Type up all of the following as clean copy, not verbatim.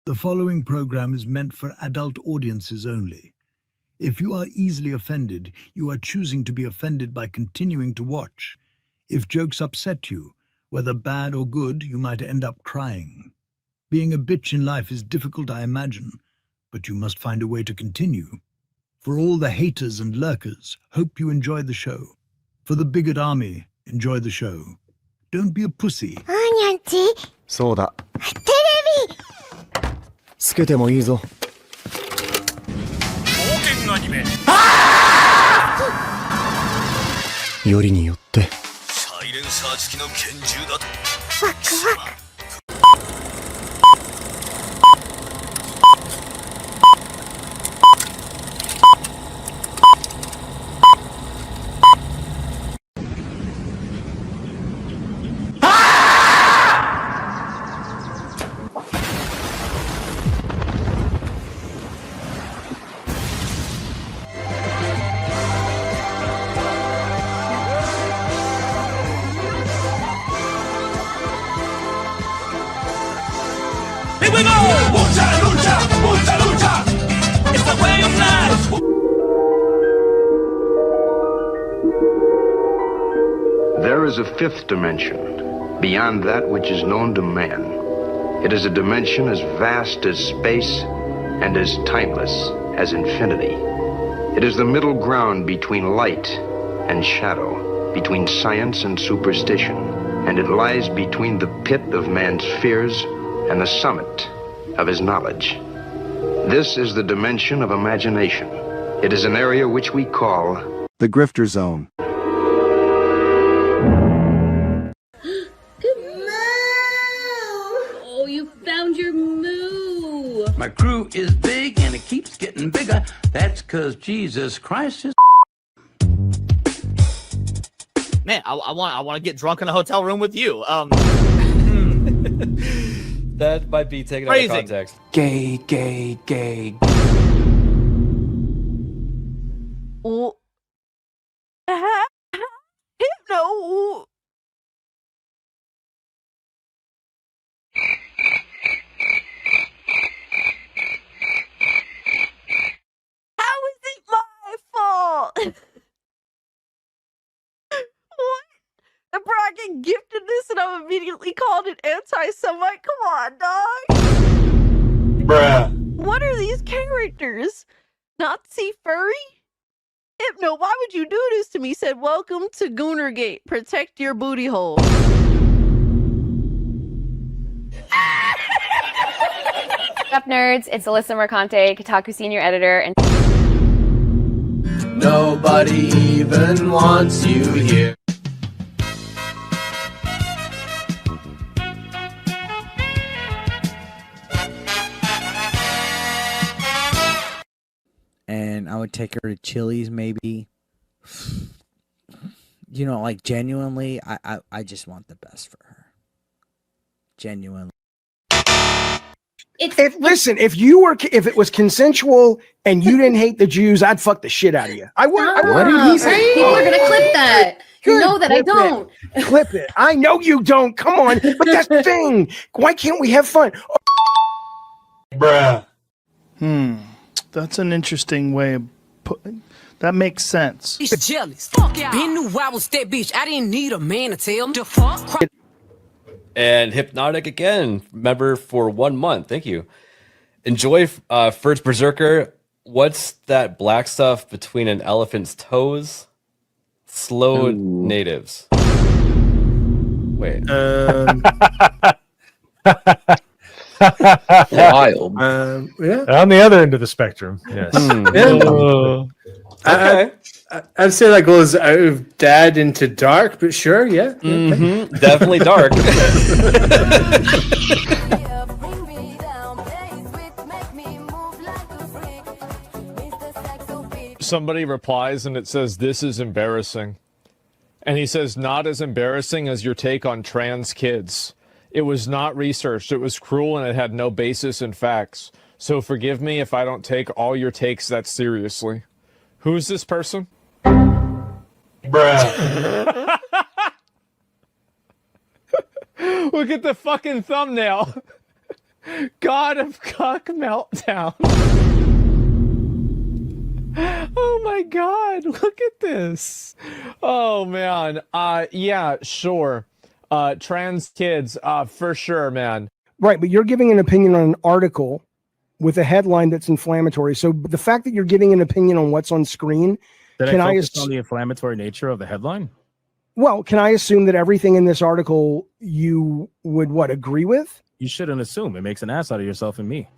The following program is meant for adult audiences only. If you are easily offended, you are choosing to be offended by continuing to watch. If jokes upset you, whether bad or good, you might end up crying. Being a bitch in life is difficult, I imagine, but you must find a way to continue. For all the haters and lurkers, hope you enjoy the show. For the bigot army, enjoy the show. Don't be a pussy. そうだ。テレビつけてもいいぞ。冒険アニメよりによってサイレンサー付きの拳銃だとワクワクThere is a fifth dimension, beyond that which is known to man. It is a dimension as vast as space and as timeless as infinity. It is the middle ground between light and shadow, between science and superstition, and it lies between the pit of man's fears and the summit of his knowledge. This is the dimension of imagination. It is an area which we call the Grifter Zone. Oh, you found your moo. My crew is big and it keeps getting bigger. That's 'cause Jesus Christ is. Man, I want to get drunk in a hotel room with you. That might be taken out of context. Gay, gay, gay. Oh. No. How is it my fault? What? The bracket gifted this and I'm immediately called an anti-Semite? Come on, dog. Bruh. What are these characters? Nazi furry? Hypno, why would you do this to me? Said, welcome to Goonergate. Protect your booty hole. What's up, nerds? It's Alyssa Mercante, Kotaku senior editor, and nobody even wants you here. And I would take her to Chili's, maybe. You know, like, genuinely, I just want the best for her. Genuinely. Listen, if it was consensual and you didn't hate the Jews, I'd fuck the shit out of you. I would. What did he say? People are gonna clip that. You know that I don't. Clip it. I know you don't. Come on. But that's the thing. Why can't we have fun? Bruh. That's an interesting way of putting. That makes sense. He's jealous. Fuck yeah. Been knew I was that bitch. I didn't need a man to tell him to fuck. And Hypnotic again, member for 1 month. Thank you. Enjoy First Berserker. What's that black stuff between an elephant's toes? Slow natives. Wait. Wild. Yeah. On the other end of the spectrum. Yes. Okay. I'd say that goes out of dad into dark, but sure, yeah. Definitely dark. Somebody replies and it says, "This is embarrassing." And he says, "Not as embarrassing as your take on trans kids. It was not researched. It was cruel and it had no basis in facts. So forgive me if I don't take all your takes that seriously." Who's this person? Bruh. Look at the fucking thumbnail. God of Cock Meltdown. Oh my God, look at this. Oh man. Yeah, sure. Trans kids, for sure, man. Right, but you're giving an opinion on an article with a headline that's inflammatory. So the fact that you're giving an opinion on what's on screen, Did I focus on the inflammatory nature of the headline? Well, can I assume that everything in this article you would agree with? You shouldn't assume. It makes an ass out of yourself and me.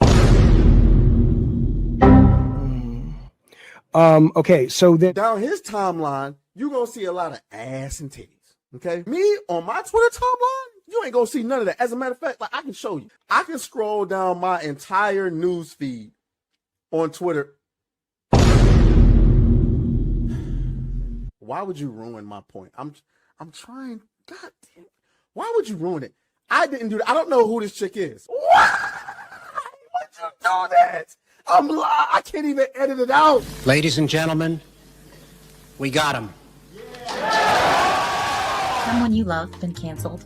Okay, so then down his timeline, you're gonna see a lot of ass and titties. Okay, me on my Twitter timeline, you ain't gonna see none of that. As a matter of fact, like I can show you, I can scroll down my entire news feed on Twitter. Why would you ruin my point? I'm trying. God damn. Why would you ruin it? I didn't do that. I don't know who this chick is. Why would you do that? I can't even edit it out. Ladies and gentlemen, we got him. Someone you love been canceled?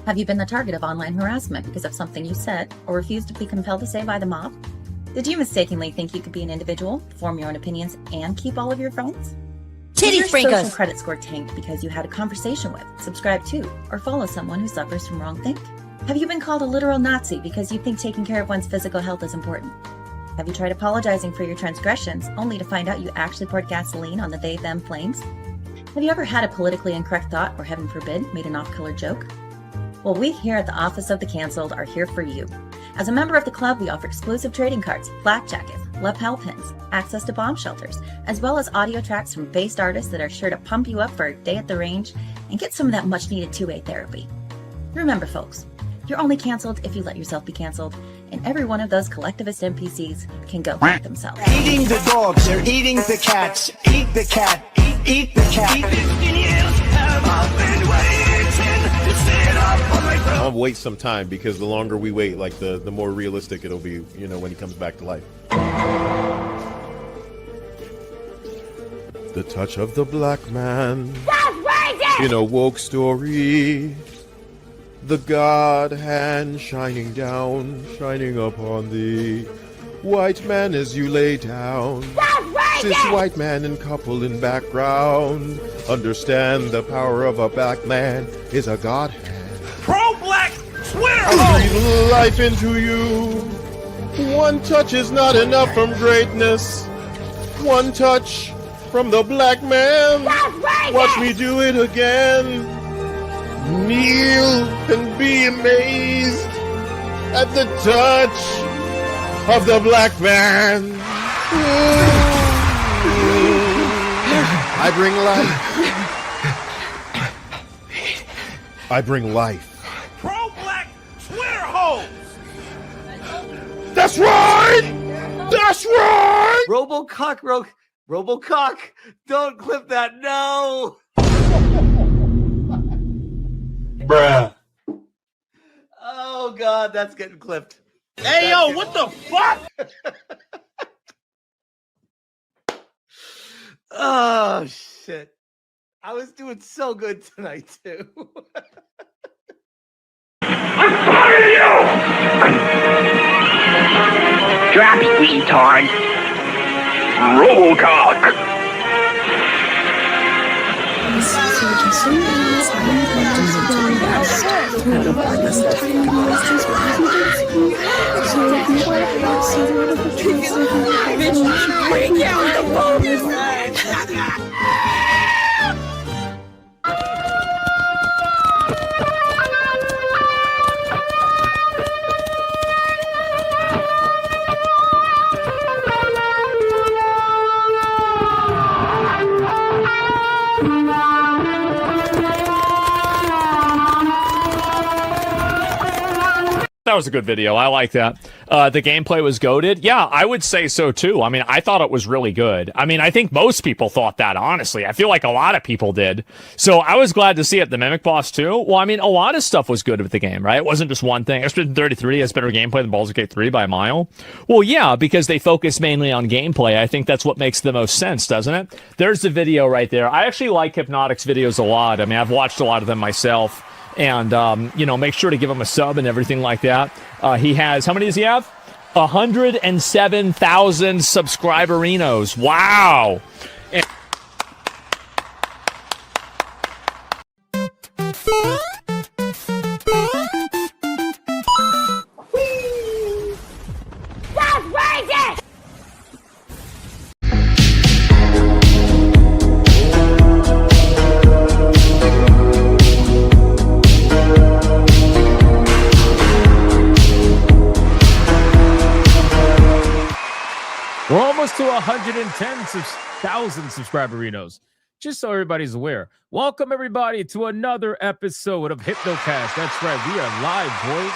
Have you been the target of online harassment because of something you said or refused to be compelled to say by the mob? Did you mistakenly think you could be an individual, form your own opinions, and keep all of your friends? Did your social credit score tanked because you had a conversation with, subscribe to, or follow someone who suffers from wrongthink? Have you been called a literal Nazi because you think taking care of one's physical health is important? Have you tried apologizing for your transgressions only to find out you actually poured gasoline on the they-them flames? Have you ever had a politically incorrect thought or, heaven forbid, made an off-color joke? Well, we here at the Office of the Cancelled are here for you. As a member of the club, we offer exclusive trading cards, black jackets, lapel pins, access to bomb shelters, as well as audio tracks from based artists that are sure to pump you up for a day at the range and get some of that much-needed two-way therapy. Remember, folks, you're only canceled if you let yourself be canceled, and every one of those collectivist NPCs can go fuck themselves. Eating the dogs, they're eating the cats. Eat the cat, eat the cat. 15 years have I been waiting to stand up on my throne. I'll wait some time because the longer we wait, like the more realistic it'll be, you know, when he comes back to life. The touch of the black man in a woke story. The God hand shining down, shining upon thee. White man as you lay down. This white man and couple in background. Understand the power of a black man is a God hand. Pro-black Twitter! Breathe life into you. One touch is not enough from greatness. One touch from the black man. Watch me do it again. Kneel and be amazed at the touch of the black man. I bring life. I bring life. Pro-black Twitter hoes! That's right! That's right! Robocock, don't clip that, no! Bruh. Oh God, that's getting clipped. Hey yo, what the fuck? Oh shit. I was doing so good tonight too. I'm tired of you! Drop it, retard. Robocock. Bring out the bonus. That was a good video. I like that. The gameplay was goated. Yeah, I would say so too. I mean, I thought it was really good. I mean, I think most people thought that, honestly. I feel like a lot of people did. So I was glad to see it. The Mimic Boss too. Well, I mean, a lot of stuff was good with the game, right? It wasn't just one thing. Expedition 33 has better gameplay than Baldur's Gate 3 by a mile. Well, yeah, because they focus mainly on gameplay. I think that's what makes the most sense, doesn't it? There's the video right there. I actually like Hypnotic's videos a lot. I mean, I've watched a lot of them myself. And, make sure to give him a sub and everything like that. He has, how many does he have? 107,000 subscriberinos. Wow. And we're almost to 110,000 subscriberinos. Just so everybody's aware. Welcome, everybody, to another episode of Hypnocast. That's right. We are live, boys.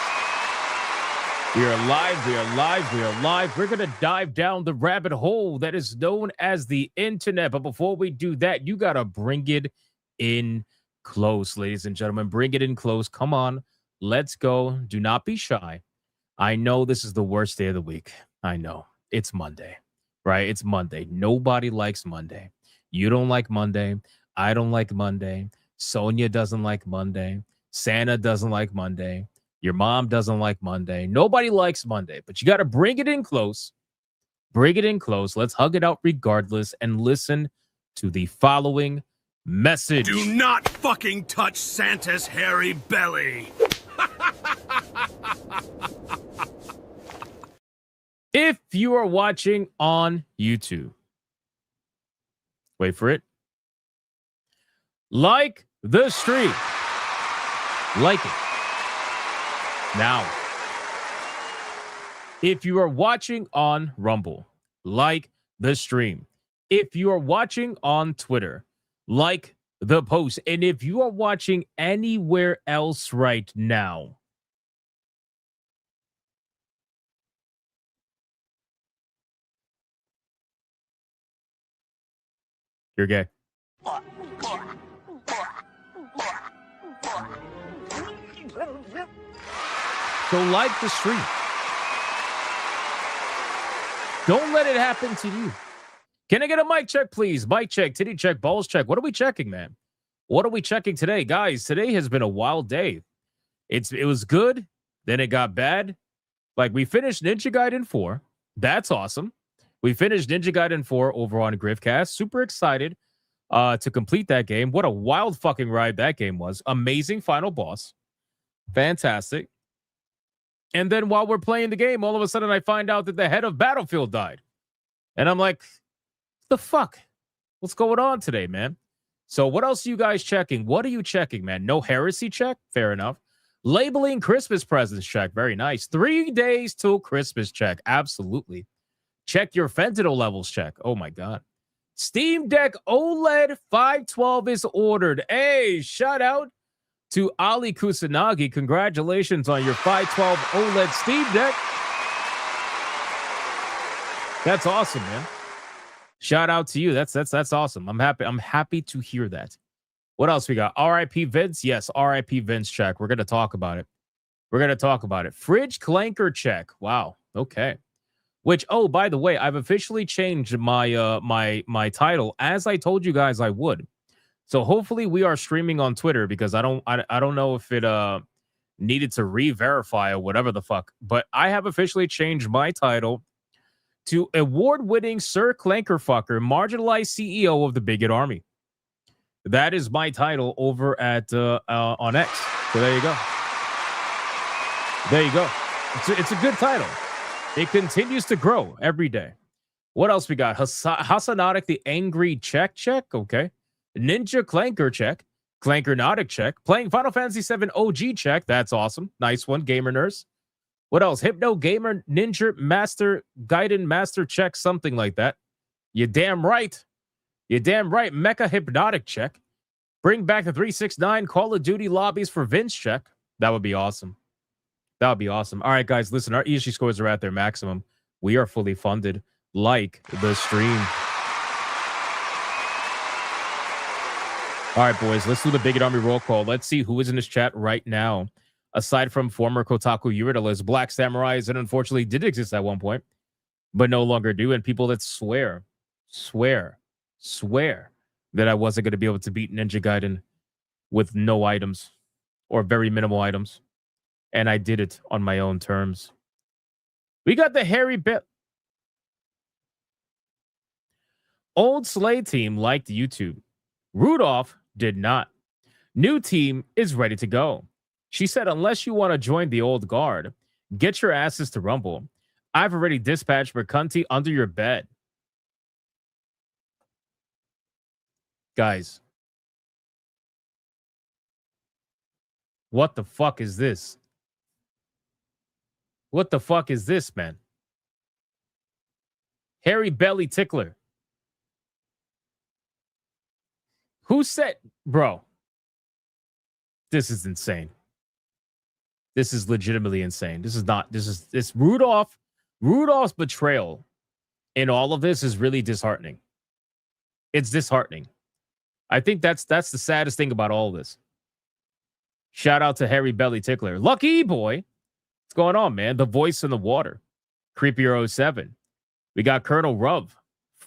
We are live. We are live. We are live. We're going to dive down the rabbit hole that is known as the internet. But before we do that, you got to bring it in close, ladies and gentlemen. Bring it in close. Come on. Let's go. Do not be shy. I know this is the worst day of the week. I know. It's Monday. Right? It's Monday. Nobody likes Monday. You don't like Monday. I don't like Monday. Sonia doesn't like Monday. Santa doesn't like Monday. Your mom doesn't like Monday. Nobody likes Monday, but you got to bring it in close. Bring it in close. Let's hug it out regardless and listen to the following message. Do not fucking touch Santa's hairy belly. If you are watching on YouTube, wait for it. Like the stream. Like it. Now, if you are watching on Rumble, like the stream. If you are watching on Twitter, like the post. And if you are watching anywhere else right now, you're gay. So like the stream. Don't let it happen to you. Can I get a mic check, please? Mic check, titty check, balls check. What are we checking, man? What are we checking today? Guys, today has been a wild day. It was good, then it got bad. Like, we finished Ninja Gaiden 4. That's awesome. We finished Ninja Gaiden 4 over on Griffcast. Super excited to complete that game. What a wild fucking ride that game was. Amazing final boss. Fantastic. And then while we're playing the game, all of a sudden I find out that the head of Battlefield died. And I'm like, the fuck? What's going on today, man? So what else are you guys checking? What are you checking, man? No heresy check? Fair enough. Labeling Christmas presents check. Very nice. 3 days till Christmas check. Absolutely. Check your fentanyl levels check. Oh my God. Steam Deck OLED 512 is ordered. Hey, shout out to Ali Kusanagi. Congratulations on your 512 OLED Steam Deck. That's awesome, man. Shout out to you. That's awesome. I'm happy to hear that. What else we got? RIP Vince. Yes, RIP Vince check. We're going to talk about it. Fridge clanker check. Wow. Okay. Which, oh, by the way, I've officially changed my my title, as I told you guys I would. So hopefully we are streaming on Twitter, because I don't know if it needed to re-verify or whatever the fuck. But I have officially changed my title to award-winning Sir Clankerfucker, marginalized CEO of the Bigot Army. That is my title over at on X. So there you go. There you go. It's a good title. It continues to grow every day. What else we got? Hasanotic the Angry check. Okay. Ninja Clanker check. Clankernotic check. Playing Final Fantasy VII OG check. That's awesome. Nice one, Gamer Nurse. What else? Hypno Gamer Ninja Master Gaiden Master check. Something like that. You damn right. Mecha Hypnotic check. Bring back the 369 Call of Duty lobbies for Vince check. That would be awesome. That would be awesome. All right, guys, listen, our ESG scores are at their maximum. We are fully funded, like the stream. All right, boys, let's do the Bigot Army roll call. Let's see who is in this chat right now. Aside from former Kotaku Eurydice, Black Samurais that unfortunately did exist at one point, but no longer do, and people that swear that I wasn't going to be able to beat Ninja Gaiden with no items. or very minimal items. And I did it on my own terms. We got the Harry Bell. Old Slay team liked YouTube. Rudolph did not. New team is ready to go. She said, unless you want to join the old guard, get your asses to Rumble. I've already dispatched McCunty under your bed. Guys. What the fuck is this? What the fuck is this, man? Hairy Belly Tickler. Who said, bro? This is insane. This is legitimately insane. It's Rudolph. Rudolph's betrayal in all of this is really disheartening. It's disheartening. I think that's the saddest thing about all of this. Shout out to Hairy Belly Tickler. Lucky boy. What's going on, man? The voice in the water. Creepier 07. We got Colonel Ruv.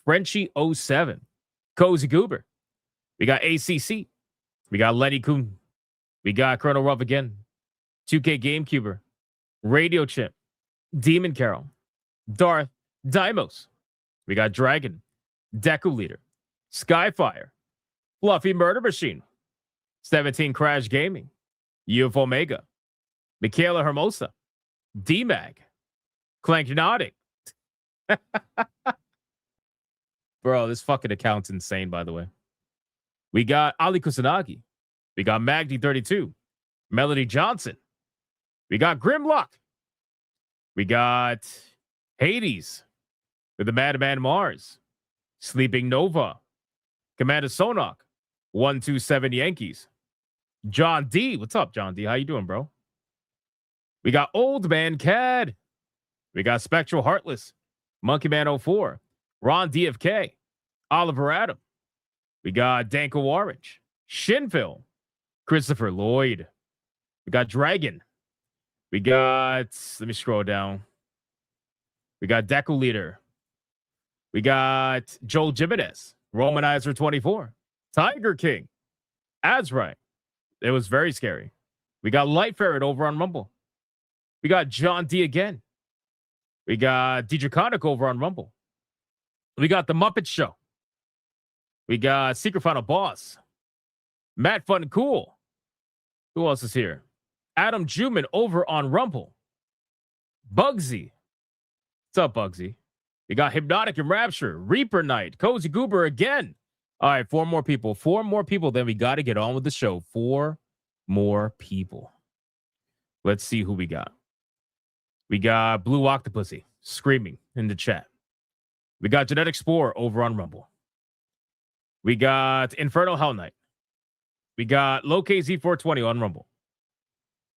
Frenchie 07. Cozy Goober. We got ACC. We got Lenny Kuhn. We got Colonel Ruff again. 2K GameCuber. Radio Chip. Demon Carol. Darth Dimos. We got Dragon. Deku Leader. Skyfire. Fluffy Murder Machine. 17 Crash Gaming. UFO Omega. Michaela Hermosa. D-Mag. Clank Nautic. Bro, this fucking account's insane, by the way. We got Ali Kusanagi. We got Magdi32. Melody Johnson. We got Grimlock. We got Hades with the Madman Mars. Sleeping Nova. Commander Sonok. 127 Yankees. John D. What's up, John D? How you doing, bro? We got Old Man Cad. We got Spectral Heartless. Monkey Man 04. Ron DFK. Oliver Adam. We got Danko Orange. Shinville. Christopher Lloyd. We got Dragon. We got, let me scroll down. We got Deku Leader. We got Joel Jimenez. Romanizer 24. Tiger King. Azrai. It was very scary. We got Light Ferret over on Rumble. We got John D again. We got Dejaconic over on Rumble. We got The Muppet Show. We got Secret Final Boss. Matt Fun Cool. Who else is here? Adam Juman over on Rumble. Bugsy. What's up, Bugsy? We got Hypnotic and Rapture. Reaper Knight. Cozy Goober again. All right, 4 more people. 4 more people. Then we got to get on with the show. 4 more people. Let's see who we got. We got Blue Octopussy screaming in the chat. We got Genetic Spore over on Rumble. We got Inferno Hell Knight. We got Loke Z420 on Rumble.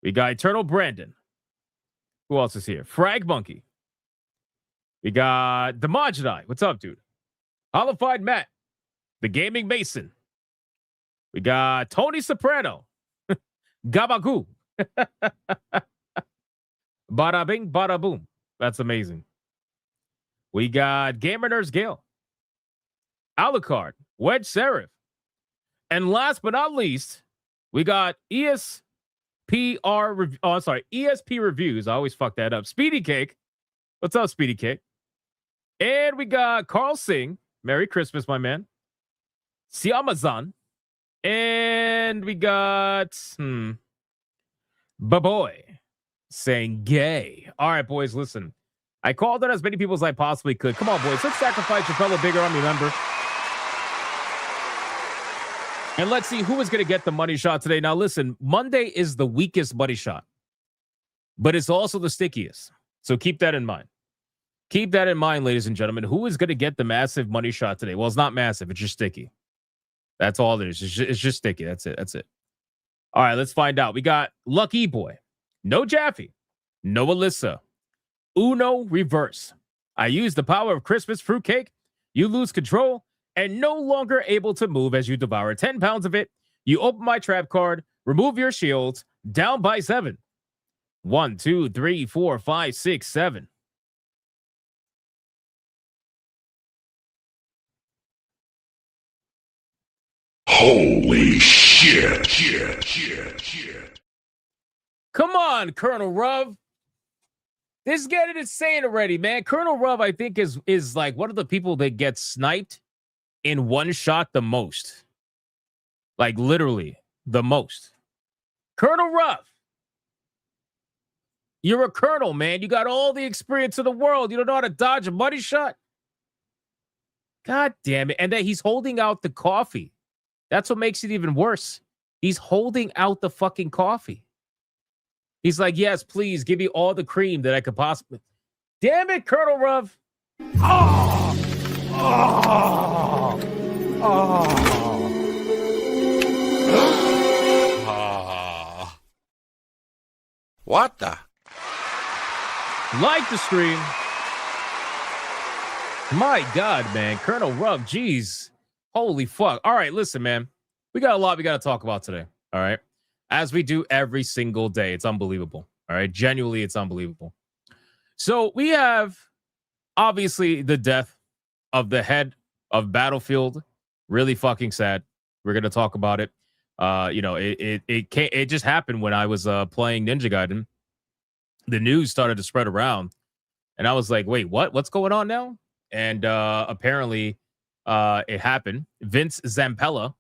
We got Eternal Brandon. Who else is here? Frag Monkey. We got Demogeni. What's up, dude? Hollified Matt. The Gaming Mason. We got Tony Soprano. Gabagoo. Bada bing, bada boom. That's amazing. We got Gamer Nerds Gale. Alucard. Wedge Seraph. And last but not least, we got ESP Reviews. I always fuck that up. Speedy Cake. What's up, Speedy Cake? And we got Carl Singh. Merry Christmas, my man. Siamazan. And we got Baboy saying gay. All right, boys, listen. I called on as many people as I possibly could. Come on, boys. Let's sacrifice your fellow Bigger Army member. And let's see who is going to get the money shot today. Now, listen, Monday is the weakest money shot, but it's also the stickiest. So keep that in mind. Keep that in mind, ladies and gentlemen. Who is going to get the massive money shot today? Well, it's not massive. It's just sticky. That's all it is. It's just sticky. That's it. That's it. All right, let's find out. We got Lucky Boy. No Jaffe. No Alyssa. Uno Reverse. I use the power of Christmas fruitcake. You lose control and no longer able to move as you devour 10 pounds of it. You open my trap card. Remove your shields. Down by 7. 1, 2, 3, 4, 5, 6, 7. Holy shit. Come on, Colonel Ruv. This is getting insane already, man. Colonel Ruv, I think, is like one of the people that gets sniped in one shot the most. Like literally the most. Colonel Ruv. You're a colonel, man. You got all the experience in the world. You don't know how to dodge a money shot? God damn it. And then he's holding out the coffee. That's what makes it even worse. He's holding out the fucking coffee. He's like, yes, please give me all the cream that I could possibly. Damn it, Colonel Ruv. Oh! Oh! Ah. What the? Like the stream. My God, man. Colonel Ruv, geez. Holy fuck. All right, listen, man. We got a lot we got to talk about today. All right. As we do every single day. It's unbelievable. All right. Genuinely, it's unbelievable. So we have obviously the death of the head of Battlefield. Really fucking sad. We're going to talk about it. It just happened when I was playing Ninja Gaiden. The news started to spread around. And I was like, wait, what? What's going on now? And apparently it happened. Vince Zampella,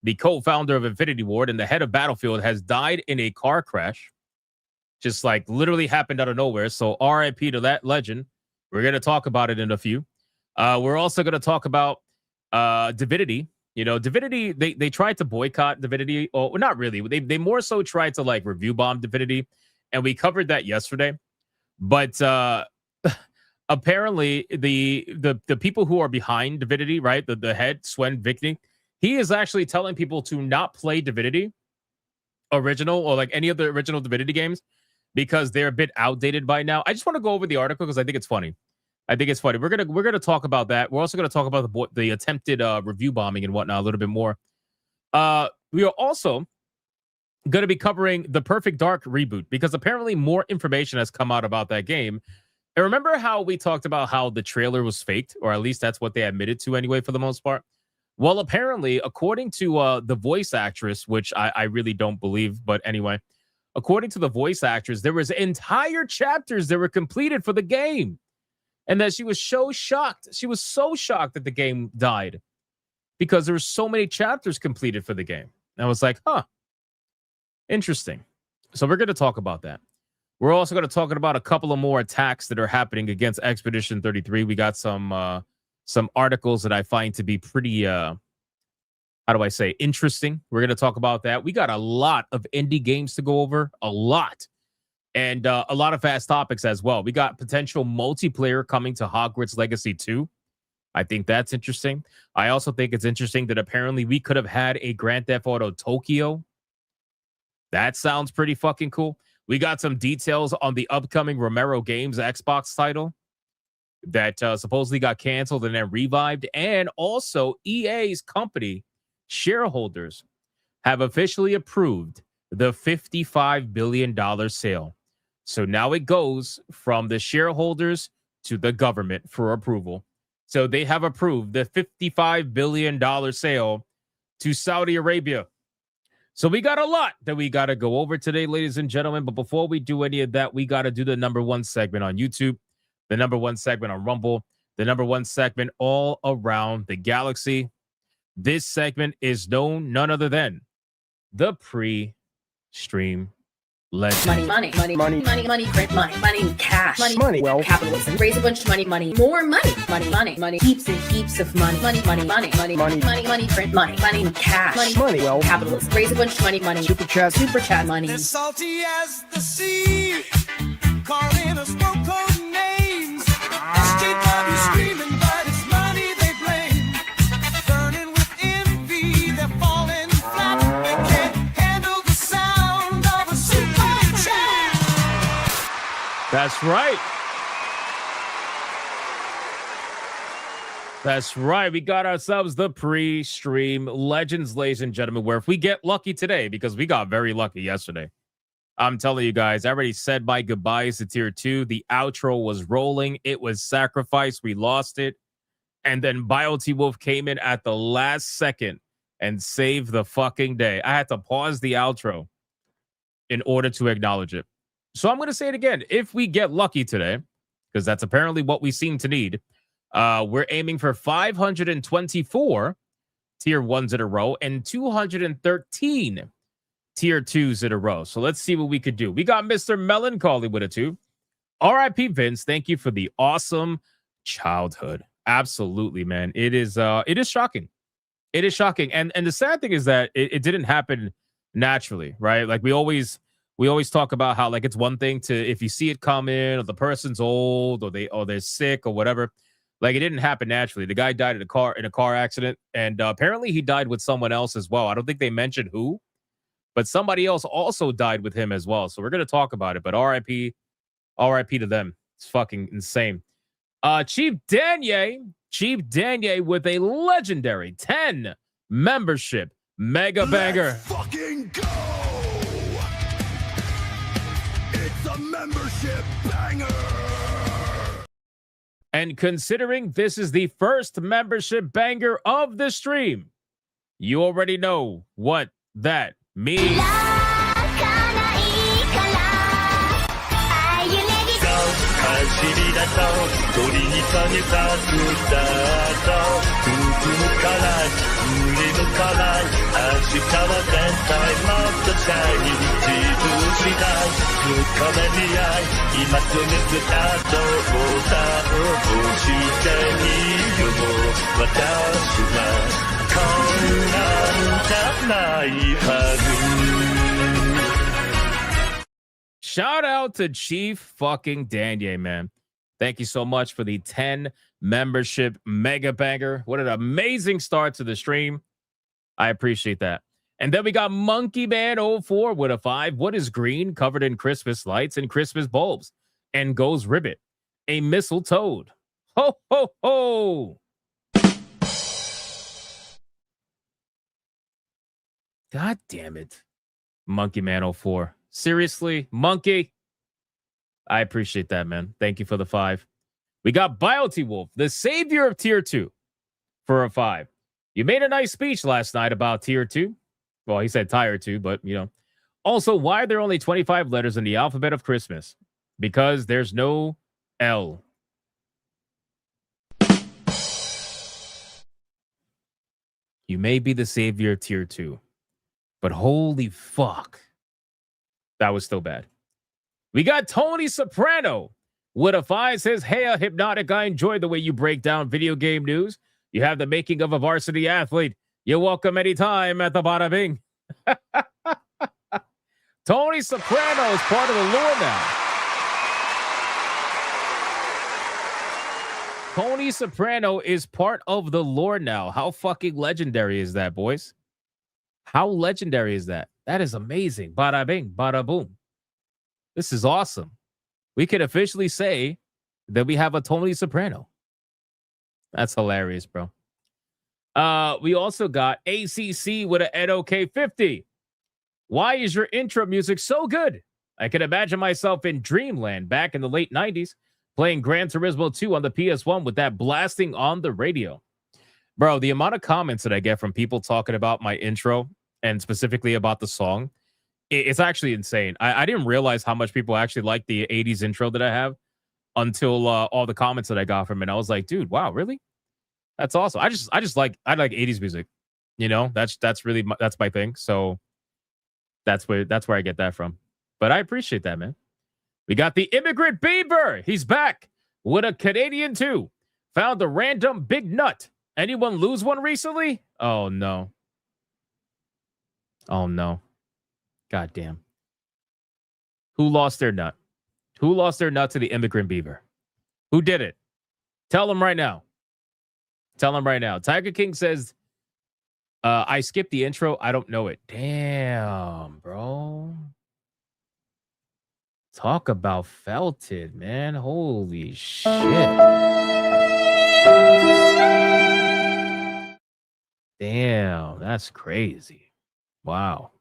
the co-founder of Infinity Ward and the head of Battlefield, has died in a car crash. Just like literally happened out of nowhere. So RIP to that legend. We're going to talk about it in a few. We're also going to talk about Divinity. You know, Divinity, they tried to boycott Divinity. Or not really. They more so tried to like review bomb Divinity. And we covered that yesterday. But apparently the people who are behind Divinity, right? The head, Swen Vickney, he is actually telling people to not play Divinity original or like any of the original Divinity games because they're a bit outdated by now. I just want to go over the article because I think it's funny. We're gonna talk about that. We're also gonna talk about the attempted review bombing and whatnot a little bit more. We are also going to be covering the Perfect Dark reboot because apparently more information has come out about that game. And remember how we talked about how the trailer was faked, or at least that's what they admitted to anyway for the most part? Well, apparently, according to the voice actress, which I really don't believe, but anyway, according to the voice actress, there was entire chapters that were completed for the game. And that she was so shocked. She was so shocked that the game died because there were so many chapters completed for the game. And I was like, huh, interesting. So we're going to talk about that. We're also going to talk about a couple of more attacks that are happening against Expedition 33. We got some articles that I find to be pretty, interesting. We're going to talk about that. We got a lot of indie games to go over, a lot. And a lot of fast topics as well. We got potential multiplayer coming to Hogwarts Legacy 2. I think that's interesting. I also think it's interesting that apparently we could have had a Grand Theft Auto Tokyo. That sounds pretty fucking cool. We got some details on the upcoming Romero Games Xbox title that supposedly got canceled and then revived. And also EA's company shareholders have officially approved the $55 billion sale. So now it goes from the shareholders to the government for approval. So they have approved the $55 billion sale to Saudi Arabia. So we got a lot that we got to go over today, ladies and gentlemen. But before we do any of that, we got to do the number one segment on YouTube, the number one segment on Rumble, the number one segment all around the galaxy. This segment is none other than the pre-stream legend. Money, print money, cash, Money, well. capitalism, raise a bunch of money, more money, heaps and heaps of money, print money, cash, Money, well. capitalism, raise a bunch of money, Super chat money. As salty as the sea, calling us code names. SJW screaming, but it's money they blame. Burning with envy, they're falling flat. They can't handle the sound of a super chat. That's right. That's right. We got ourselves the pre-stream legends, ladies and gentlemen, where if we get lucky today, because we got very lucky yesterday, I'm telling you guys, I already said my goodbyes to tier 2. The outro was rolling. It was sacrificed. We lost it. And then BioT Wolf came in at the last second and saved the fucking day. I had to pause the outro in order to acknowledge it. So I'm going to say it again. If we get lucky today, because that's apparently what we seem to need, we're aiming for 524 tier 1s in a row and 213 tier 2s in a row. So let's see what we could do. We got Mr. Melancholy with a 2. R.I.P. Vince, thank you for the awesome childhood. Absolutely, man. It is shocking. It is shocking. And the sad thing is that it didn't happen naturally, right? Like we always talk about how like it's one thing to if you see it coming or the person's old or they're sick or whatever. Like it didn't happen naturally. The guy died in a car accident, and apparently he died with someone else as well. I don't think they mentioned who, but somebody else also died with him as well. So we're gonna talk about it. But R.I.P. to them. It's fucking insane. Chief Danye with a legendary 10 membership mega banger. Fucking go! It's a membership banger! And considering this is the first membership banger of the stream, you already know what that means. Shout out to Chief fucking Danye, man. Thank you so much for the 10 membership mega banger. What an amazing start to the stream. I appreciate that. And then we got Monkey Man 04 with a 5. What is green covered in Christmas lights and Christmas bulbs? And goes ribbit. A mistletoe. Ho, ho, ho. God damn it. Monkey Man 04. Seriously, Monkey? I appreciate that, man. Thank you for the 5. We got Biotee Wolf, the savior of tier 2, for a 5. You made a nice speech last night about tier 2. Well, he said tier 2, but, you know. Also, why are there only 25 letters in the alphabet of Christmas? Because there's no L. You may be the savior of tier 2, but holy fuck. That was still bad. We got Tony Soprano with a 5. Says, hey, Hypnotic, I enjoy the way you break down video game news. You have the making of a varsity athlete. You're welcome anytime at the Bada Bing. Tony Soprano is part of the lore now. Tony Soprano is part of the lore now. How fucking legendary is that, boys? How legendary is that? That is amazing. Bada bing, bada boom. This is awesome. We can officially say that we have a Tony Soprano. That's hilarious, bro. We also got ACC with an NOK50. Why is your intro music so good? I can imagine myself in Dreamland back in the late 90s playing Gran Turismo 2 on the PS1 with that blasting on the radio. Bro, the amount of comments that I get from people talking about my intro and specifically about the song, it's actually insane. I didn't realize how much people actually like the 80s intro that I have until all the comments that I got from it. I was like, dude, wow, really? That's awesome. I like 80s music. You know, that's my thing. So that's where I get that from. But I appreciate that, man. We got the Immigrant Beaver. He's back with a Canadian 2. Found a random big nut. Anyone lose one recently? Oh no. Oh no. God damn. Who lost their nut? Who lost their nut to the Immigrant Beaver? Who did it? Tell them right now. Tell them right now. Tiger King says, I skipped the intro. I don't know it. Damn, bro. Talk about felted, man. Holy shit. Damn, that's crazy. Wow.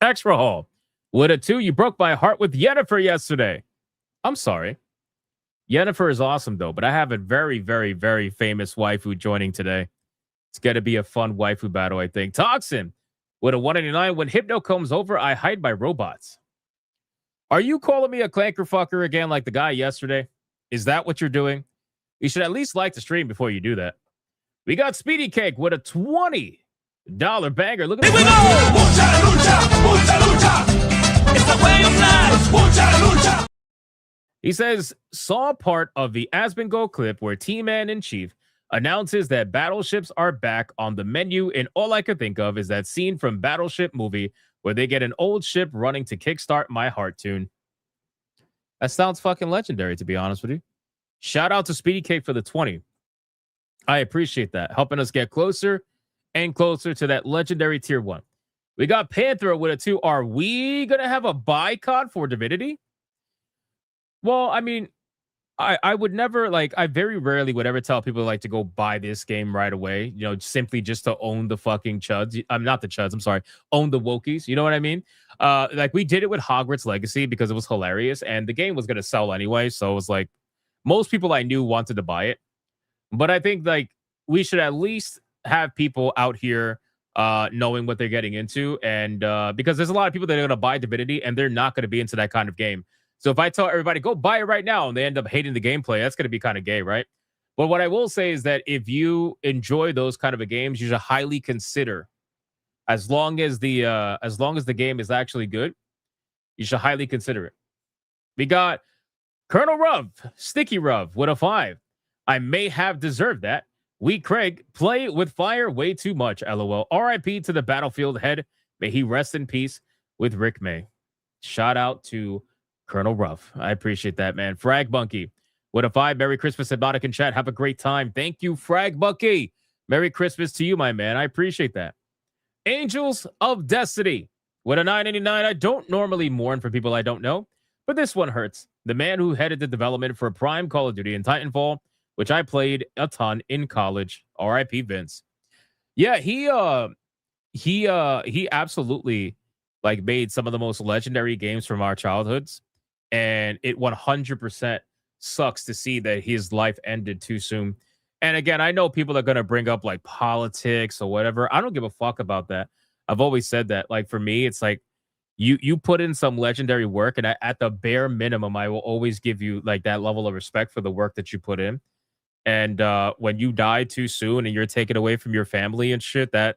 Extra Hall. With a 2, you broke my heart with Yennefer yesterday. I'm sorry. Yennefer is awesome, though, but I have a very, very, very famous waifu joining today. It's going to be a fun waifu battle, I think. Toxin with a 189. When Hypno comes over, I hide my robots. Are you calling me a clanker fucker again like the guy yesterday? Is that what you're doing? You should at least like the stream before you do that. We got Speedy Cake with a $20 banger. Look at this. It's the way of life. Mucha lucha. He says, saw part of the Asmongold clip where T-Man in Chief announces that battleships are back on the menu, and all I could think of is that scene from Battleship movie where they get an old ship running to kickstart My Heart tune. That sounds fucking legendary, to be honest with you. Shout out to Speedy Cake for the 20. I appreciate that, helping us get closer and closer to that legendary tier 1. We got Panther with a 2. Are we going to have a boycott for Divinity? Well, I mean, I would never, like, I very rarely would ever tell people like to go buy this game right away, you know, simply just to own the fucking chuds. I'm not the chuds, I'm sorry. Own the Wokies, you know what I mean? Like, we did it with Hogwarts Legacy because it was hilarious, and the game was going to sell anyway, so it was like, most people I knew wanted to buy it. But I think, like, we should at least have people out here knowing what they're getting into, and because there's a lot of people that are going to buy Divinity, and they're not going to be into that kind of game. So if I tell everybody, go buy it right now, and they end up hating the gameplay, that's going to be kind of gay, right? But what I will say is that if you enjoy those kind of a games, you should highly consider, as long as the game is actually good, you should highly consider it. We got Colonel Ruv, Sticky Ruv with a 5. I may have deserved that. We Craig play with fire way too much. LOL. RIP to the battlefield head. May he rest in peace with Rick May. Shout out to Colonel Ruff. I appreciate that, man. Frag Bunky with a 5. Merry Christmas, Hypnotic in chat. Have a great time. Thank you, Frag Bunky. Merry Christmas to you, my man. I appreciate that. Angels of Destiny with a 9.99. I don't normally mourn for people I don't know, but this one hurts. The man who headed the development for Prime, Call of Duty, and Titanfall, which I played a ton in college. R.I.P. Vince. Yeah, he absolutely like made some of the most legendary games from our childhoods. And it 100% sucks to see that his life ended too soon. And again, I know people are going to bring up like politics or whatever. I don't give a fuck about that. I've always said that. Like for me, it's like you put in some legendary work, and at the bare minimum, I will always give you like that level of respect for the work that you put in. And when you die too soon and you're taken away from your family and shit, that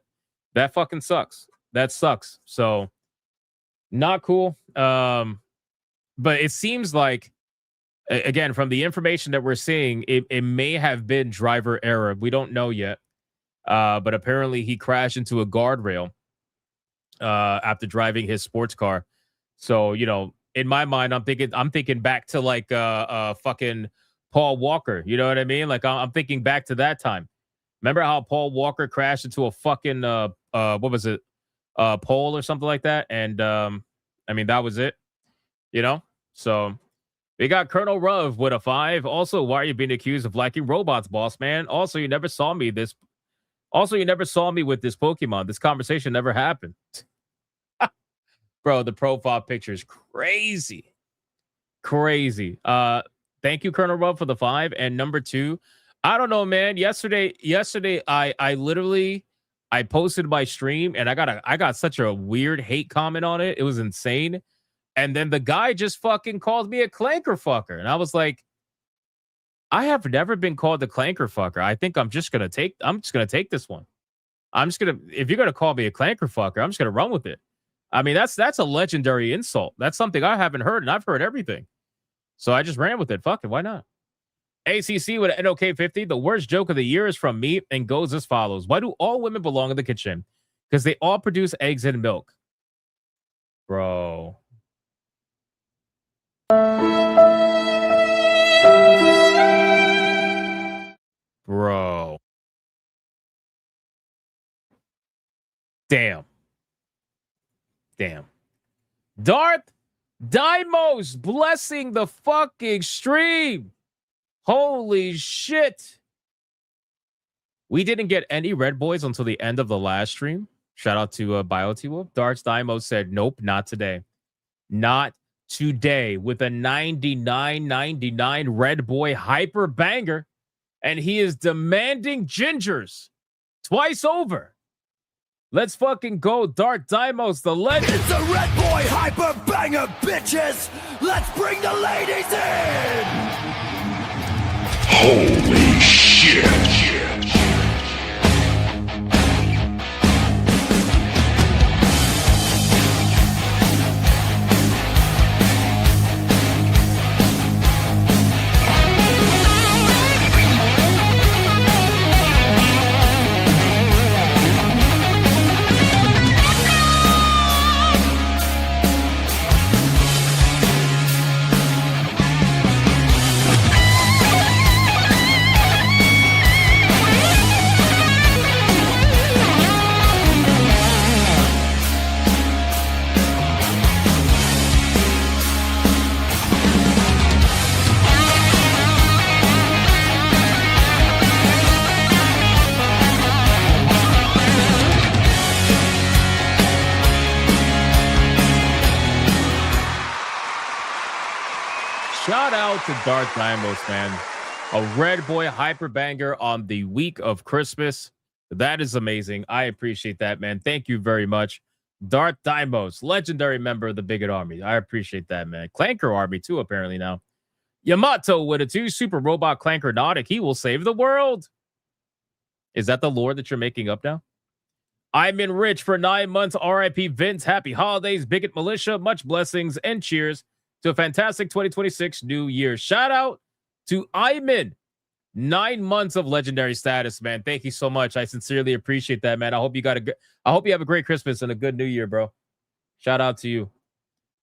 fucking sucks. That sucks. So not cool. But it seems like, again, from the information that we're seeing, it may have been driver error. We don't know yet. But apparently he crashed into a guardrail after driving his sports car. So, you know, in my mind, I'm thinking back to like fucking Paul Walker. You know what I mean? Like I'm thinking back to that time. Remember how Paul Walker crashed into a fucking what was it? Pole or something like that? And I mean, that was it. You know? So we got Colonel Ruv with a 5. Also, why are you being accused of liking robots, boss man? Also, you never saw me with this Pokemon. This conversation never happened. Bro, the profile picture is crazy. Crazy. Thank you, Colonel Ruv, for the 5. And number 2, I don't know, man. Yesterday, I literally posted my stream, and I got such a weird hate comment on it. It was insane. And then the guy just fucking called me a clanker fucker. And I was like, I have never been called a clanker fucker. I think I'm just gonna take this one. If you're gonna call me a clanker fucker, I'm just gonna run with it. I mean, that's a legendary insult. That's something I haven't heard, and I've heard everything. So I just ran with it. Fuck it, why not? ACC with an NOK 50. The worst joke of the year is from me and goes as follows. Why do all women belong in the kitchen? Because they all produce eggs and milk. Bro. Bro. Damn. Darth Dimos blessing the fucking stream. Holy shit. We didn't get any Red Boys until the end of the last stream. Shout out to BioT Wolf. Darth Dimos said, nope, not today. Not today, with a 99.99 Red Boy hyper banger. And he is demanding gingers twice over. Let's fucking go. Dark Dimos, the legend. It's a red boy hyper banger, bitches. Let's bring the ladies in. Holy shit. Shout out to Dark Dimos, man. A red boy hyper banger on the week of Christmas. That is amazing. I appreciate that, man. Thank you very much. Dark Dimos, legendary member of the Bigot Army. I appreciate that, man. Clanker Army, too, apparently now. Yamato with a 2 super robot Clanker Nautic. He will save the world. Is that the lore that you're making up now? I'm in Rich for 9 months. RIP Vince. Happy holidays, Bigot Militia. Much blessings and cheers to a fantastic 2026 New Year. Shout out to Iman. 9 months of legendary status, man. Thank you so much. I sincerely appreciate that, man. I hope you have a great Christmas and a good New Year, bro. Shout out to you.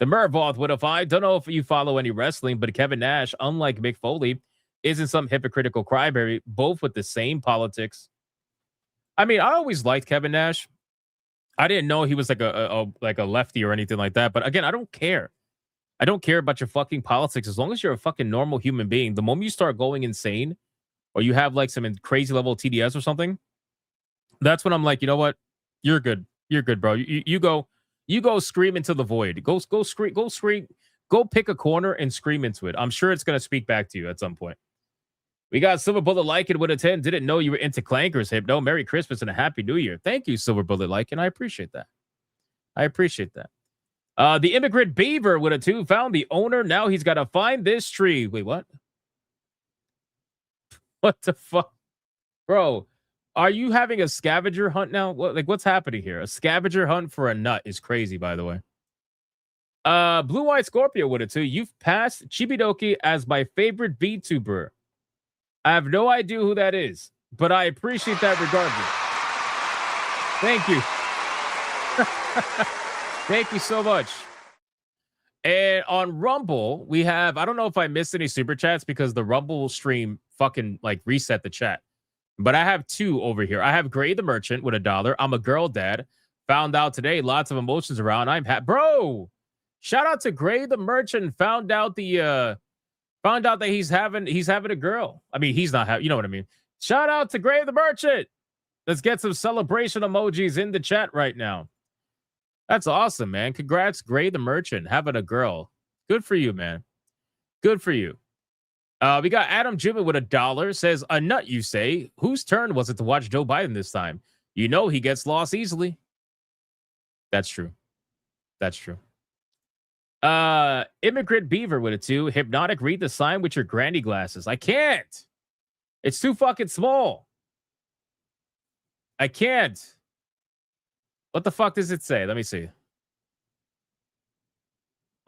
The Mervoth with a 5. Don't know if you follow any wrestling, but Kevin Nash, unlike Mick Foley, isn't some hypocritical crybaby, both with the same politics. I mean, I always liked Kevin Nash. I didn't know he was like a lefty or anything like that. But again, I don't care. I don't care about your fucking politics as long as you're a fucking normal human being. The moment you start going insane or you have like some crazy level of TDS or something, that's when I'm like, you know what? You're good. You're good, bro. You go scream into the void. Go scream. Go pick a corner and scream into it. I'm sure it's going to speak back to you at some point. We got Silver Bullet Lycan with a 10. Didn't know you were into clankers, Hypno. Merry Christmas and a Happy New Year. Thank you, Silver Bullet Lycan. I appreciate that. The Immigrant Beaver with a 2 found the owner. Now he's got to find this tree. Wait, what? What the fuck? Bro, are you having a scavenger hunt now? What's happening here? A scavenger hunt for a nut is crazy, by the way. Blue Eyed Scorpio with a 2. You've passed Chibidoki as my favorite VTuber. I have no idea who that is, but I appreciate that regardless. Thank you. Thank you so much. And on Rumble, we have, I don't know if I missed any super chats because the Rumble stream fucking like reset the chat. But I have 2 over here. I have Gray the Merchant with $1. I'm a girl dad. Found out today, lots of emotions around. I'm happy. Bro, shout out to Gray the Merchant. Found out that he's having a girl. I mean, he's not having, you know what I mean? Shout out to Gray the Merchant. Let's get some celebration emojis in the chat right now. That's awesome, man. Congrats, Gray the Merchant, having a girl. Good for you, man. Good for you. We got Adam Jimmy with $1. Says, a nut, you say? Whose turn was it to watch Joe Biden this time? You know he gets lost easily. That's true. That's true. Immigrant Beaver with a 2. Hypnotic, read the sign with your granny glasses. I can't. It's too fucking small. I can't. What the fuck does it say? Let me see.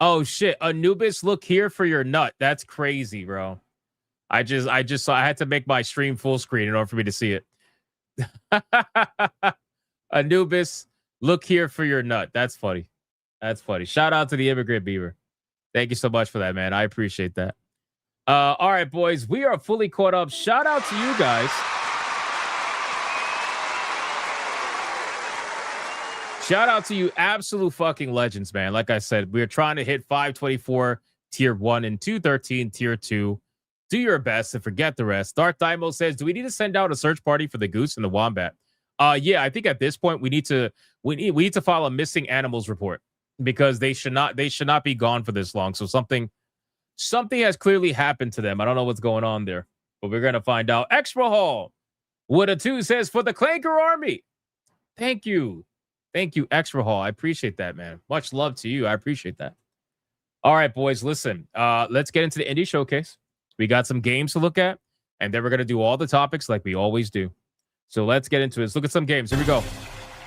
Oh shit. Anubis, look here for your nut. That's crazy, bro. I just saw I had to make my stream full screen in order for me to see it. Anubis, look here for your nut. That's funny. That's funny. Shout out to the Immigrant Beaver. Thank you so much for that, man. I appreciate that. All right, boys. We are fully caught up. Shout out to you guys. Shout out to you, absolute fucking legends, man. Like I said, we're trying to hit 524 tier 1 and 213 tier 2. Do your best and forget the rest. Dark Dimo says, do we need to send out a search party for the goose and the wombat? Yeah, I think at this point we need to file a missing animals report because they should not be gone for this long. So something has clearly happened to them. I don't know what's going on there, but we're gonna find out. Extra Hall with a 2 says, for the Clanker Army. Thank you. Thank you, Extra Hall. I appreciate that, man. Much love to you. I appreciate that. All right, boys, listen. Let's get into the Indie Showcase. We got some games to look at, and then we're going to do all the topics like we always do. So let's get into it. Let's look at some games. Here we go.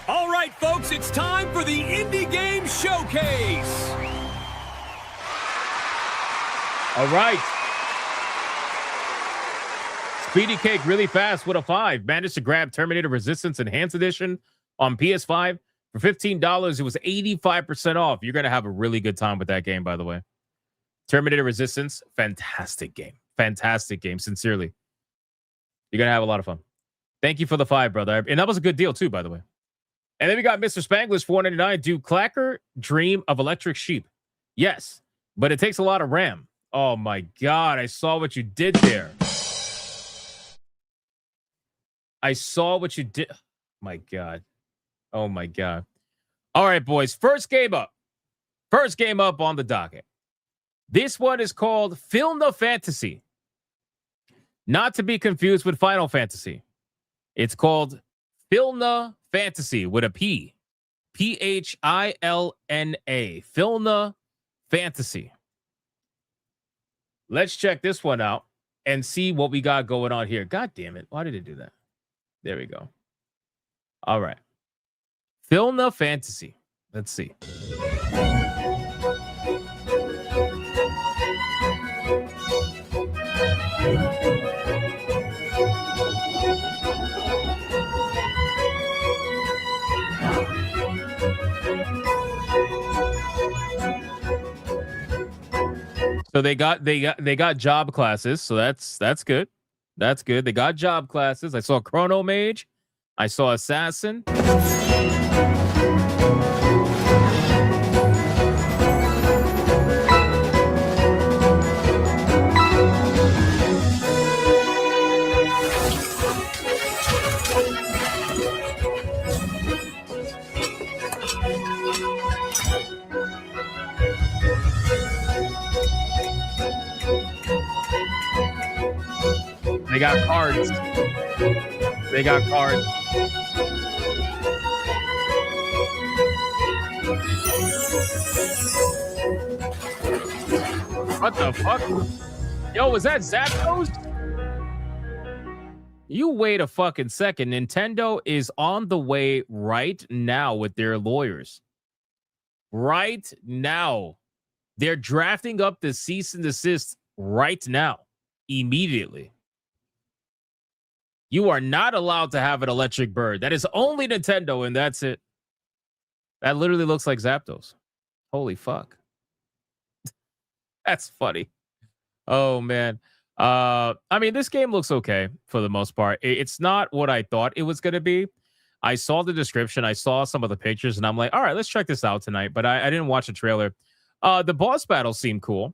All right, folks, it's time for the Indie Game Showcase. All right. Speedy Cake really fast with a 5. Managed to grab Terminator Resistance Enhanced Edition on PS5 for $15. It was 85% off. You're going to have a really good time with that game, by the way. Terminator Resistance, fantastic game. Fantastic game, sincerely. You're going to have a lot of fun. Thank you for the 5, brother. And that was a good deal, too, by the way. And then we got Mr. Spanglish, $4.99. Do Clacker dream of electric sheep? Yes, but it takes a lot of RAM. Oh, my God. I saw what you did there. I saw what you did. My God. Oh, my God. All right, boys. First game up. First game up on the docket. This one is called Filna Fantasy. Not to be confused with Final Fantasy. It's called Filna Fantasy with a P. Philna. Filna Fantasy. Let's check this one out and see what we got going on here. God damn it. Why did it do that? There we go. All right. Filna Fantasy. Let's see. So they got job classes, so that's good. That's good. They got job classes. I saw Chrono Mage. I saw Assassin. They got cards. They got cards. What the fuck? Yo, was that Zapdos? You wait a fucking second. Nintendo is on the way right now with their lawyers. Right now. They're drafting up the cease and desist right now. Immediately. You are not allowed to have an electric bird. That is only Nintendo, and that's it. That literally looks like Zapdos. Holy fuck. That's funny. Oh, man. I mean, this game looks okay for the most part. It's not what I thought it was going to be. I saw the description. I saw some of the pictures, and I'm like, all right, let's check this out tonight. But I didn't watch the trailer. The boss battle seemed cool.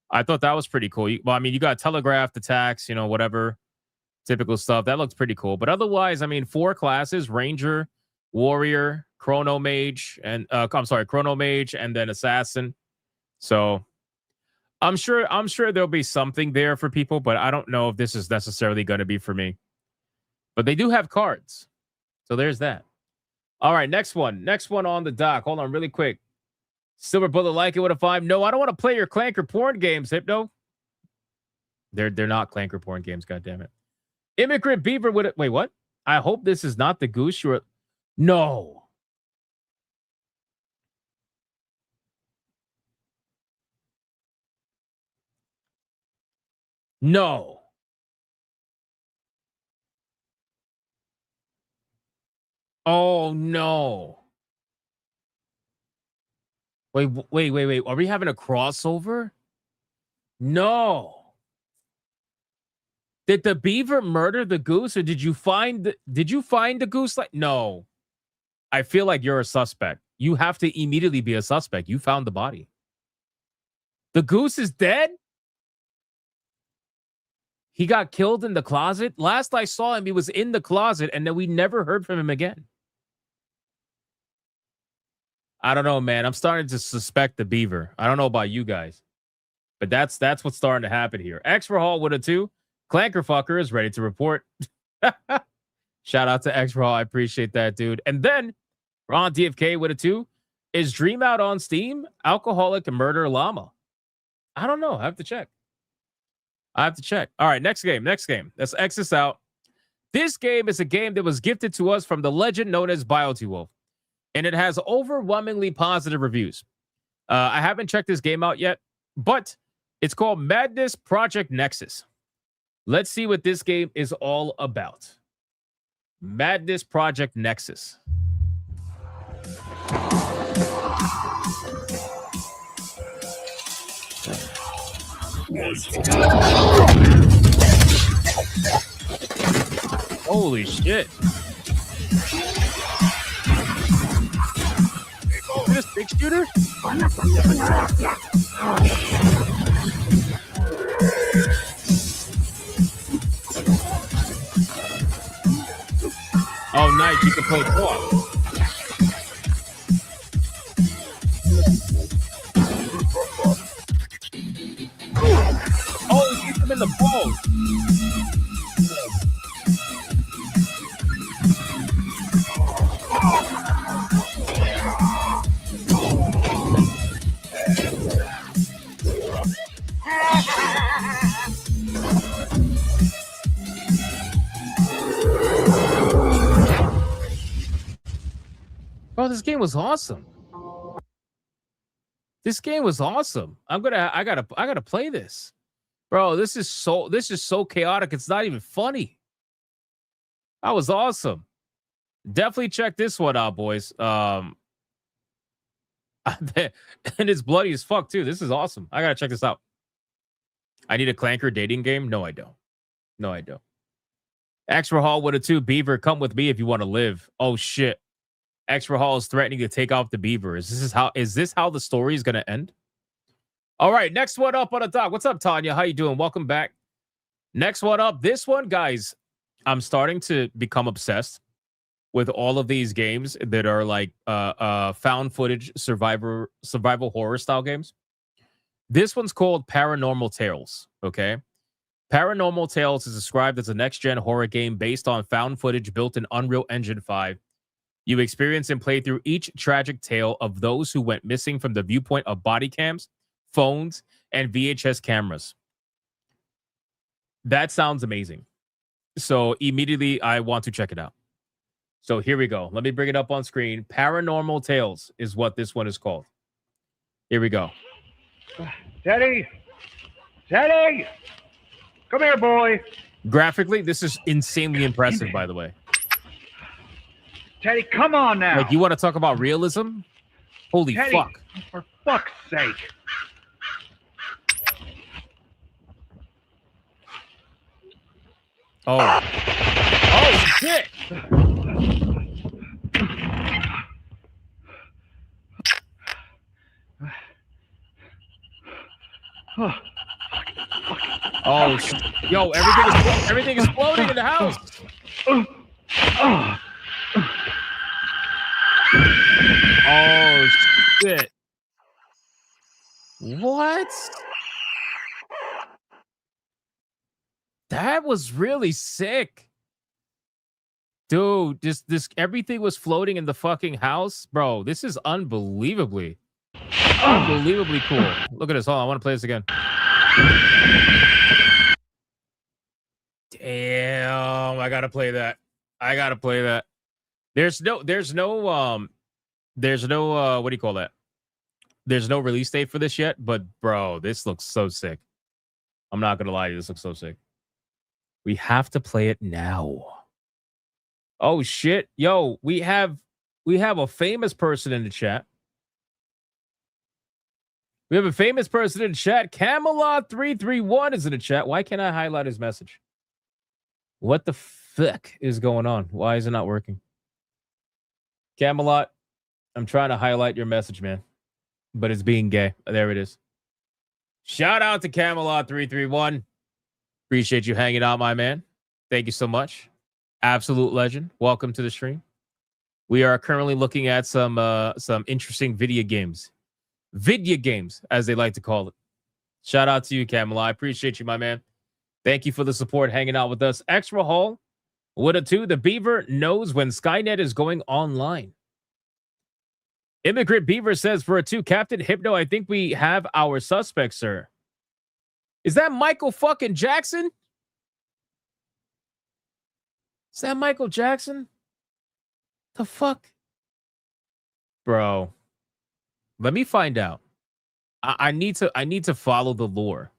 I thought that was pretty cool. Well, I mean, you got telegraphed attacks, whatever. Typical stuff. That looks pretty cool. But otherwise, I mean, 4 classes, Ranger, Warrior, Chrono Mage, and Chrono Mage, and then Assassin. So I'm sure there'll be something there for people, but I don't know if this is necessarily going to be for me. But they do have cards. So there's that. All right, next one. Next one on the dock. Hold on really quick. Silver Bullet like it with a 5. No, I don't want to play your Clanker porn games, Hypno. They're not Clanker porn games, goddammit. Immigrant Beaver with it. Wait, what? I hope this is not the goose you're. No. No. Oh, no. Wait. Are we having a crossover? No. Did the beaver murder the goose, or did you find the goose? Like, no. I feel like you're a suspect. You have to immediately be a suspect. You found the body. The goose is dead? He got killed in the closet? Last I saw him, he was in the closet, and then we never heard from him again. I don't know, man. I'm starting to suspect the beaver. I don't know about you guys. But that's what's starting to happen here. X for Hall with a 2. Clanker fucker is ready to report. Shout out to X for Hall. I appreciate that, dude. And then Ron DFK with a 2. Is Dream out on Steam? Alcoholic and Murder Llama. I don't know. I have to check. All right, next game. Let's X this out. This game is a game that was gifted to us from the legend known as BioTWolf, and it has overwhelmingly positive reviews. I haven't checked this game out yet, but it's called Madness Project Nexus. Let's see what this game is all about. Madness Project Nexus. Holy shit. Is this a big shooter? Oh, nice. You can play co-op. Oh, he hit him in the balls. Bro, this game was awesome. I gotta play this. Bro, this is so chaotic. It's not even funny. That was awesome. Definitely check this one out, boys. And it's bloody as fuck too. This is awesome. I gotta check this out. I need a clanker dating game. No, I don't. Extra Hall with a 2. Beaver, come with me if you want to live. Oh shit. Extra Hall is threatening to take off the Beaver. Is this how the story is gonna end? All right, next one up on the dock. What's up, Tanya? How you doing? Welcome back. Next one up. This one, guys, I'm starting to become obsessed with all of these games that are like found footage survival horror style games. This one's called Paranormal Tales. Okay. Paranormal Tales is described as a next-gen horror game based on found footage built in Unreal Engine 5. You experience and play through each tragic tale of those who went missing from the viewpoint of body cams, phones, and VHS cameras. That sounds amazing. So immediately I want to check it out. So here we go. Let me bring it up on screen. Paranormal Tales is what this one is called. Here we go. Teddy! Come here, boy! Graphically, this is insanely impressive, by the way. Teddy, come on now! Like, you want to talk about realism? Holy Teddy, fuck. For fuck's sake. Oh. Oh, shit! Oh, yo, everything is floating in the house. Oh, shit. What? That was really sick. Dude, this everything was floating in the fucking house. Bro, this is unbelievably cool. Look at this. Hold on, I want to play this again. Damn, I gotta play that. There's no what do you call that? There's no release date for this yet, but bro, this looks so sick. I'm not gonna lie to you, this looks so sick. We have to play it now. Oh shit. Yo, we have a famous person in the chat. We have a famous person in the chat. Camelot331 is in the chat. Why can't I highlight his message? What the fuck is going on? Why is it not working? Camelot, I'm trying to highlight your message, man. But it's being gay. There it is. Shout out to Camelot331. Appreciate you hanging out, my man. Thank you so much. Absolute legend. Welcome to the stream. We are currently looking at some interesting video games. Video games, as they like to call it. Shout out to you, Camelot. I appreciate you, my man. Thank you for the support, hanging out with us. Extra Hall with a 2. The Beaver knows when Skynet is going online. Immigrant Beaver says for a 2, Captain Hypno, I think we have our suspect, sir. Is that Michael fucking Jackson? Is that Michael Jackson? The fuck? Bro. Let me find out. I need to follow the lore.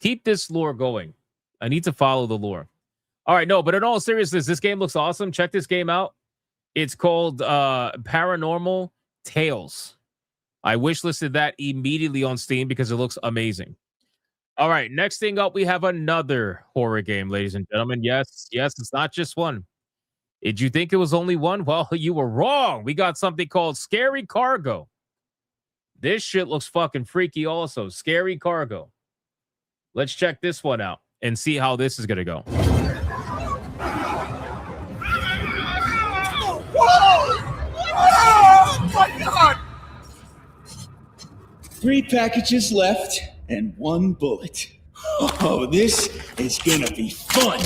Keep this lore going. I need to follow the lore. All right, no, but in all seriousness, this game looks awesome. Check this game out. It's called Paranormal Tales. I wishlisted that immediately on Steam because it looks amazing. All right, next thing up, we have another horror game, ladies and gentlemen. Yes, it's not just one. Did you think it was only one? Well, you were wrong. We got something called Scary Cargo. This shit looks fucking freaky also. Scary Cargo. Let's check this one out and see how this is going to go. Oh my God! 3 packages left and 1 bullet. Oh, this is gonna be fun.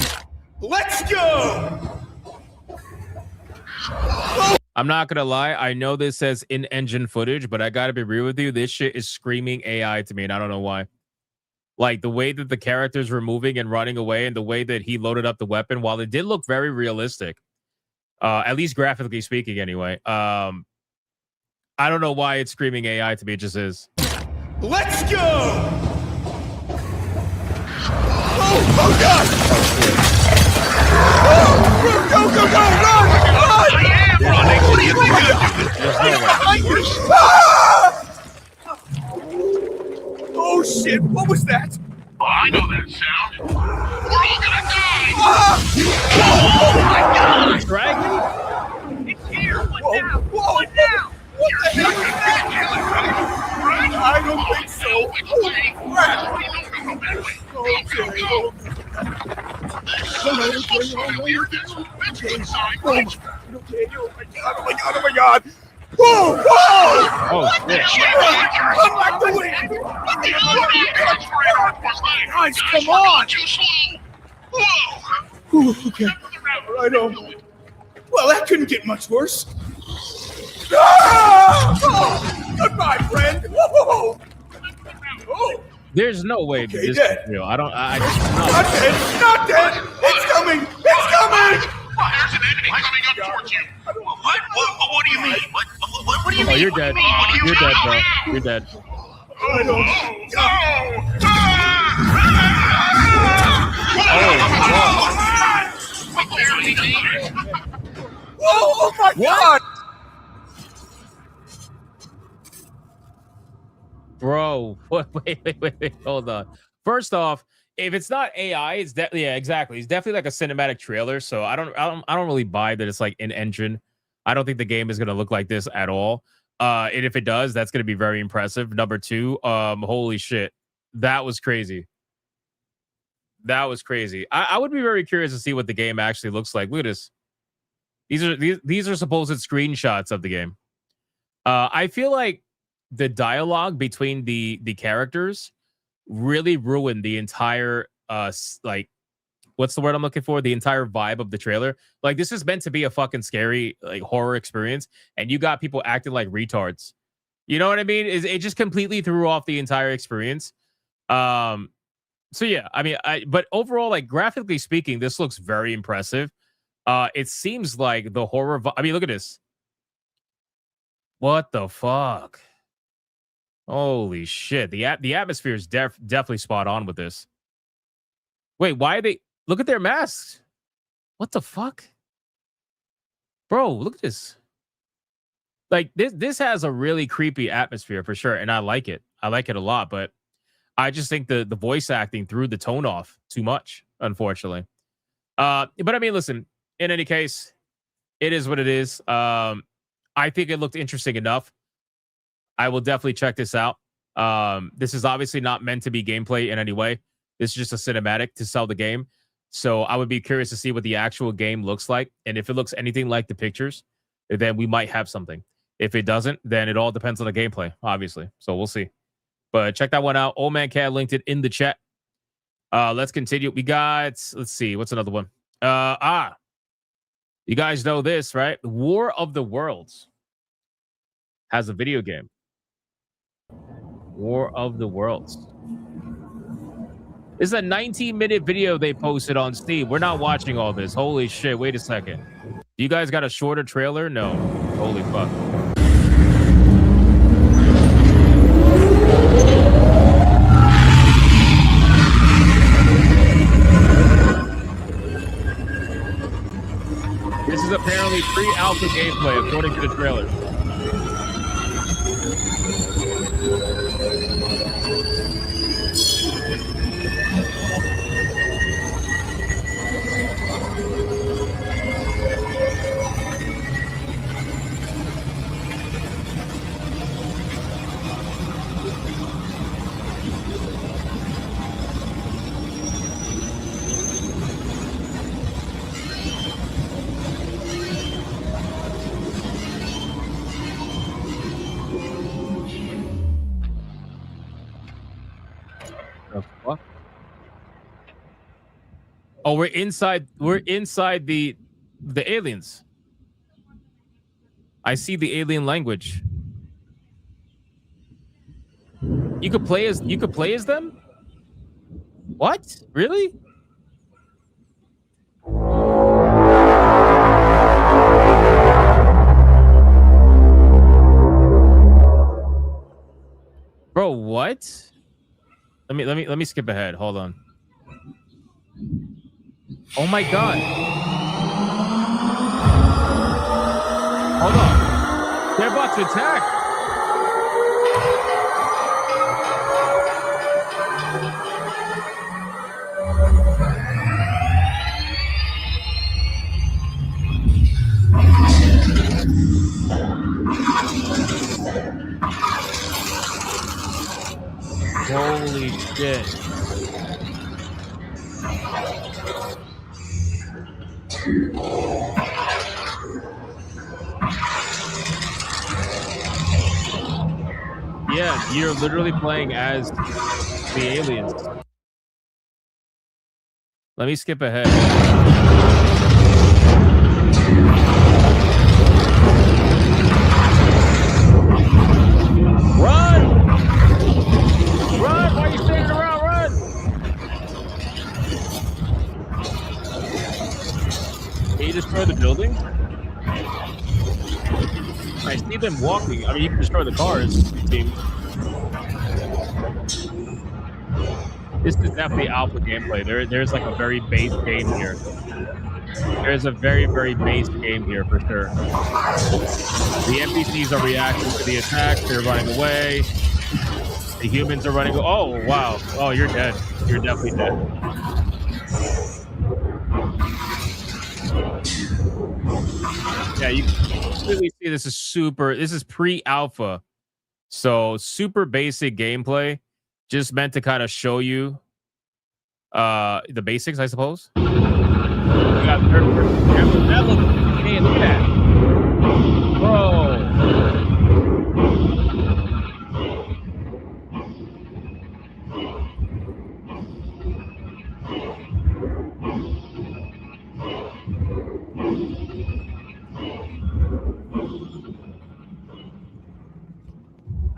Let's go! I'm not going to lie. I know this says in-engine footage, but I got to be real with you. This shit is screaming AI to me, and I don't know why. Like, the way that the characters were moving and running away and the way that he loaded up the weapon, while it did look very realistic, at least graphically speaking anyway, I don't know why it's screaming AI to me. It just is. Let's go! Oh God! Oh, go, run! Run! Running. What do you think I'm doing? Oh shit! What was that? Oh, I know that sound. We're all gonna die! Oh my God! Dragon? It's here! What now? What now? What the hell is that? I don't think so. Holy crap! Oh my God! Whoa! Whoa! Oh, Come back the way! Guys, come on! Whoa! Okay. Right on. Well, that couldn't get much worse. Ah! Oh, goodbye, friend. Whoa! Oh. There's no way Okay, this dead. is real. I don't. Not dead! Not dead! It's coming! It's coming! Oh, there's an enemy coming up towards you. What do you mean? What do you Oh, mean? you're What do you dead. mean? What do you You're mean? dead, bro. You're dead. I don't. Oh my God! Bro, wait, hold on. First off, if it's not AI, it's exactly. It's definitely like a cinematic trailer. So I don't really buy that it's like in engine. I don't think the game is gonna look like this at all. And if it does, that's gonna be very impressive. Number 2, holy shit, that was crazy. That was crazy. I would be very curious to see what the game actually looks like. Look at this. These are supposed screenshots of the game. I feel like the dialogue between the characters really ruined the entire like, what's the word I'm looking for? The entire vibe of the trailer. Like, this is meant to be a fucking scary like horror experience, and you got people acting like retards. You know what I mean? It just completely threw off the entire experience. So yeah, I mean, but overall, like graphically speaking, this looks very impressive. It seems like the horror. I mean, look at this. What the fuck? Holy shit! The atmosphere is definitely spot on with this. Wait, why are they? Look at their masks. What the fuck, bro? Look at this. Like this has a really creepy atmosphere for sure, and I like it. I like it a lot, but I just think the voice acting threw the tone off too much, unfortunately. But I mean, listen. In any case, it is what it is. I think it looked interesting enough. I will definitely check this out. This is obviously not meant to be gameplay in any way. This is just a cinematic to sell the game. So I would be curious to see what the actual game looks like. And if it looks anything like the pictures, then we might have something. If it doesn't, then it all depends on the gameplay, obviously. So we'll see. But check that one out. Old Man Cat linked it in the chat. Let's continue. We got, let's see, what's another one? You guys know this, right? War of the Worlds. has a video game. War of the Worlds. This is a 19-minute video they posted on Steam. We're not watching all this. Holy shit, wait a second. You guys got a shorter trailer? No. Holy fuck. This is apparently pre-alpha gameplay, according to the trailer. What? Oh, we're inside the aliens. I see the alien language. You could play as them? What? Really? Bro, what? Let me skip ahead. Hold on. Oh my god. Hold on. They're about to attack. Holy shit. Yeah, you're literally playing as the aliens. Let me skip ahead. Run! Run! Why are you standing around? Run! Can you destroy the building? I see them walking. I mean, you can destroy the cars, team. This is definitely alpha gameplay. There's like a very base game here. There's a very, very base game here for sure. The NPCs are reacting to the attack. They're running away. The humans are running. Oh, wow. Oh, you're dead. You're definitely dead. Yeah, you clearly see this is pre-alpha. So super basic gameplay. Just meant to kind of show you the basics, I suppose. We got third person camera. That looks, hey, look at that. Bro.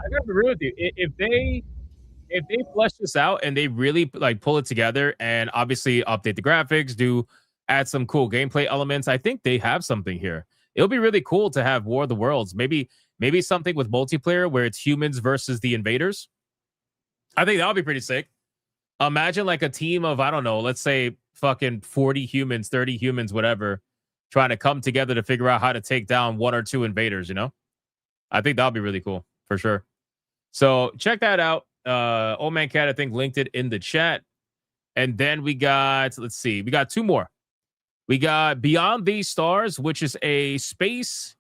I gotta be real with you. If they flesh this out and they really like pull it together and obviously update the graphics, add some cool gameplay elements, I think they have something here. It'll be really cool to have War of the Worlds. Maybe something with multiplayer where it's humans versus the invaders. I think that would be pretty sick. Imagine like a team of, I don't know, let's say fucking 40 humans, 30 humans, whatever, trying to come together to figure out how to take down one or two invaders, you know? I think that would be really cool for sure. So check that out. Old Man Cat, I think, linked it in the chat. And then we got, let's see, we got two more. We got Beyond These Stars, which is a space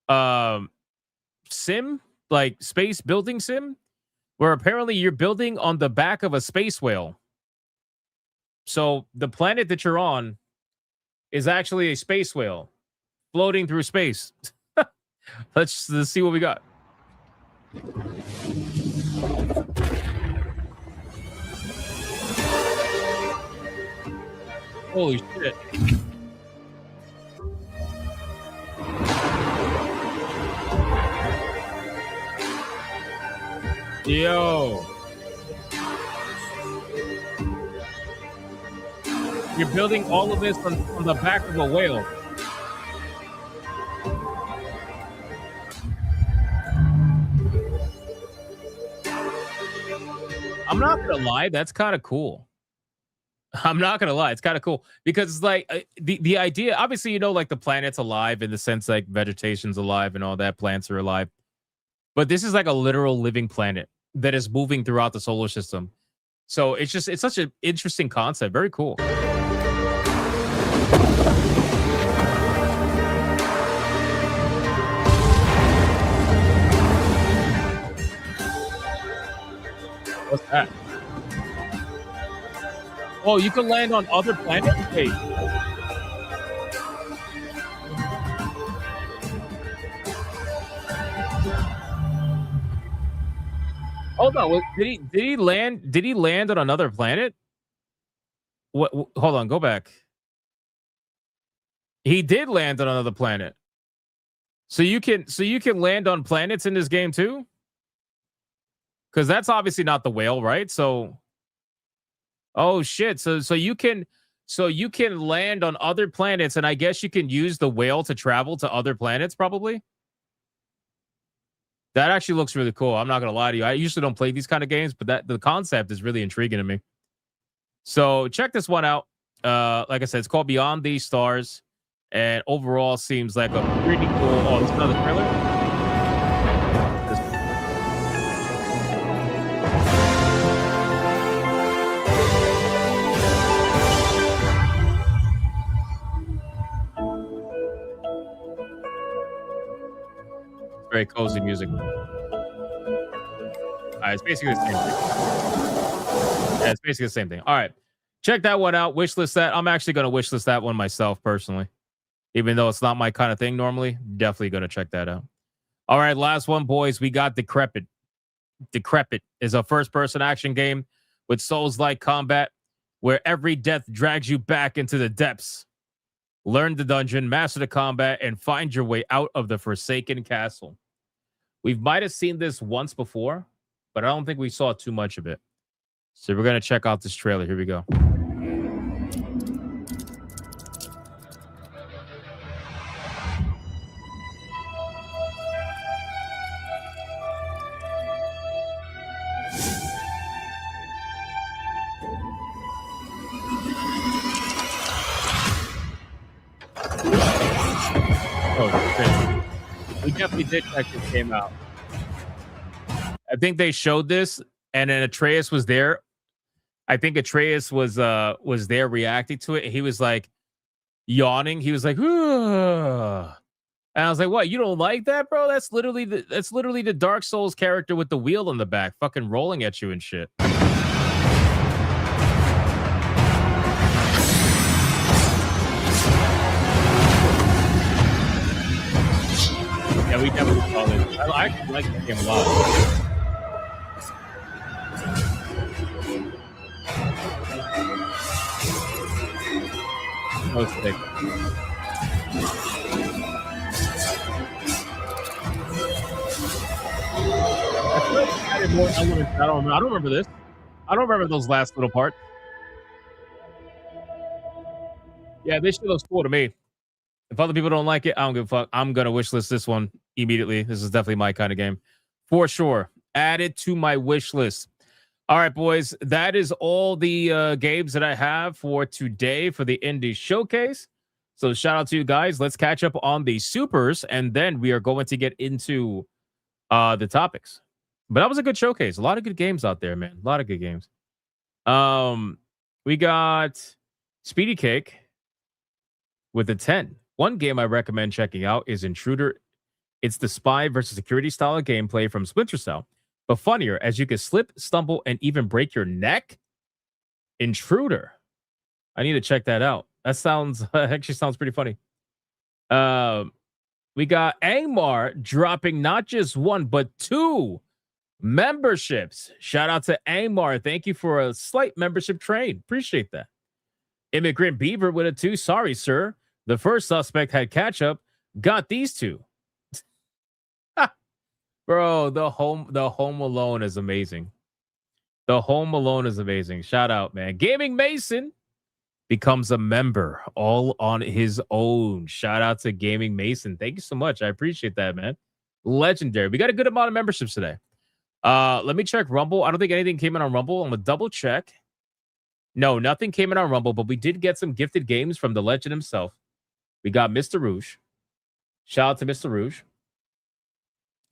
sim, like space building sim, where apparently you're building on the back of a space whale. So the planet that you're on is actually a space whale floating through space. Let's see what we got. Holy shit. Yo. You're building all of this on the back of a whale. I'm not gonna lie, that's kind of cool. I'm not gonna lie, it's kind of cool because it's like the idea. Obviously, you know, like the planet's alive in the sense like vegetation's alive and all that, plants are alive. But this is like a literal living planet that is moving throughout the solar system. So it's such an interesting concept. Very cool. What's that? Oh, you can land on other planets? Wait. Hold on. Did he land on another planet? What? Hold on. Go back. He did land on another planet. So you can land on planets in this game too? Because that's obviously not the whale, right? So, oh shit. So you can land on other planets, and I guess you can use the whale to travel to other planets, probably. That actually looks really cool. I'm not gonna lie to you. I usually don't play these kind of games, but the concept is really intriguing to me. So check this one out. Like I said, it's called Beyond These Stars, and overall seems like a pretty cool. Oh, there's another trailer. Very cozy music. All right, it's basically the same thing. Yeah, it's basically the same thing. All right, check that one out. Wishlist that. I'm actually going to wishlist that one myself personally, even though it's not my kind of thing normally. Definitely going to check that out. All right, last one, boys. We got Decrepit. Decrepit is a first-person action game with Souls-like combat, where every death drags you back into the depths. Learn the dungeon, master the combat, and find your way out of the Forsaken Castle. We might have seen this once before, but I don't think we saw too much of it. So we're going to check out this trailer. Here we go. Oh, shit. We definitely did check this game out. I think they showed this, and then Atreus was there. I think Atreus was there reacting to it. And he was like yawning. He was like, ugh. And I was like, "What? You don't like that, bro? That's literally the Dark Souls character with the wheel on the back, fucking rolling at you and shit." Yeah, we definitely saw this. I actually like this game a lot. Oh, sick. I feel like it added more elements. I don't remember this. I don't remember those last little parts. Yeah, this shit looks cool to me. If other people don't like it, I don't give a fuck. I'm gonna wishlist this one immediately. This is definitely my kind of game, for sure. Add it to my wish list. All right, boys. That is all the games that I have for today for the Indie Showcase. So shout out to you guys. Let's catch up on the supers, and then we are going to get into the topics. But that was a good showcase. A lot of good games out there, man. A lot of good games. We got Speedy Cake with a 10. One game I recommend checking out is Intruder. It's the spy versus security style of gameplay from Splinter Cell, but funnier as you can slip, stumble, and even break your neck. Intruder. I need to check that out. That sounds actually sounds pretty funny. We got Angmar dropping not just one, but 2 memberships. Shout out to Angmar. Thank you for a slight membership trade. Appreciate that. Immigrant Beaver with a 2. Sorry, sir. The first suspect had catch up. Got these 2. Bro, the Home Alone is amazing. The Home Alone is amazing. Shout out, man. Gaming Mason becomes a member all on his own. Shout out to Gaming Mason. Thank you so much. I appreciate that, man. Legendary. We got a good amount of memberships today. Let me check Rumble. I don't think anything came in on Rumble. I'm gonna double check. No, nothing came in on Rumble, but we did get some gifted games from the legend himself. We got Mr. Rouge. Shout out to Mr. Rouge.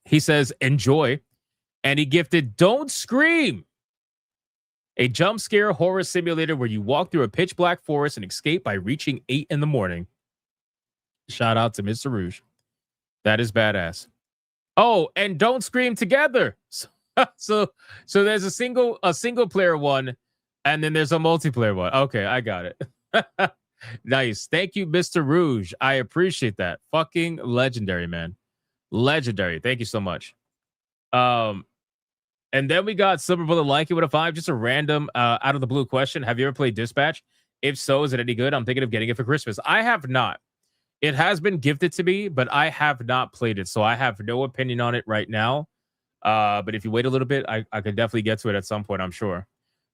He says, enjoy. And he gifted Don't Scream, a jump scare horror simulator where you walk through a pitch black forest and escape by reaching 8 in the morning. Shout out to Mr. Rouge. That is badass. Oh, and Don't Scream Together. So there's a single player one, and then there's a multiplayer one. Okay, I got it. Nice. Thank you, Mr. Rouge. I appreciate that. Fucking legendary, man. Legendary. Thank you so much. And then we got Silver Bullet Like It with a 5. Just a random out of the blue question. Have you ever played Dispatch? If so, is it any good? I'm thinking of getting it for Christmas. I have not. It has been gifted to me, but I have not played it. So I have no opinion on it right now. But if you wait a little bit, I can definitely get to it at some point, I'm sure.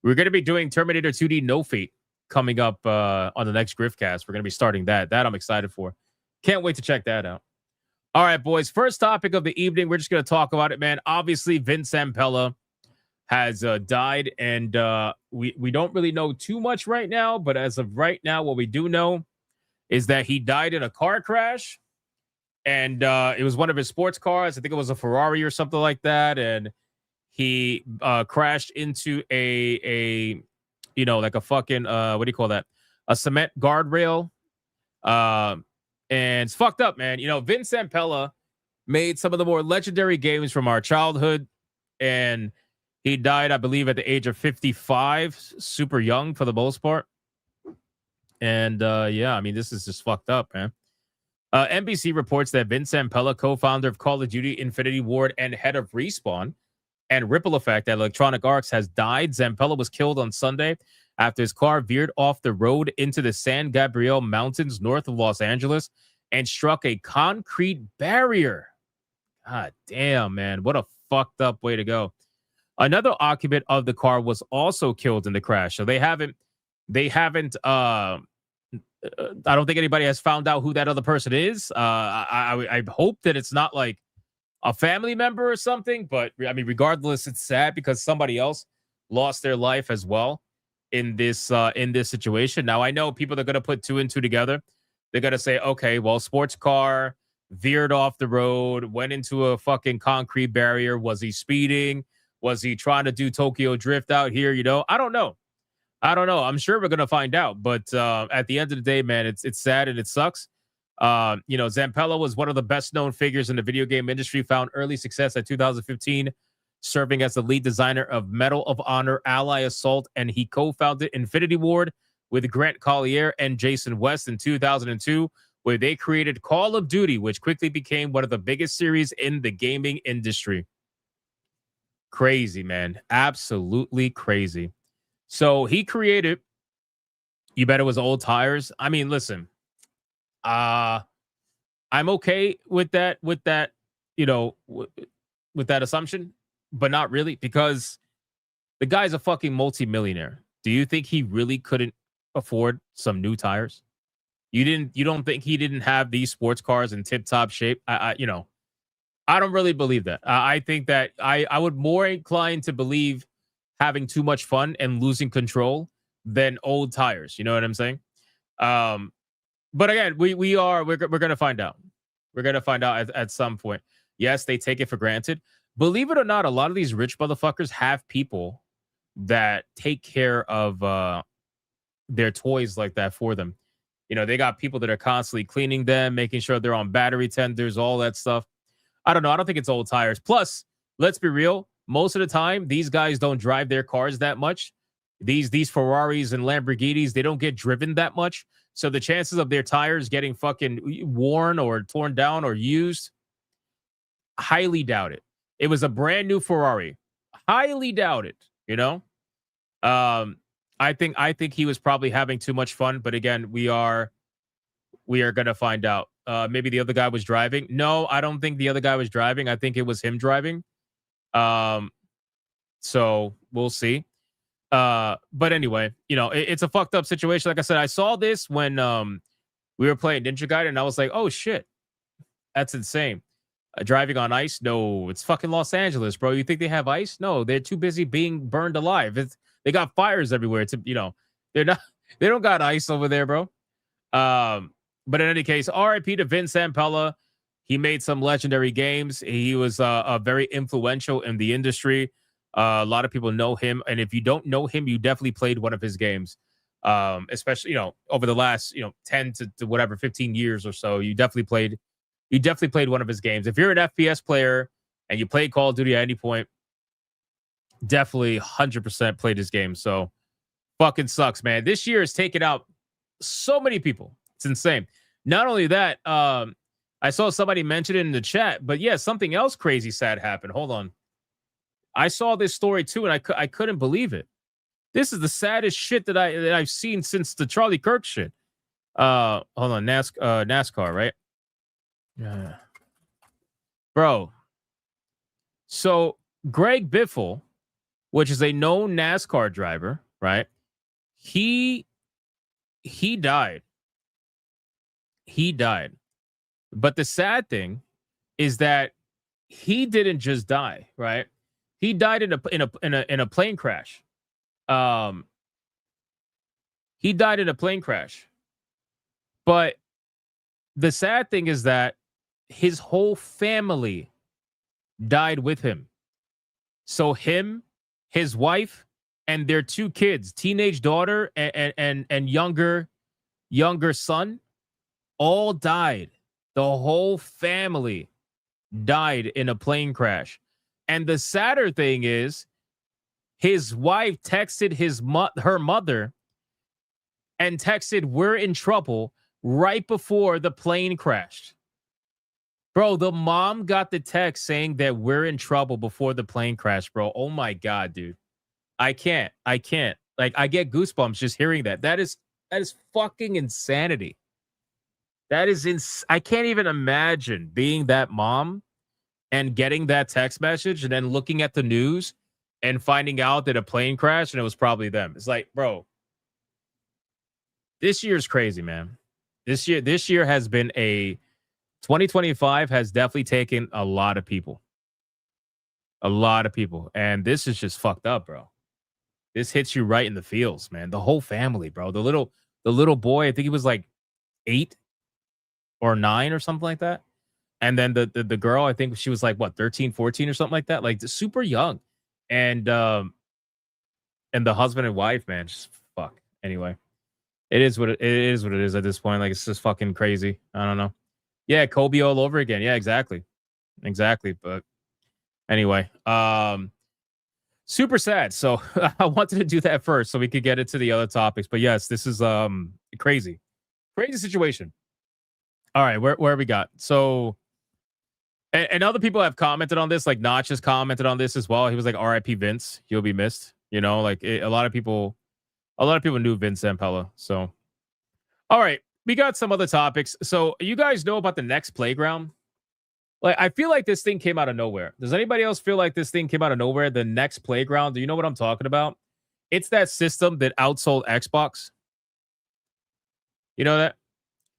We're going to be doing Terminator 2D No Fate coming up on the next Griffcast. We're going to be starting that. That I'm excited for. Can't wait to check that out. All right, boys. First topic of the evening. We're just going to talk about it, man. Obviously, Vince Zampella has died, and we don't really know too much right now. But as of right now, what we do know is that he died in a car crash. And it was one of his sports cars. I think it was a Ferrari or something like that. And he crashed into a like a fucking, what do you call that? A cement guardrail. And it's fucked up, man. Vince Zampella made some of the more legendary games from our childhood. And he died, I believe, at the age of 55. Super young for the most part. And yeah, I mean, this is just fucked up, man. NBC reports that Vince Zampella, co-founder of Call of Duty Infinity Ward and head of Respawn and Ripple Effect at Electronic Arts, has died. Zampella was killed on Sunday after his car veered off the road into the San Gabriel Mountains north of Los Angeles and struck a concrete barrier. God damn, man. What a fucked up way to go. Another occupant of the car was also killed in the crash. So they haven't I don't think anybody has found out who that other person is. I hope that it's not like a family member or something. But I mean, regardless, it's sad because somebody else lost their life as well in this situation. Now, I know people are going to put 2 and 2 together. They're going to say, okay, well, sports car veered off the road, went into a fucking concrete barrier. Was he speeding? Was he trying to do Tokyo Drift out here? I don't know. I'm sure we're going to find out. But at the end of the day, man, it's sad and it sucks. Zampella was one of the best known figures in the video game industry, found early success at 2015, serving as the lead designer of Medal of Honor, Ally Assault, and he co-founded Infinity Ward with Grant Collier and Jason West in 2002, where they created Call of Duty, which quickly became one of the biggest series in the gaming industry. Crazy, man. Absolutely crazy. So he created, you bet it was Old Tires. I mean, listen, I'm okay with that, with that assumption, but not really, because the guy's a fucking multimillionaire. Do you think he really couldn't afford some new tires? You don't think he didn't have these sports cars in tip-top shape? I don't really believe that. I think that I would more incline to believe having too much fun and losing control than old tires. You know what I'm saying? But again, we're going to find out. We're going to find out at some point. Yes, they take it for granted. Believe it or not, a lot of these rich motherfuckers have people that take care of their toys like that for them. They got people that are constantly cleaning them, making sure they're on battery tenders, all that stuff. I don't know. I don't think it's old tires. Plus, let's be real. Most of the time, these guys don't drive their cars that much. These Ferraris and Lamborghinis, they don't get driven that much. So the chances of their tires getting fucking worn or torn down or used, highly doubt it. It was a brand new Ferrari. Highly doubt it, I think he was probably having too much fun, but again, we are going to find out. maybe the other guy was driving. No, I don't think the other guy was driving. I think it was him driving. So we'll see. But anyway, it's a fucked up situation. Like I said, I saw this when we were playing Ninja Gaiden, and I was like, oh shit, that's insane. Driving on ice? No, it's fucking Los Angeles, bro. You think they have ice? No, they're too busy being burned alive. They got fires everywhere. They don't got ice over there, bro. But in any case, RIP to Vince Zampella. He made some legendary games. He was very influential in the industry. A lot of people know him, and if you don't know him, you definitely played one of his games. Especially over the last 10 to whatever 15 years or so, you definitely played one of his games. If you're an FPS player and you played Call of Duty at any point, definitely 100% played his game. So fucking sucks, man. This year has taken out so many people. It's insane. Not only that, I saw somebody mention it in the chat, but yeah, something else crazy sad happened. Hold on. I saw this story too, and I couldn't believe it. This is the saddest shit that I've seen since the Charlie Kirk shit. Hold on, NASCAR, right? Yeah. Bro. So Greg Biffle, which is a known NASCAR driver, right? He died. He died. But the sad thing is that he didn't just die, right? He died in a plane crash. He died in a plane crash. But the sad thing is that his whole family died with him. So him, his wife, and their 2 kids, teenage daughter and younger son, all died. The whole family died in a plane crash. And the sadder thing is, his wife texted her mother and texted, "We're in trouble," right before the plane crashed. Bro, the mom got the text saying that we're in trouble before the plane crashed, bro. Oh my God, dude. I can't. Like, I get goosebumps just hearing that. That is fucking insanity. I can't even imagine being that mom and getting that text message and then looking at the news and finding out that a plane crashed and it was probably them. It's like, bro, this year's crazy, man. This year has been 2025 has definitely taken a lot of people. A lot of people. And this is just fucked up, bro. This hits you right in the feels, man. The whole family, bro. The little boy, I think he was like 8 or 9 or something like that. And then the girl, I think she was like, what, 13, 14 or something like that? Like, super young. And the husband and wife, man, just fuck. Anyway, it is what it is at this point. Like, it's just fucking crazy. I don't know. Yeah, Kobe all over again. Yeah, exactly. But anyway, super sad. So I wanted to do that first so we could get into the other topics. But yes, this is crazy situation. All right, where we got? So, and other people have commented on this. Like Notch has commented on this as well. He was like, "R.I.P. Vince, you'll be missed." Like a lot of people knew Vince Zampella. So, all right, we got some other topics. So, you guys know about the next playground? Like, I feel like this thing came out of nowhere. Does anybody else feel like this thing came out of nowhere? The next playground. Do you know what I'm talking about? It's that system that outsold Xbox. You know that?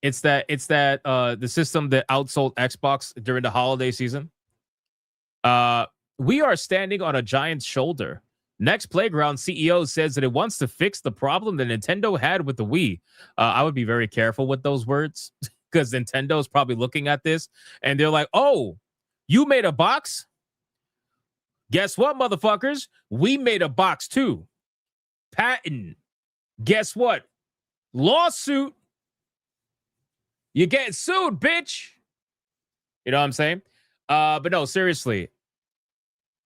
It's that the system that outsold Xbox during the holiday season. We are standing on a giant's shoulder. Next Playground CEO says that it wants to fix the problem that Nintendo had with the Wii. I would be very careful with those words because Nintendo's probably looking at this and they're like, "Oh, you made a box? Guess what, motherfuckers? We made a box too. Patent. Guess what? Lawsuit. You getting sued, bitch." You know what I'm saying? But no, seriously.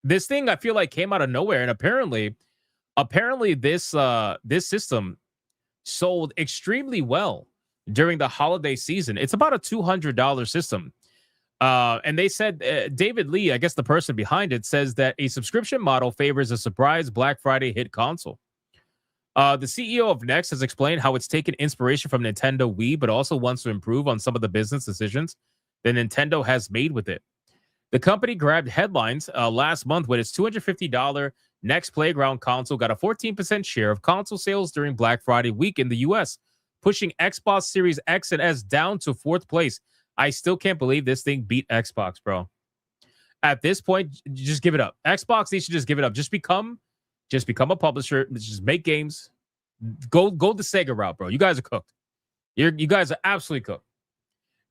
This thing I feel like came out of nowhere, and apparently this system sold extremely well during the holiday season. It's about a $200 system. And they said David Lee, I guess the person behind it, says that a subscription model favors a surprise Black Friday hit console. The CEO of Next has explained how it's taken inspiration from Nintendo Wii, but also wants to improve on some of the business decisions that Nintendo has made with it. The company grabbed headlines last month when its $250 Next Playground console got a 14% share of console sales during Black Friday week in the US, pushing Xbox Series X and S down to 4th place. I still can't believe this thing beat Xbox, bro. At this point, just give it up. Xbox needs to just give it up. Just become a publisher. Just make games. Go the Sega route, bro. You guys are cooked. You guys are absolutely cooked.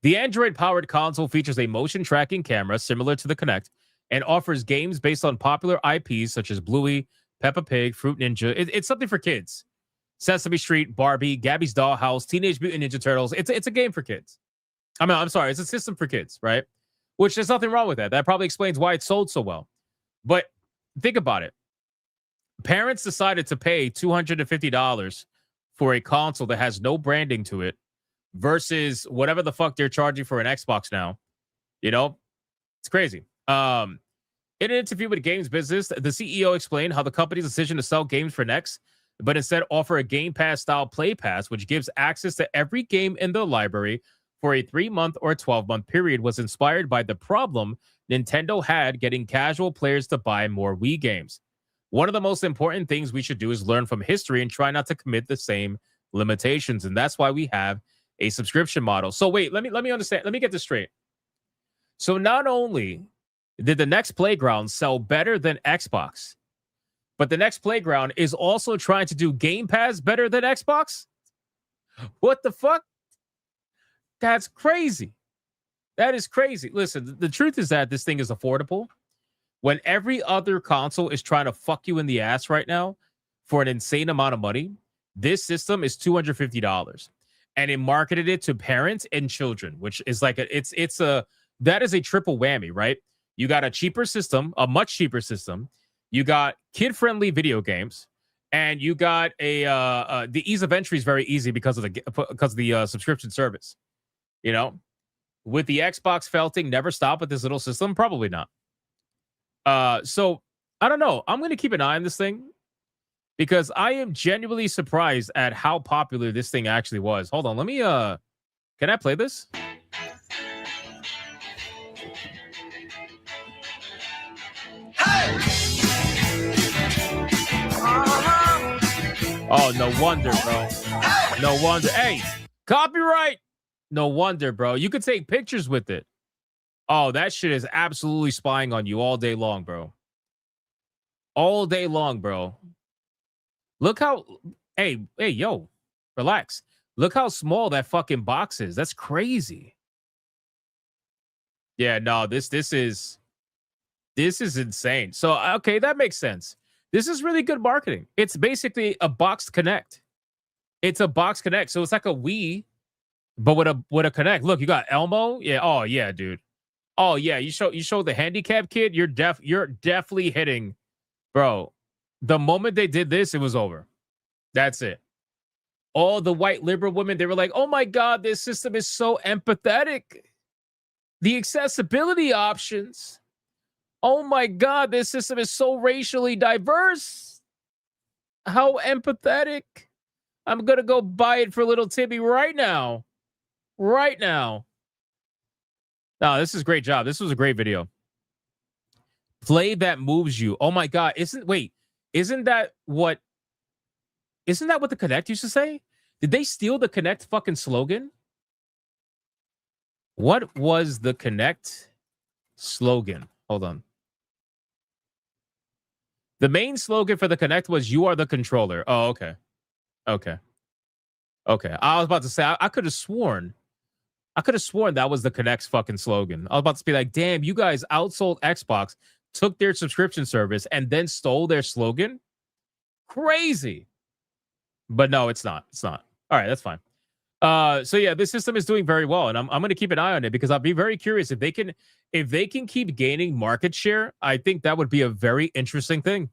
The Android-powered console features a motion tracking camera similar to the Kinect and offers games based on popular IPs such as Bluey, Peppa Pig, Fruit Ninja. It's something for kids. Sesame Street, Barbie, Gabby's Dollhouse, Teenage Mutant Ninja Turtles. It's a game for kids. I'm sorry. It's a system for kids, right? Which there's nothing wrong with that. That probably explains why it sold so well. But think about it. Parents decided to pay $250 for a console that has no branding to it versus whatever the fuck they're charging for an Xbox now. You know, it's crazy. In an interview with Games Business, the CEO explained how the company's decision to sell games for Next, but instead offer a Game Pass style Play Pass, which gives access to every game in the library for a 3-month or 12-month period, was inspired by the problem Nintendo had getting casual players to buy more Wii games. One of the most important things we should do is learn from history and try not to commit the same limitations. And that's why we have a subscription model. So wait, let me understand. Let me get this straight. So not only did the Next Playground sell better than Xbox, but the Next Playground is also trying to do Game Pass better than Xbox? What the fuck? That's crazy. That is crazy. Listen, the truth is that this thing is affordable. When every other console is trying to fuck you in the ass right now for an insane amount of money, this system is $250. And it marketed it to parents and children, which is like that is a triple whammy, right? You got a cheaper system, a much cheaper system. You got kid-friendly video games, and you got the ease of entry is very easy because of the subscription service. You know, with the Xbox felting never stop with this little system, probably not. So I don't know. I'm going to keep an eye on this thing because I am genuinely surprised at how popular this thing actually was. Hold on. Let me, can I play this? Oh, no wonder, bro. No wonder. Hey, copyright. No wonder, bro. You could take pictures with it. Oh, that shit is absolutely spying on you all day long, bro. All day long, bro. Look how... Hey, yo. Relax. Look how small that fucking box is. That's crazy. Yeah, no, this is insane. So, okay, that makes sense. This is really good marketing. It's basically a boxed Connect. It's a box Connect. So it's like a Wii, but with a Connect. Look, you got Elmo. Yeah. Oh, yeah, dude. Oh, yeah. You show the handicap kid. You're definitely hitting, bro. The moment they did this, it was over. That's it. All the white liberal women, they were like, oh my God, this system is so empathetic. The accessibility options. Oh my God, this system is so racially diverse. How empathetic. I'm going to go buy it for little Timmy right now. Right now. No, this is a great job. This was a great video. Play that moves you. Oh my God. Isn't that what the Kinect used to say? Did they steal the Kinect fucking slogan? What was the Kinect slogan? Hold on. The main slogan for the Kinect was "You are the controller." Oh, okay. Okay. I was about to say I could have sworn that was the Kinect's fucking slogan. I was about to be like, damn, you guys outsold Xbox, took their subscription service, and then stole their slogan? Crazy. But no, it's not. It's not. All right, that's fine. So yeah, this system is doing very well, and I'm going to keep an eye on it because I'll be very curious if they can keep gaining market share. I think that would be a very interesting thing.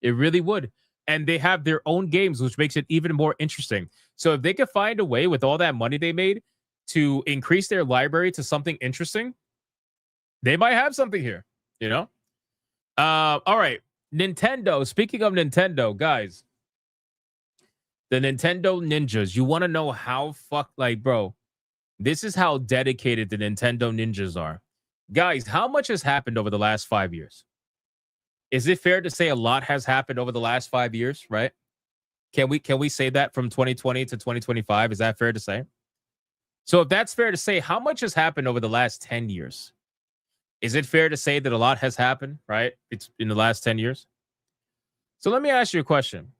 It really would. And they have their own games, which makes it even more interesting. So if they could find a way with all that money they made to increase their library to something interesting, they might have something here, you know? All right. Nintendo. Speaking of Nintendo, guys, The Nintendo ninjas. You want to know how bro, this is how dedicated the Nintendo ninjas are. Guys, how much has happened over the last 5 years? Is it fair to say a lot has happened over the last 5 years, right? Can we say that from 2020 to 2025? Is that fair to say? So if that's fair to say, how much has happened over the last 10 years? Is it fair to say that a lot has happened, right? It's in the last 10 years. So let me ask you a question.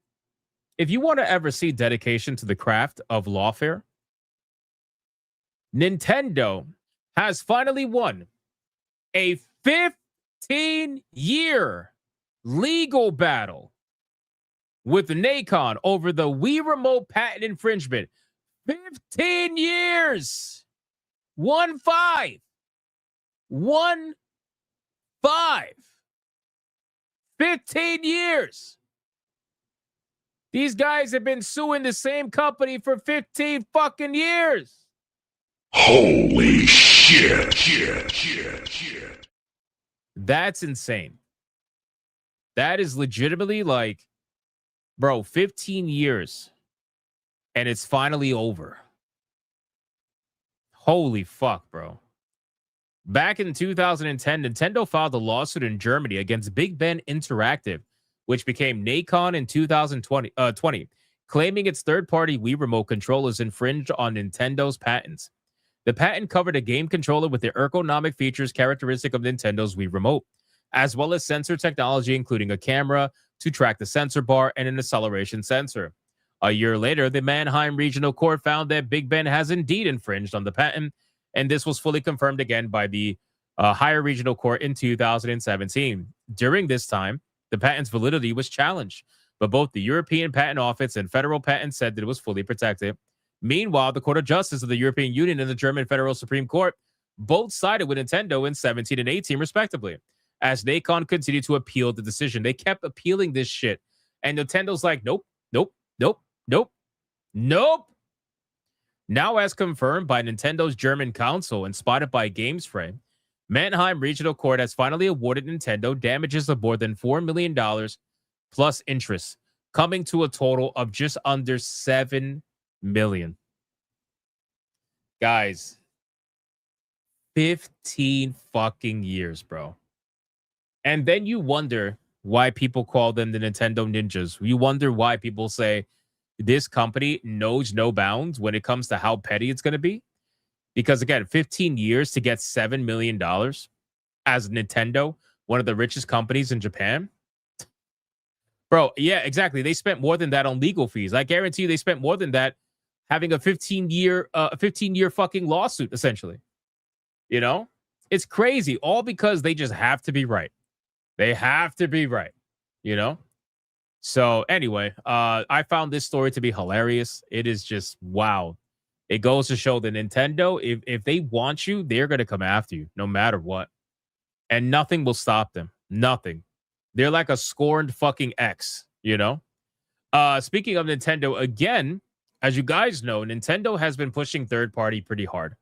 If you want to ever see dedication to the craft of lawfare, Nintendo has finally won a 15-year legal battle with Nacon over the Wii Remote patent infringement. 15 years. 1-5. 1-5. 15 years. These guys have been suing the same company for 15 fucking years. Holy shit. That's insane. That is legitimately like, bro, 15 years and it's finally over. Holy fuck, bro. Back in 2010, Nintendo filed a lawsuit in Germany against Big Ben Interactive, which became Nacon in 2020, claiming its third-party Wii Remote controllers infringed on Nintendo's patents. The patent covered a game controller with the ergonomic features characteristic of Nintendo's Wii Remote, as well as sensor technology, including a camera to track the sensor bar and an acceleration sensor. A year later, the Mannheim Regional Court found that Big Ben has indeed infringed on the patent, and this was fully confirmed again by the higher regional court in 2017. During this time, the patent's validity was challenged, but both the European Patent Office and federal patents said that it was fully protected. Meanwhile, the Court of Justice of the European Union and the German Federal Supreme Court both sided with Nintendo in 17 and 18, respectively, as Nacon continued to appeal the decision. They kept appealing this shit, and Nintendo's like, nope. Now, as confirmed by Nintendo's German counsel and spotted by GamesFrame, Mannheim Regional Court has finally awarded Nintendo damages of more than $4 million plus interest, coming to a total of just under $7 million. Guys, 15 fucking years, bro. And then you wonder why people call them the Nintendo Ninjas. You wonder why people say this company knows no bounds when it comes to how petty it's going to be. Because again, 15 years to get $7 million as Nintendo, one of the richest companies in Japan. Bro, yeah, exactly. They spent more than that on legal fees. I guarantee you they spent more than that having a 15-year fucking lawsuit, essentially. You know? It's crazy. All because they just have to be right. They have to be right. You know? So anyway, I found this story to be hilarious. It is just, wow. It goes to show that Nintendo, if they want you, they're going to come after you no matter what. And nothing will stop them. Nothing. They're like a scorned fucking ex, you know? Speaking of Nintendo, again, as you guys know, Nintendo has been pushing third-party pretty hard.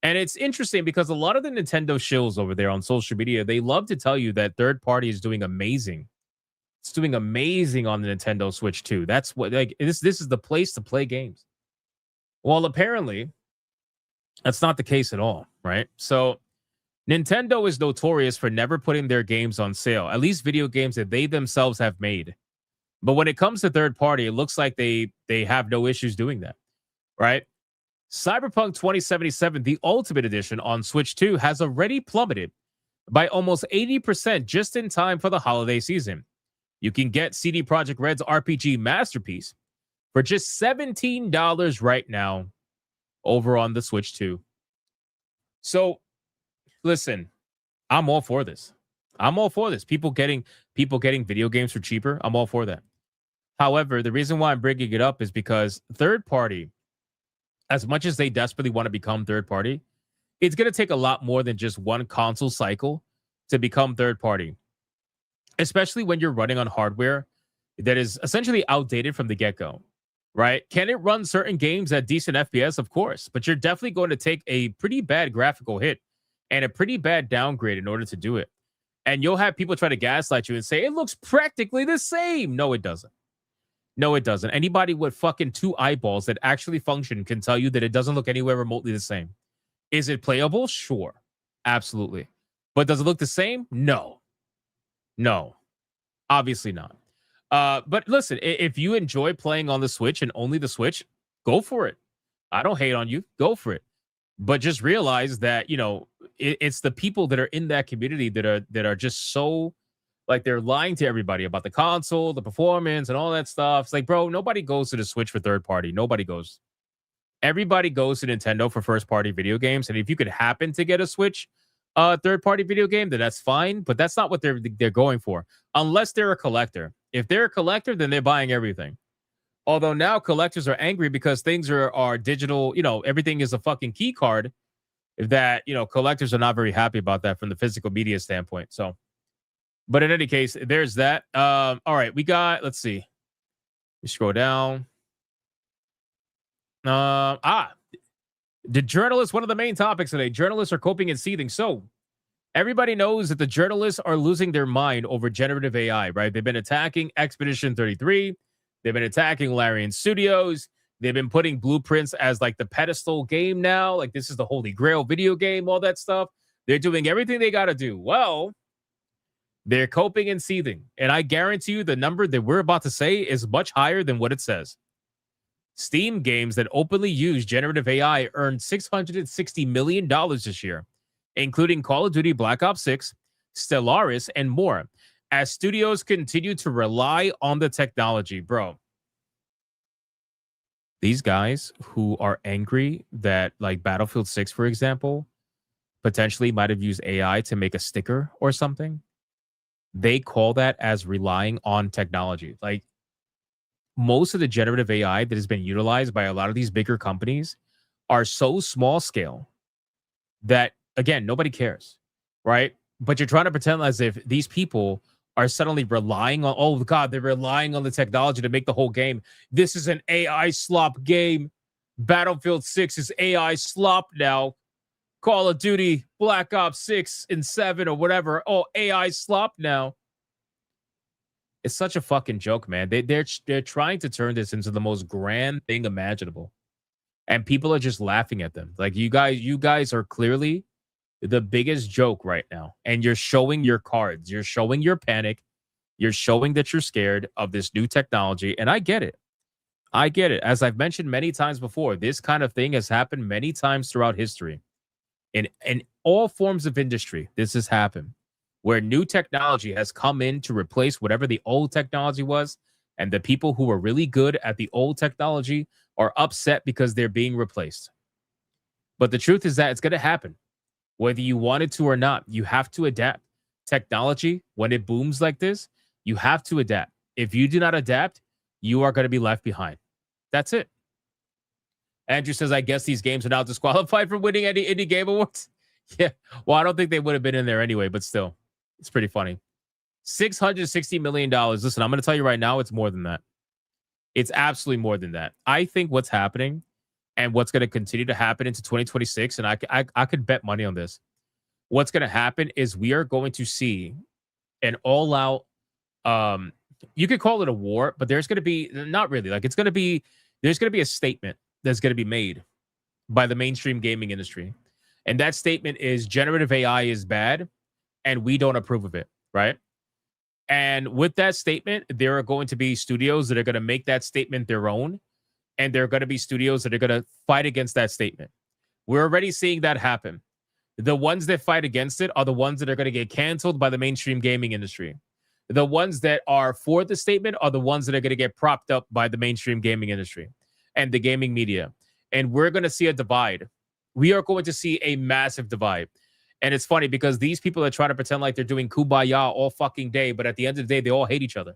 And it's interesting because a lot of the Nintendo shills over there on social media, they love to tell you that third-party is doing amazing. It's doing amazing on the Nintendo Switch 2. That's what, like, this is the place to play games. Well, apparently, that's not the case at all, right? So, Nintendo is notorious for never putting their games on sale, at least video games that they themselves have made. But when it comes to third party, it looks like they have no issues doing that, right? Cyberpunk 2077, the Ultimate Edition on Switch 2, has already plummeted by almost 80% just in time for the holiday season. You can get CD Projekt Red's RPG Masterpiece for just $17 right now over on the Switch 2. So, listen, I'm all for this. I'm all for this. People getting video games for cheaper. I'm all for that. However, the reason why I'm bringing it up is because third party, as much as they desperately want to become third party, it's going to take a lot more than just one console cycle to become third party, especially when you're running on hardware that is essentially outdated from the get-go. Right? Can it run certain games at decent FPS? Of course, but you're definitely going to take a pretty bad graphical hit and a pretty bad downgrade in order to do it. And you'll have people try to gaslight you and say, it looks practically the same. No, it doesn't. No, it doesn't. Anybody with fucking 2 eyeballs that actually function can tell you that it doesn't look anywhere remotely the same. Is it playable? Sure. Absolutely. But does it look the same? No. No. Obviously not. But listen, if you enjoy playing on the Switch and only the Switch, go for it. I don't hate on you. Go for it. But just realize that, you know, it's the people that are in that community that are just so like they're lying to everybody about the console, the performance, and all that stuff. It's like, bro, nobody goes to the Switch for third party. Nobody goes. Everybody goes to Nintendo for first party video games. And if you could happen to get a Switch third party video game, then that's fine. But that's not what they're going for, unless they're a collector. If they're a collector, then they're buying everything. Although now collectors are angry because things are digital, you know, everything is a fucking key card. That, you know, collectors are not very happy about that from the physical media standpoint. So, but in any case, there's that. All right, we got, let's see. We scroll down. The journalists, one of the main topics today, journalists are coping and seething. So everybody knows that the journalists are losing their mind over generative AI, right? They've been attacking Expedition 33. They've been attacking Larian Studios. They've been putting Blueprints as like the pedestal game now. Like this is the holy grail video game, all that stuff. They're doing everything they got to do. Well, they're coping and seething. And I guarantee you the number that we're about to say is much higher than what it says. Steam games that openly use generative AI earned $660 million this year, including Call of Duty Black Ops 6, Stellaris, and more, as studios continue to rely on the technology, bro. These guys who are angry that, like Battlefield 6, for example, potentially might have used AI to make a sticker or something, they call that as relying on technology. Like, most of the generative AI that has been utilized by a lot of these bigger companies are so small scale that, again, nobody cares, right? But you're trying to pretend as if these people are suddenly relying on, oh God, they're relying on the technology to make the whole game. This is an AI slop game. Battlefield 6 is AI slop now. Call of Duty, Black Ops 6 and 7 or whatever. Oh, AI slop now. It's such a fucking joke, man. They're trying to turn this into the most grand thing imaginable. And people are just laughing at them. Like, you guys are clearly the biggest joke right now. And you're showing your cards. You're showing your panic. You're showing that you're scared of this new technology. And I get it. I get it. As I've mentioned many times before, this kind of thing has happened many times throughout history. In all forms of industry, this has happened, where new technology has come in to replace whatever the old technology was. And the people who were really good at the old technology are upset because they're being replaced. But the truth is that it's going to happen. Whether you want it to or not, you have to adapt. Technology, when it booms like this, you have to adapt. If you do not adapt, you are going to be left behind. That's it. Andrew says, I guess these games are now disqualified from winning any Indie Game Awards. Yeah. Well, I don't think they would have been in there anyway, but still, it's pretty funny. $660 million. Listen, I'm going to tell you right now, it's more than that. It's absolutely more than that. I think what's happening and what's going to continue to happen into 2026, and I could bet money on this. What's going to happen is we are going to see an all-out, you could call it a war, but there's going to be, not really, like there's going to be a statement that's going to be made by the mainstream gaming industry. And that statement is generative AI is bad and we don't approve of it, right? And with that statement, there are going to be studios that are going to make that statement their own. And there are going to be studios that are going to fight against that statement. We're already seeing that happen. The ones that fight against it are the ones that are going to get canceled by the mainstream gaming industry. The ones that are for the statement are the ones that are going to get propped up by the mainstream gaming industry and the gaming media. And we're going to see a divide. We are going to see a massive divide. And it's funny because these people are trying to pretend like they're doing kumbaya all fucking day, but at the end of the day, they all hate each other.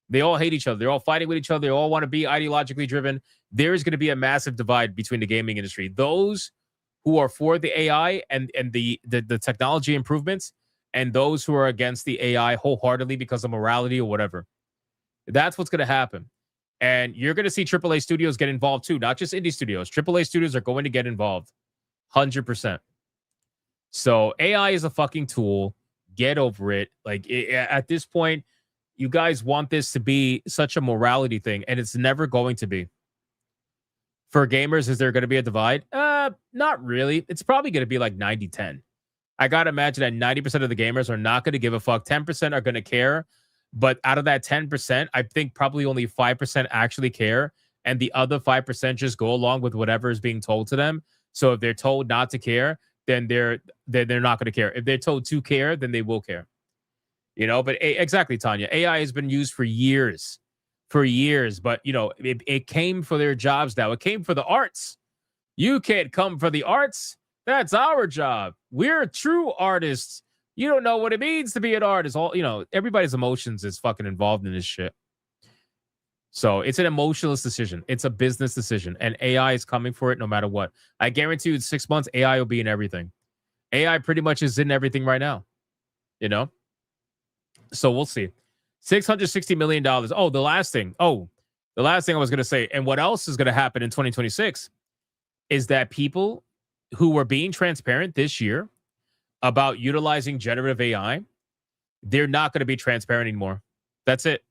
They all hate each other. They're all fighting with each other. They all want to be ideologically driven. There is going to be a massive divide between the gaming industry. Those who are for the AI and the technology improvements, and those who are against the AI wholeheartedly because of morality or whatever. That's what's going to happen. And you're going to see AAA studios get involved too, not just indie studios. AAA studios are going to get involved. 100%. So AI is a fucking tool. Get over it. Like at this point, You guys want this to be such a morality thing, and it's never going to be. For gamers, is there going to be a divide? Not really. It's probably going to be like 90-10. I got to imagine that 90% of the gamers are not going to give a fuck. 10% are going to care. But out of that 10%, I think probably only 5% actually care. And the other 5% just go along with whatever is being told to them. So if they're told not to care, then they're not going to care. If they're told to care, then they will care. But exactly, Tanya. AI has been used for years. But, it came for their jobs now. It came for the arts. You can't come for the arts. That's our job. We're true artists. You don't know what it means to be an artist. Everybody's emotions is fucking involved in this shit. So it's an emotionless decision. It's a business decision. And AI is coming for it no matter what. I guarantee you in 6 months, AI will be in everything. AI pretty much is in everything right now. So we'll see. $660 million. Oh, the last thing I was going to say, and what else is going to happen in 2026 is that people who were being transparent this year about utilizing generative AI, they're not going to be transparent anymore. That's it.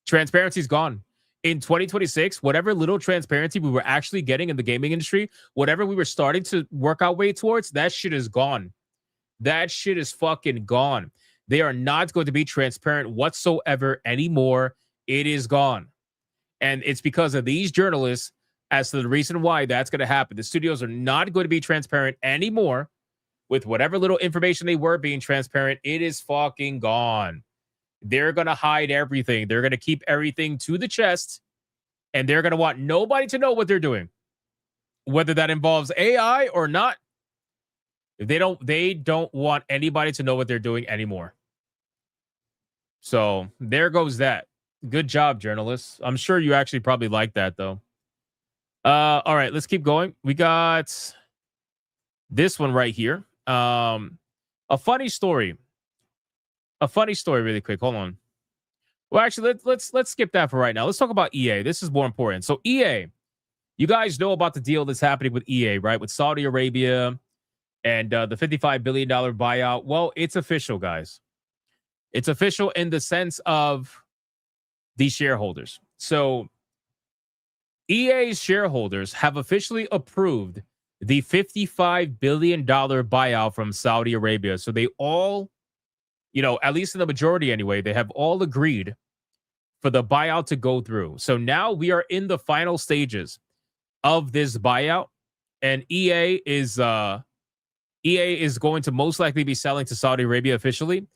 Transparency's gone. In 2026, whatever little transparency we were actually getting in the gaming industry, whatever we were starting to work our way towards, that shit is gone. That shit is fucking gone. They are not going to be transparent whatsoever anymore. It is gone. And it's because of these journalists as to the reason why that's going to happen. The studios are not going to be transparent anymore with whatever little information they were being transparent. It is fucking gone. They're going to hide everything. They're going to keep everything to the chest, and they're going to want nobody to know what they're doing, whether that involves AI or not. They don't want anybody to know what they're doing anymore. So there goes that. Good job, journalists. I'm sure you actually probably like that, though. All right, let's keep going. We got this one right here. A funny story. Really quick. Hold on. Well, actually, let's skip that for right now. Let's talk about EA. This is more important. So EA, you guys know about the deal that's happening with EA, right? With Saudi Arabia and the $55 billion buyout. Well, it's official, guys. It's official in the sense of the shareholders. So EA's shareholders have officially approved the $55 billion buyout from Saudi Arabia. So they all, at least in the majority anyway, they have all agreed for the buyout to go through. So now we are in the final stages of this buyout, and EA is going to most likely be selling to Saudi Arabia officially,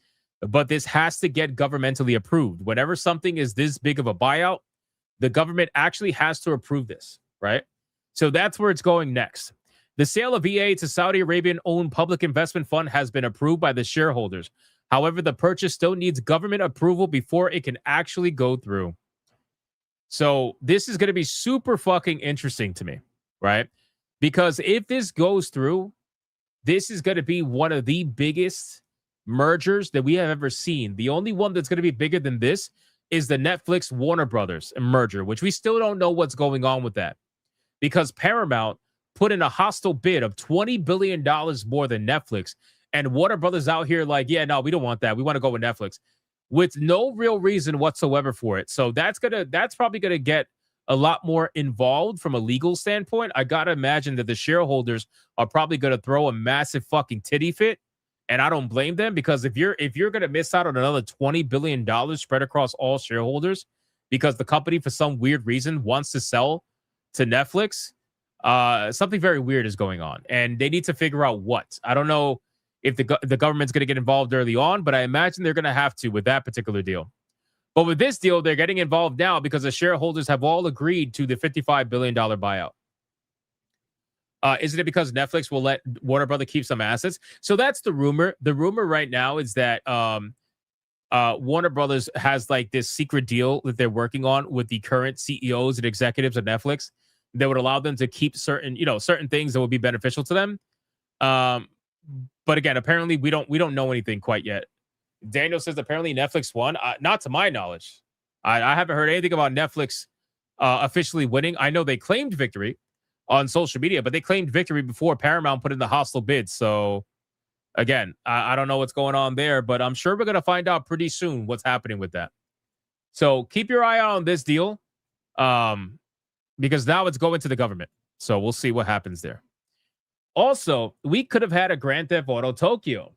but this has to get governmentally approved. Whenever something is this big of a buyout, the government actually has to approve this, right? So that's where it's going next. The sale of EA to Saudi Arabian-owned public investment fund has been approved by the shareholders. However, the purchase still needs government approval before it can actually go through. So this is going to be super fucking interesting to me, right? Because if this goes through, this is going to be one of the biggest mergers that we have ever seen. The only one that's going to be bigger than this is the Netflix Warner Brothers merger, which we still don't know what's going on with that. Because Paramount put in a hostile bid of $20 billion more than Netflix. And Warner Brothers out here like, yeah, no, we don't want that. We want to go with Netflix with no real reason whatsoever for it. So that's probably going to get a lot more involved from a legal standpoint. I got to imagine that the shareholders are probably going to throw a massive fucking titty fit. And I don't blame them, because if you're going to miss out on another $20 billion spread across all shareholders because the company, for some weird reason, wants to sell to Netflix, something very weird is going on. And they need to figure out what. I don't know if the government's going to get involved early on, but I imagine they're going to have to with that particular deal. But with this deal, they're getting involved now because the shareholders have all agreed to the $55 billion buyout. Isn't it because Netflix will let Warner Brothers keep some assets? So that's the rumor. The rumor right now is that Warner Brothers has like this secret deal that they're working on with the current CEOs and executives of Netflix that would allow them to keep certain things that would be beneficial to them. But again, apparently we don't know anything quite yet. Daniel says apparently Netflix won. Not to my knowledge. I haven't heard anything about Netflix officially winning. I know they claimed victory on social media, but they claimed victory before Paramount put in the hostile bid. So again, I don't know what's going on there, but I'm sure we're going to find out pretty soon what's happening with that. So keep your eye out on this deal, because now it's going to the government. So we'll see what happens there. Also, we could have had a Grand Theft Auto Tokyo.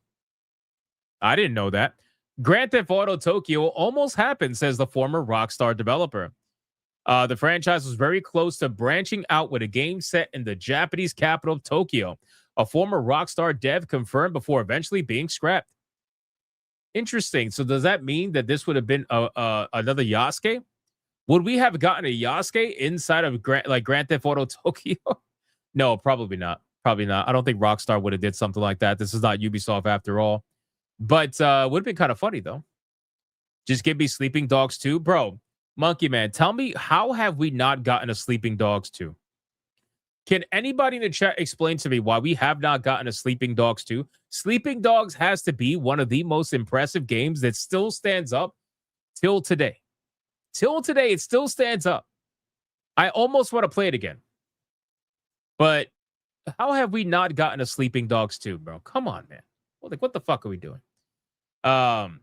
I didn't know that. Grand Theft Auto Tokyo almost happened, says the former Rockstar developer. The franchise was very close to branching out with a game set in the Japanese capital of Tokyo. A former Rockstar dev confirmed before eventually being scrapped. Interesting. So does that mean that this would have been another Yasuke? Would we have gotten a Yasuke inside of Grand Theft Auto Tokyo? No, probably not. Probably not. I don't think Rockstar would have did something like that. This is not Ubisoft after all. But would have been kind of funny, though. Just give me Sleeping Dogs 2. Bro, Monkey Man, tell me, how have we not gotten a Sleeping Dogs 2? Can anybody in the chat explain to me why we have not gotten a Sleeping Dogs 2? Sleeping Dogs has to be one of the most impressive games that still stands up till today. Till today, it still stands up. I almost want to play it again. But how have we not gotten a Sleeping Dogs 2, bro? Come on, man. What the fuck are we doing? Grand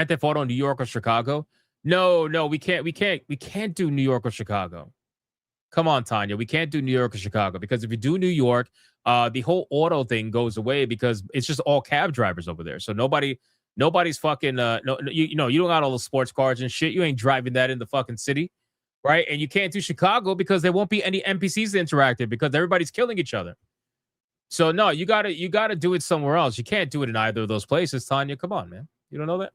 Theft Auto New York or Chicago? No, we can't do New York or Chicago. Come on, Tanya. We can't do New York or Chicago, because if you do New York, the whole auto thing goes away because it's just all cab drivers over there. So nobody's fucking you don't got all the sports cars and shit. You ain't driving that in the fucking city, right? And you can't do Chicago because there won't be any NPCs interactive because everybody's killing each other. So no, you gotta do it somewhere else. You can't do it in either of those places, Tanya. Come on, man. You don't know that?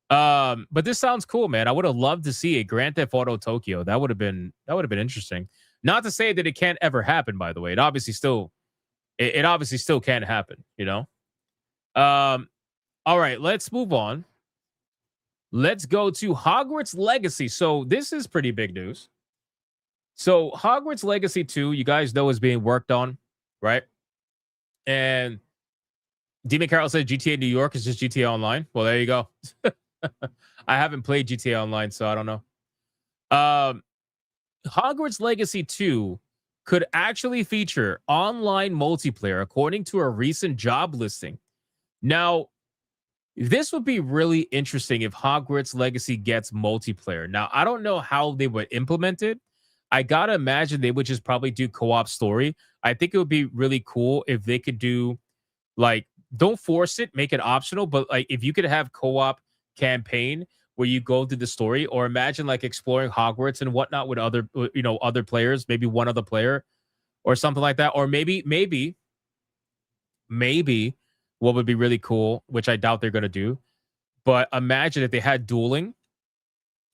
But this sounds cool, man. I would have loved to see a Grand Theft Auto Tokyo. That would have been interesting. Not to say that it can't ever happen, by the way. It obviously still can happen, you know? All right, let's move on. Let's go to Hogwarts Legacy. So this is pretty big news. So Hogwarts Legacy 2, you guys know, is being worked on, right? And Demon Carol said GTA New York is just GTA Online. Well, there you go. I haven't played GTA Online, so I don't know. Hogwarts Legacy 2 could actually feature online multiplayer, according to a recent job listing. Now, this would be really interesting if Hogwarts Legacy gets multiplayer. Now, I don't know how they would implement it. I gotta imagine they would just probably do co-op story. I think it would be really cool if they could do, like, don't force it, make it optional, but like if you could have co-op campaign where you go through the story, or imagine like exploring Hogwarts and whatnot with other players, maybe one other player or something like that. Or maybe what would be really cool, which I doubt they're going to do, but imagine if they had dueling,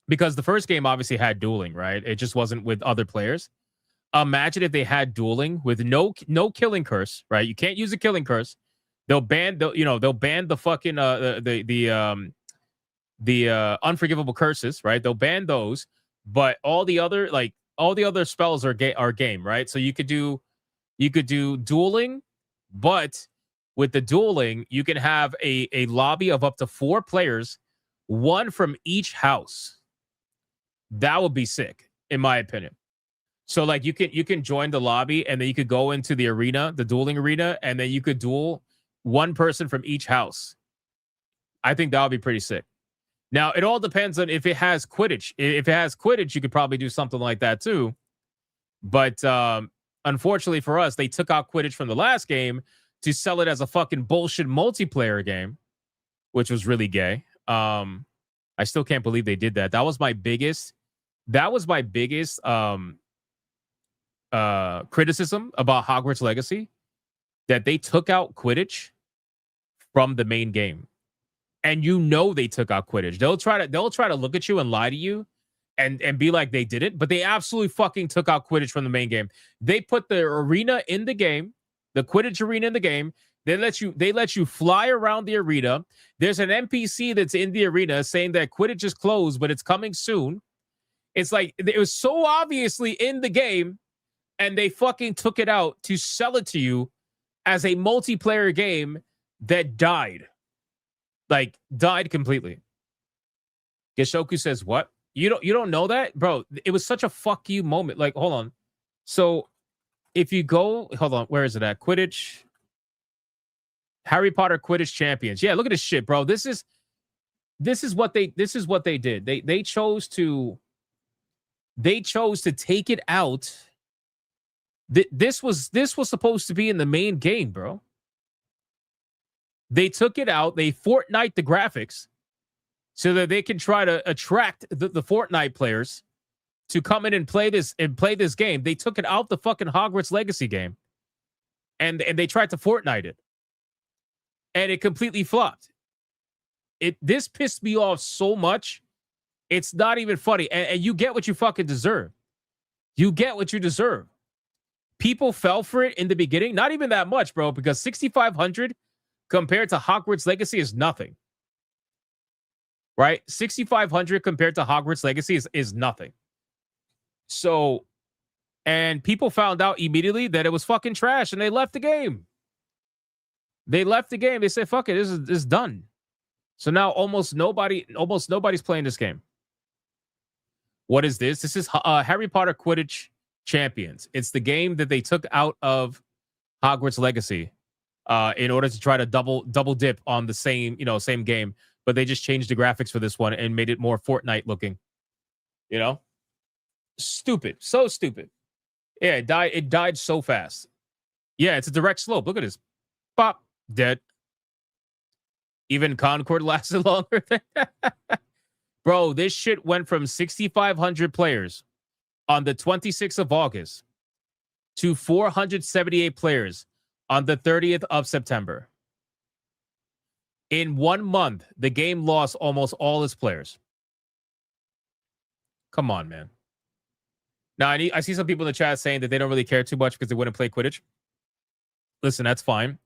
because the first game obviously had dueling, right? It just wasn't with other players. Imagine if they had dueling with no killing curse, right? You can't use a killing curse. They'll ban the fucking the unforgivable curses, right? They'll ban those, but all the other spells are game, right? So you could do dueling, but with the dueling, you can have a lobby of up to 4 players, one from each house. That would be sick, in my opinion. So like you can join the lobby, and then you could go into the arena, the dueling arena, and then you could duel one person from each house. I think that would be pretty sick. Now, it all depends on if it has Quidditch. If it has Quidditch, you could probably do something like that too. But unfortunately for us, they took out Quidditch from the last game to sell it as a fucking bullshit multiplayer game, which was really gay. I still can't believe they did that. That was my biggest criticism about Hogwarts Legacy, that they took out Quidditch from the main game. And they took out Quidditch. They'll try to look at you and lie to you and be like they didn't, but they absolutely fucking took out Quidditch from the main game. They put the arena in the game, the Quidditch arena in the game. They let you fly around the arena. There's an NPC that's in the arena saying that Quidditch is closed, but it's coming soon. It's like it was so obviously in the game, and they fucking took it out to sell it to you as a multiplayer game that died. Like, died completely. Geshoku says, what? You don't know that? Bro, it was such a fuck you moment. Like, hold on. So, if you go... Hold on, where is it at? Quidditch. Harry Potter Quidditch Champions. Yeah, look at this shit, bro. This is... this is what they did. They chose to take it out. This was supposed to be in the main game, bro. They took it out. They Fortnite the graphics so that they can try to attract the Fortnite players to come in and play this game. They took it out the fucking Hogwarts Legacy game, and they tried to Fortnite it, and it completely flopped. This pissed me off so much. It's not even funny. And you get what you fucking deserve. You get what you deserve. People fell for it in the beginning. Not even that much, bro, because 6,500 compared to Hogwarts Legacy is nothing. Right? 6,500 compared to Hogwarts Legacy is nothing. So, and people found out immediately that it was fucking trash, and they left the game. They left the game. They said, fuck it, this is done. So now almost nobody's playing this game. What is this? This is Harry Potter Quidditch Champions. It's the game that they took out of Hogwarts Legacy in order to try to double dip on the same game, but they just changed the graphics for this one and made it more Fortnite looking. You know? Stupid. So stupid. Yeah, it died so fast. Yeah, it's a direct slope. Look at this. Pop. Dead. Even Concord lasted longer than Bro, this shit went from 6,500 players on the 26th of August to 478 players on the 30th of September. In 1 month, the game lost almost all its players. Come on, man. Now, I see some people in the chat saying that they don't really care too much because they wouldn't play Quidditch. Listen, that's fine.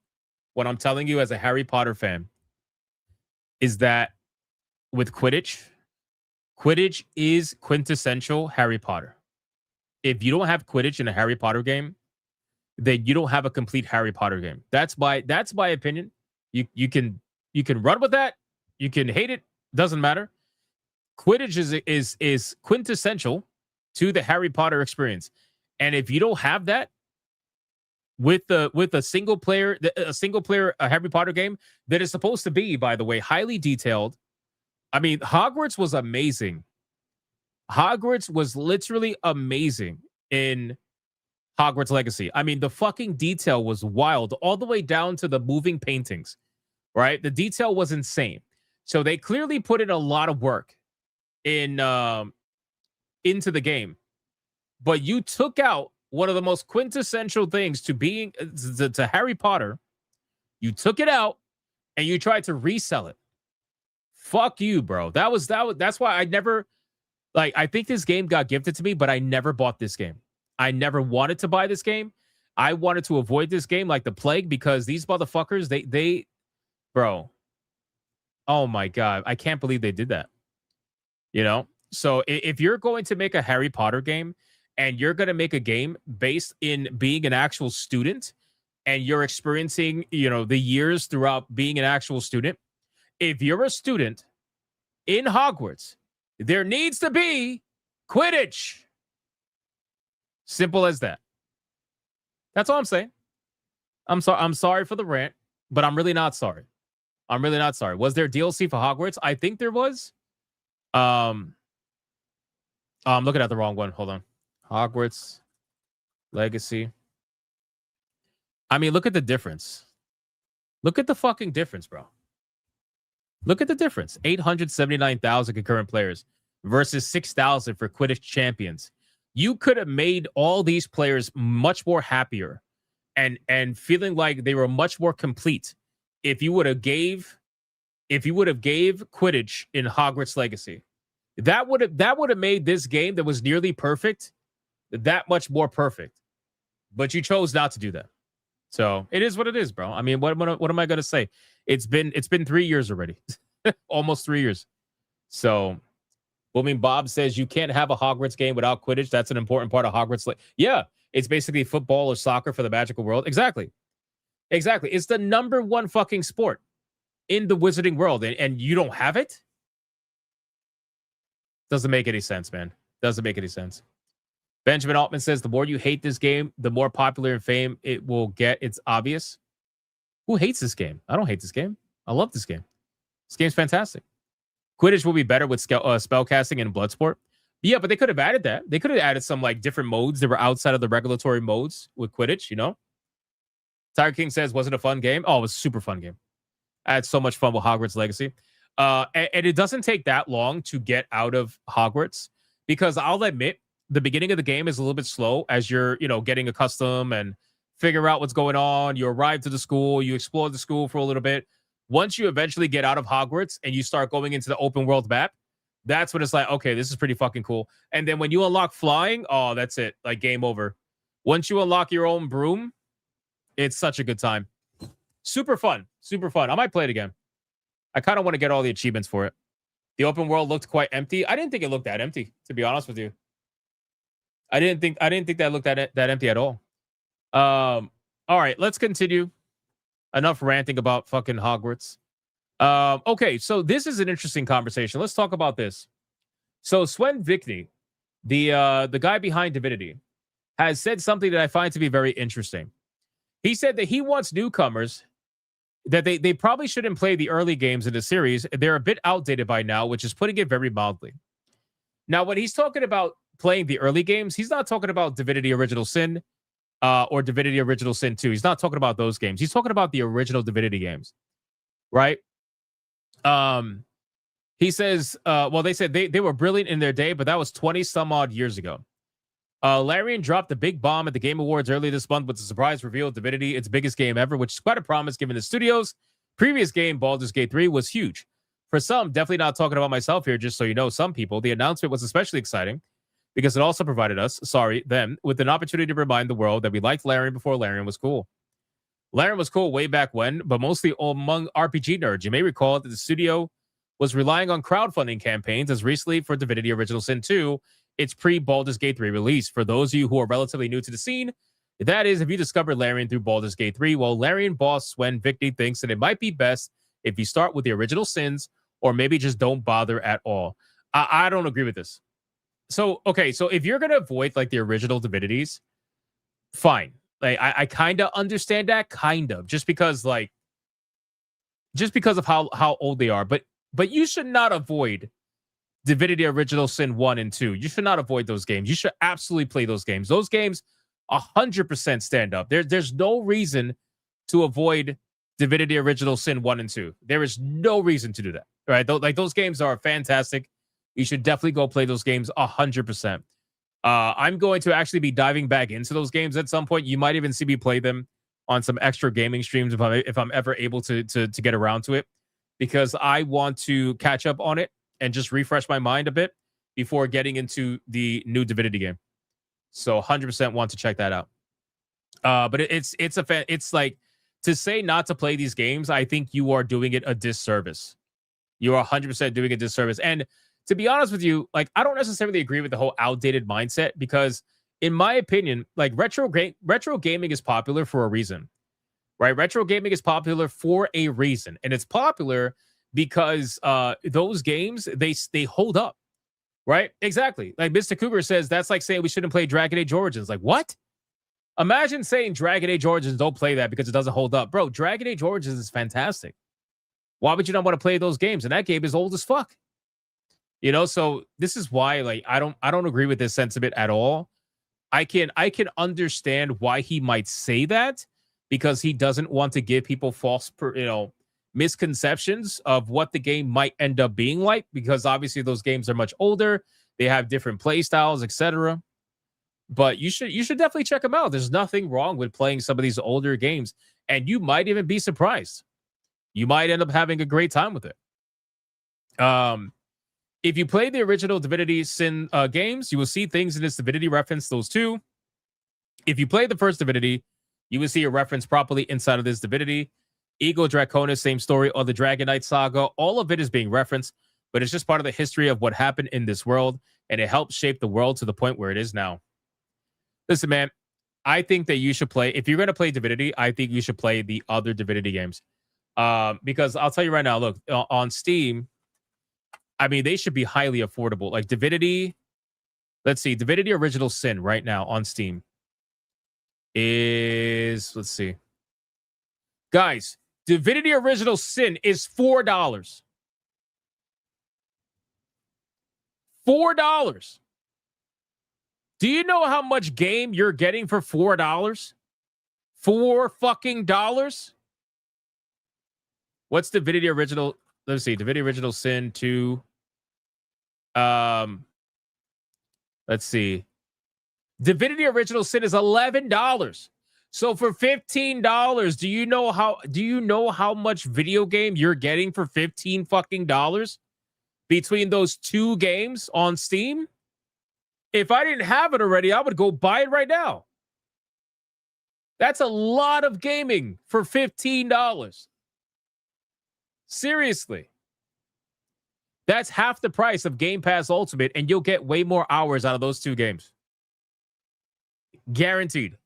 What I'm telling you as a Harry Potter fan is that with Quidditch is quintessential Harry Potter. If you don't have Quidditch in a Harry Potter game, then you don't have a complete Harry Potter game. That's my opinion. You can run with that. You can hate it. Doesn't matter. Quidditch is quintessential to the Harry Potter experience. And if you don't have that with a single player Harry Potter game that is supposed to be, by the way, highly detailed. I mean, Hogwarts was amazing. Hogwarts was literally amazing in Hogwarts Legacy. I mean, the fucking detail was wild, all the way down to the moving paintings, right? The detail was insane. So they clearly put in a lot of work into the game. But you took out one of the most quintessential things to Harry Potter. You took it out and you tried to resell it. Fuck you, bro. That's why I never, I think this game got gifted to me, but I never bought this game. I never wanted to buy this game. I wanted to avoid this game like the plague because these motherfuckers, they bro. Oh my God. I can't believe they did that. You know? So if you're going to make a Harry Potter game and you're going to make a game based in being an actual student and you're experiencing, the years throughout being an actual student, if you're a student in Hogwarts, there needs to be Quidditch. Simple as that. That's all I'm saying. I'm sorry for the rant, but I'm really not sorry. I'm really not sorry. Was there DLC for Hogwarts? I think there was. I'm looking at the wrong one. Hold on. Hogwarts Legacy. I mean, look at the difference. Look at the fucking difference, bro. Look at the difference. 879,000 concurrent players versus 6,000 for Quidditch Champions. You could have made all these players much more happier and feeling like they were much more complete if you would have gave Quidditch in Hogwarts Legacy. That would have made this game that was nearly perfect that much more perfect. But you chose not to do that. So it is what it is, bro. I mean, what am I gonna say? It's been 3 years already. Almost 3 years. So Booming Bob says you can't have a Hogwarts game without Quidditch. That's an important part of Hogwarts. Yeah, it's basically football or soccer for the magical world. Exactly. It's the number one fucking sport in the wizarding world, and you don't have it? Doesn't make any sense, man. Doesn't make any sense. Benjamin Altman says the more you hate this game, the more popular and fame it will get. It's obvious. Who hates this game? I don't hate this game. I love this game. This game's fantastic. Quidditch will be better with spellcasting and Bloodsport. Yeah, but they could have added that. They could have added some like different modes that were outside of the regulatory modes with Quidditch, you know? Tiger King says, was it a fun game? Oh, it was a super fun game. I had so much fun with Hogwarts Legacy. And it doesn't take that long to get out of Hogwarts because I'll admit the beginning of the game is a little bit slow as you're, you know, getting accustomed and figure out what's going on. You arrive to the school, you explore the school for a little bit. Once you eventually get out of Hogwarts and you start going into the open world map, that's when it's like, okay, this is pretty fucking cool. And then when you unlock flying, oh, that's it. Like game over. Once you unlock your own broom, it's such a good time. Super fun. Super fun. I might play it again. I kind of want to get all the achievements for it. The open world looked quite empty. I didn't think it looked that empty, to be honest with you. I didn't think that looked that empty at all. All right, let's continue. Enough ranting about fucking Hogwarts. Okay, so this is an interesting conversation. Let's talk about this. So Sven Vikny, the guy behind Divinity, has said something that I find to be very interesting. He said that he wants newcomers that they probably shouldn't play the early games in the series. They're a bit outdated by now, which is putting it very mildly. Now, when he's talking about playing the early games, he's not talking about Divinity Original Sin or Divinity Original Sin 2. He's not talking about those games. He's talking about the original Divinity games, right? He says, well, they said they were brilliant in their day, but that was 20 some odd years ago. Larian dropped the big bomb at the Game Awards earlier this month with the surprise reveal of Divinity, its biggest game ever, which is quite a promise given the studio's previous game, Baldur's Gate 3, was huge. For some, definitely not talking about myself here, just so you know, some people, the announcement was especially exciting because it also provided us, them, with an opportunity to remind the world that we liked Larian before Larian was cool. Larian was cool way back when, but mostly among RPG nerds. You may recall that the studio was relying on crowdfunding campaigns as recently for Divinity Original Sin 2, its pre-Baldur's Gate 3 release. For those of you who are relatively new to the scene, that is, if you discovered Larian through Baldur's Gate 3, well, Larian boss Sven Vikny thinks that it might be best if you start with the original sins or maybe just don't bother at all. I don't agree with this. So, okay, so if you're going to avoid like the original Divinities, fine. Like, I kind of understand that, kind of, just because of how old they are. But you should not avoid Divinity Original Sin 1 and 2. You should not avoid those games. You should absolutely play those games. Those games 100% stand up. There's no reason to avoid Divinity Original Sin 1 and 2. There is no reason to do that. Right? Like those games are fantastic. You should definitely go play those games 100%. I'm going to actually be diving back into those games at some point. You might even see me play them on some extra gaming streams if I'm ever able to get around to it, because I want to catch up on it and just refresh my mind a bit before getting into the new Divinity game. So 100% want to check that out. But it's like, to say not to play these games, I think you are doing it a disservice. You are 100% doing a disservice. And to be honest with you, like, I don't necessarily agree with the whole outdated mindset, because in my opinion, like, retro gaming is popular for a reason, right? Retro gaming is popular for a reason, and it's popular because those games, they hold up, right? Exactly. Like Mr. Cougar says, that's like saying we shouldn't play Dragon Age Origins. Like, what? Imagine saying Dragon Age Origins, don't play that because it doesn't hold up. Bro, Dragon Age Origins is fantastic. Why would you not want to play those games? And that game is old as fuck. You know, so this is why, like, I don't agree with this sentiment at all. I can understand why he might say that, because he doesn't want to give people false, misconceptions of what the game might end up being like, because obviously those games are much older. They have different play styles, etc. But you should definitely check them out. There's nothing wrong with playing some of these older games, and you might even be surprised. You might end up having a great time with it. If you play the original Divinity Sin games, you will see things in this Divinity reference those too. If you play the first Divinity, you will see a reference properly inside of this Divinity. Ego Draconis, same story, or the Dragon Knight Saga, all of it is being referenced, but it's just part of the history of what happened in this world, and it helped shape the world to the point where it is now. Listen, man, I think that you should play, if you're going to play Divinity, I think you should play the other Divinity games. Because I'll tell you right now, look, on Steam, I mean, they should be highly affordable. Like Divinity, let's see, Divinity Original Sin right now on Steam is, let's see. Guys, Divinity Original Sin is $4. $4. Do you know how much game you're getting for $4? $4 What's Divinity Original? Let's see. Divinity Original Sin 2. Let's see. Divinity Original Sin is $11. So for $15, do you know how much video game you're getting for $15 between those two games on Steam? If I didn't have it already, I would go buy it right now. That's a lot of gaming for $15. Seriously. That's half the price of Game Pass Ultimate, and you'll get way more hours out of those two games. Guaranteed.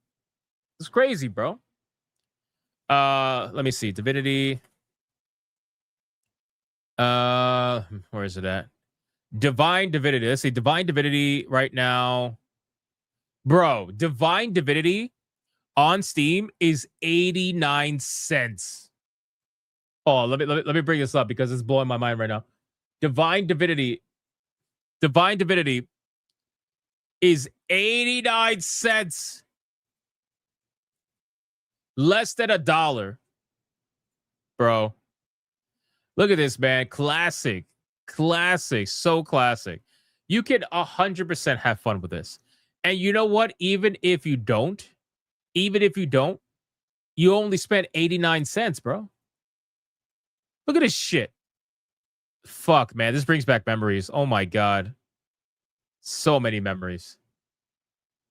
It's crazy, bro. Let me see. Divinity. Where is it at? Divine Divinity. Let's see. Divine Divinity right now. Bro, Divine Divinity on Steam is 89 cents. Oh, let me bring this up because it's blowing my mind right now. Divine Divinity is 89 cents. Less than $1. Bro. Look at this, man. Classic. So classic. You can 100% have fun with this. And you know what? Even if you don't, you only spent 89 cents, bro. Look at this shit. Fuck, man. This brings back memories. Oh my God. So many memories.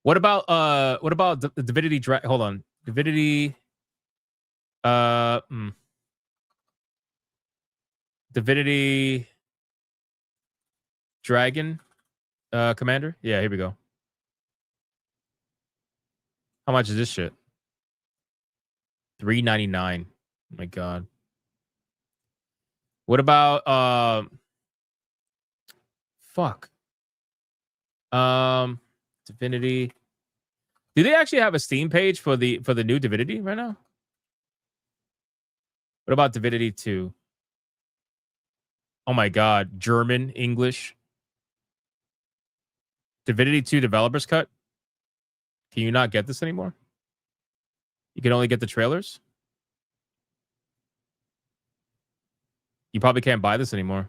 What about the Divinity hold on. Divinity Divinity Dragon Commander? Yeah, here we go. How much is this shit? $3.99. Oh my God. What about fuck? Divinity. Do they actually have a Steam page for the new Divinity right now? What about Divinity 2? Oh my God, German, English. Divinity 2 Developer's Cut. Can you not get this anymore? You can only get the trailers? You probably can't buy this anymore.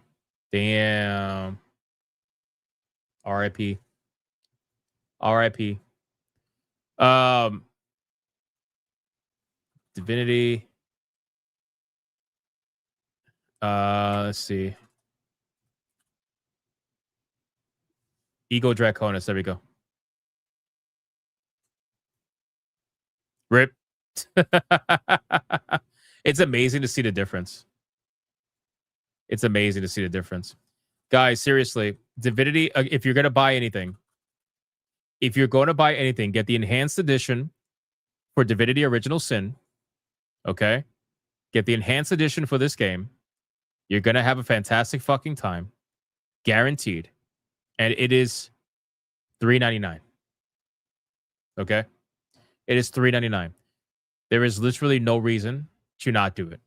Damn. RIP. Divinity. Let's see. Ego Draconis. There we go. Rip. It's amazing to see the difference. Guys, seriously, Divinity, if you're going to buy anything, get the enhanced edition for Divinity Original Sin. Okay? Get the enhanced edition for this game. You're going to have a fantastic fucking time. Guaranteed. And it is $3.99. Okay? It is $3.99. There is literally no reason to not do it.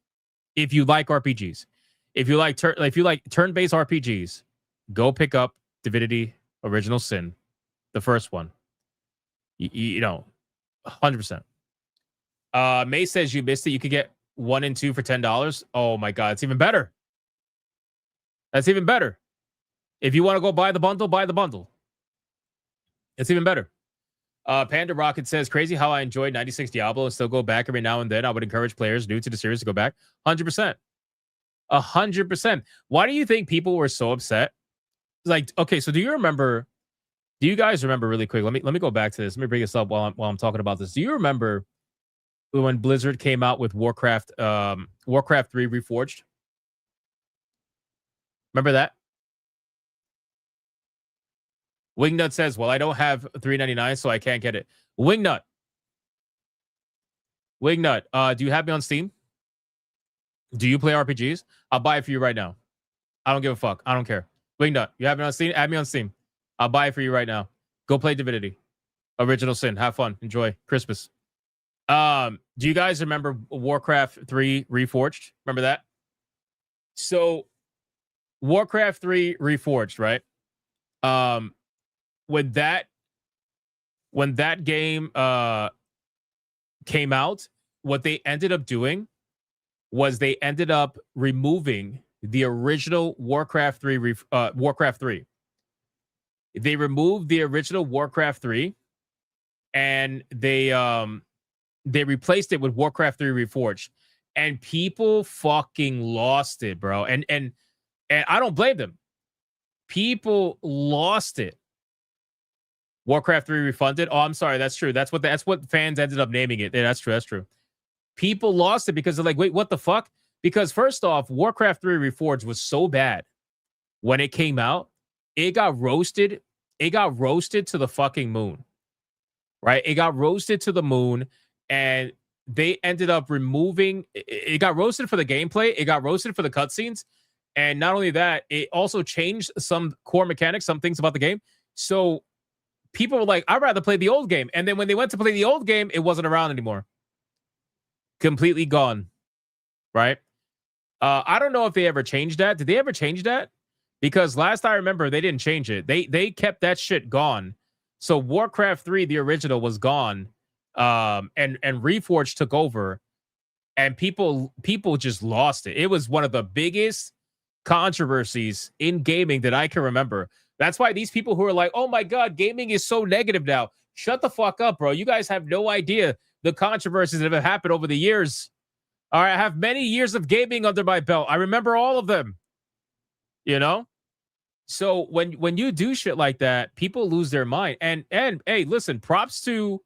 If you like RPGs, if you like turn-based RPGs, go pick up Divinity Original Sin, the first one. You know, 100%. May says you missed it. You could get 1 and 2 for $10. Oh my God, it's even better. That's even better. If you want to go buy the bundle, buy the bundle. It's even better. Panda Rocket says, crazy how I enjoyed 96 Diablo and still go back every now and then. I would encourage players new to the series to go back. 100%. 100%. Why do you think people were so upset? Like, okay, so do you guys remember really quick? Let me go back to this. Let me bring this up while I'm talking about this. Do you remember when Blizzard came out with Warcraft 3 Reforged? Remember that? Wingnut says, well, I don't have $3.99, so I can't get it. Wingnut, do you have me on Steam? Do you play RPGs? I'll buy it for you right now. I don't give a fuck. I don't care. Wingnut, you have me on Steam? Add me on Steam. I'll buy it for you right now. Go play Divinity. Original Sin. Have fun. Enjoy Christmas. Do you guys remember Warcraft 3 Reforged? Remember that? So, Warcraft 3 Reforged, right? When that game came out, what they ended up doing was they ended up removing the original Warcraft 3 Warcraft 3. They removed the original Warcraft 3 and they replaced it with Warcraft 3 Reforged. And people fucking lost it, bro. And I don't blame them. People lost it. Warcraft 3 Refunded. Oh, I'm sorry. That's true. That's what fans ended up naming it. Yeah, that's true. That's true. People lost it because they're like, wait, what the fuck? Because first off, Warcraft 3 Reforged was so bad when it came out. It got roasted. It got roasted to the fucking moon. Right? It got roasted to the moon, and they ended up removing. It got roasted for the gameplay. It got roasted for the cutscenes, and not only that, it also changed some core mechanics, some things about the game. So people were like, I'd rather play the old game. And then when they went to play the old game, it wasn't around anymore. Completely gone. Right? I don't know if they ever changed that. Did they ever change that? Because last I remember, they didn't change it. They kept that shit gone. So Warcraft 3, the original, was gone. And Reforged took over. And people just lost it. It was one of the biggest controversies in gaming that I can remember. That's why these people who are like, oh my God, gaming is so negative now. Shut the fuck up, bro. You guys have no idea the controversies that have happened over the years. All right, I have many years of gaming under my belt. I remember all of them. You know? So when you do shit like that, people lose their mind. And hey, listen, props to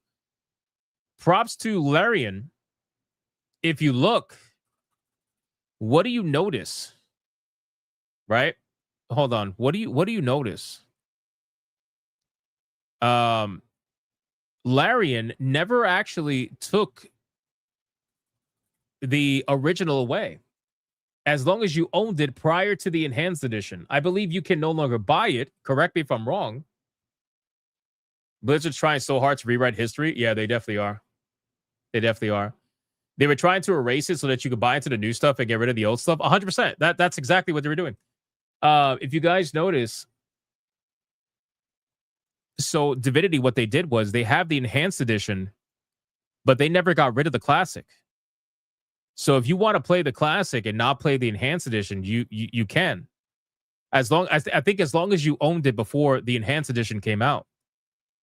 Larian. If you look, what do you notice? Right? Hold on. What do you notice? Larian never actually took the original away. As long as you owned it prior to the enhanced edition. I believe you can no longer buy it. Correct me if I'm wrong. Blizzard's trying so hard to rewrite history. Yeah, they definitely are. They definitely are. They were trying to erase it so that you could buy into the new stuff and get rid of the old stuff. 100%. That's exactly what they were doing. If you guys notice, so Divinity, what they did was they have the enhanced edition, but they never got rid of the classic. So if you want to play the classic and not play the enhanced edition, you can. As long as I think as long as you owned it before the enhanced edition came out.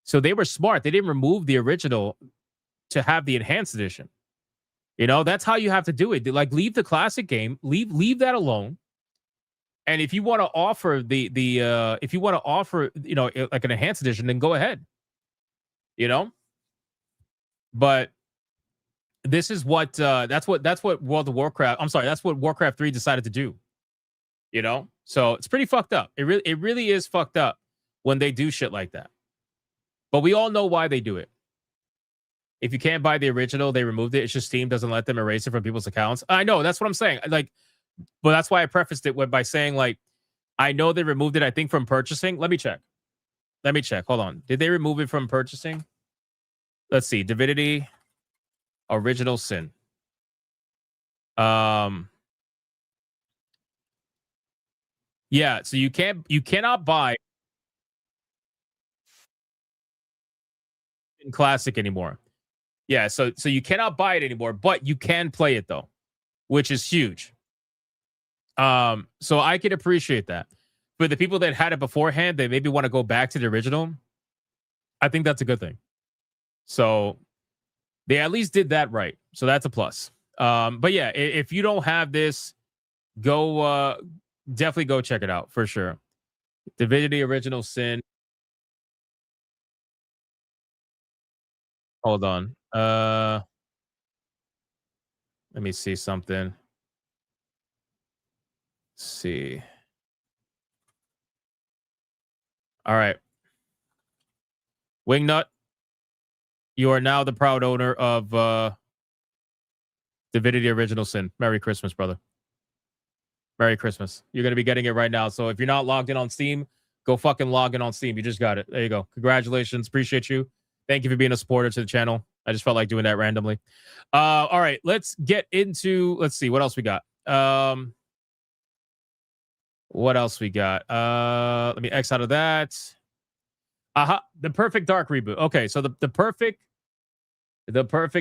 So they were smart. They didn't remove the original to have the enhanced edition. You know, that's how you have to do it. Like, leave the classic game, leave that alone. And if you want to offer if you want to offer, you know, like an enhanced edition, then go ahead. You know? But this is what that's what World of Warcraft, I'm sorry, that's what Warcraft 3 decided to do. You know? So it's pretty fucked up. It really is fucked up when they do shit like that. But we all know why they do it. If you can't buy the original, they removed it. It's just Steam doesn't let them erase it from people's accounts. I know, that's what I'm saying. Like, but that's why I prefaced it by saying, like, I know they removed it, I think, from purchasing. Let me check. Hold on. Did they remove it from purchasing? Let's see. Divinity Original Sin. Yeah, so you cannot buy in Classic anymore. Yeah, so you cannot buy it anymore, but you can play it though, which is huge. So I can appreciate that. For the people that had it beforehand, they maybe want to go back to the original. I think that's a good thing. So they at least did that right. So that's a plus. But yeah, if you don't have this, go definitely go check it out for sure. Divinity Original Sin. Hold on. Let me see something. Let's see. All right. Wingnut, you are now the proud owner of Divinity Original Sin. Merry Christmas, brother. Merry Christmas. You're going to be getting it right now. So if you're not logged in on Steam, go fucking log in on Steam. You just got it. There you go. Congratulations. Appreciate you. Thank you for being a supporter to the channel. I just felt like doing that randomly. All right. Let's get into, let's see what else we got. What else we got? Let me X out of that. The Perfect Dark reboot. Okay, so the Perfect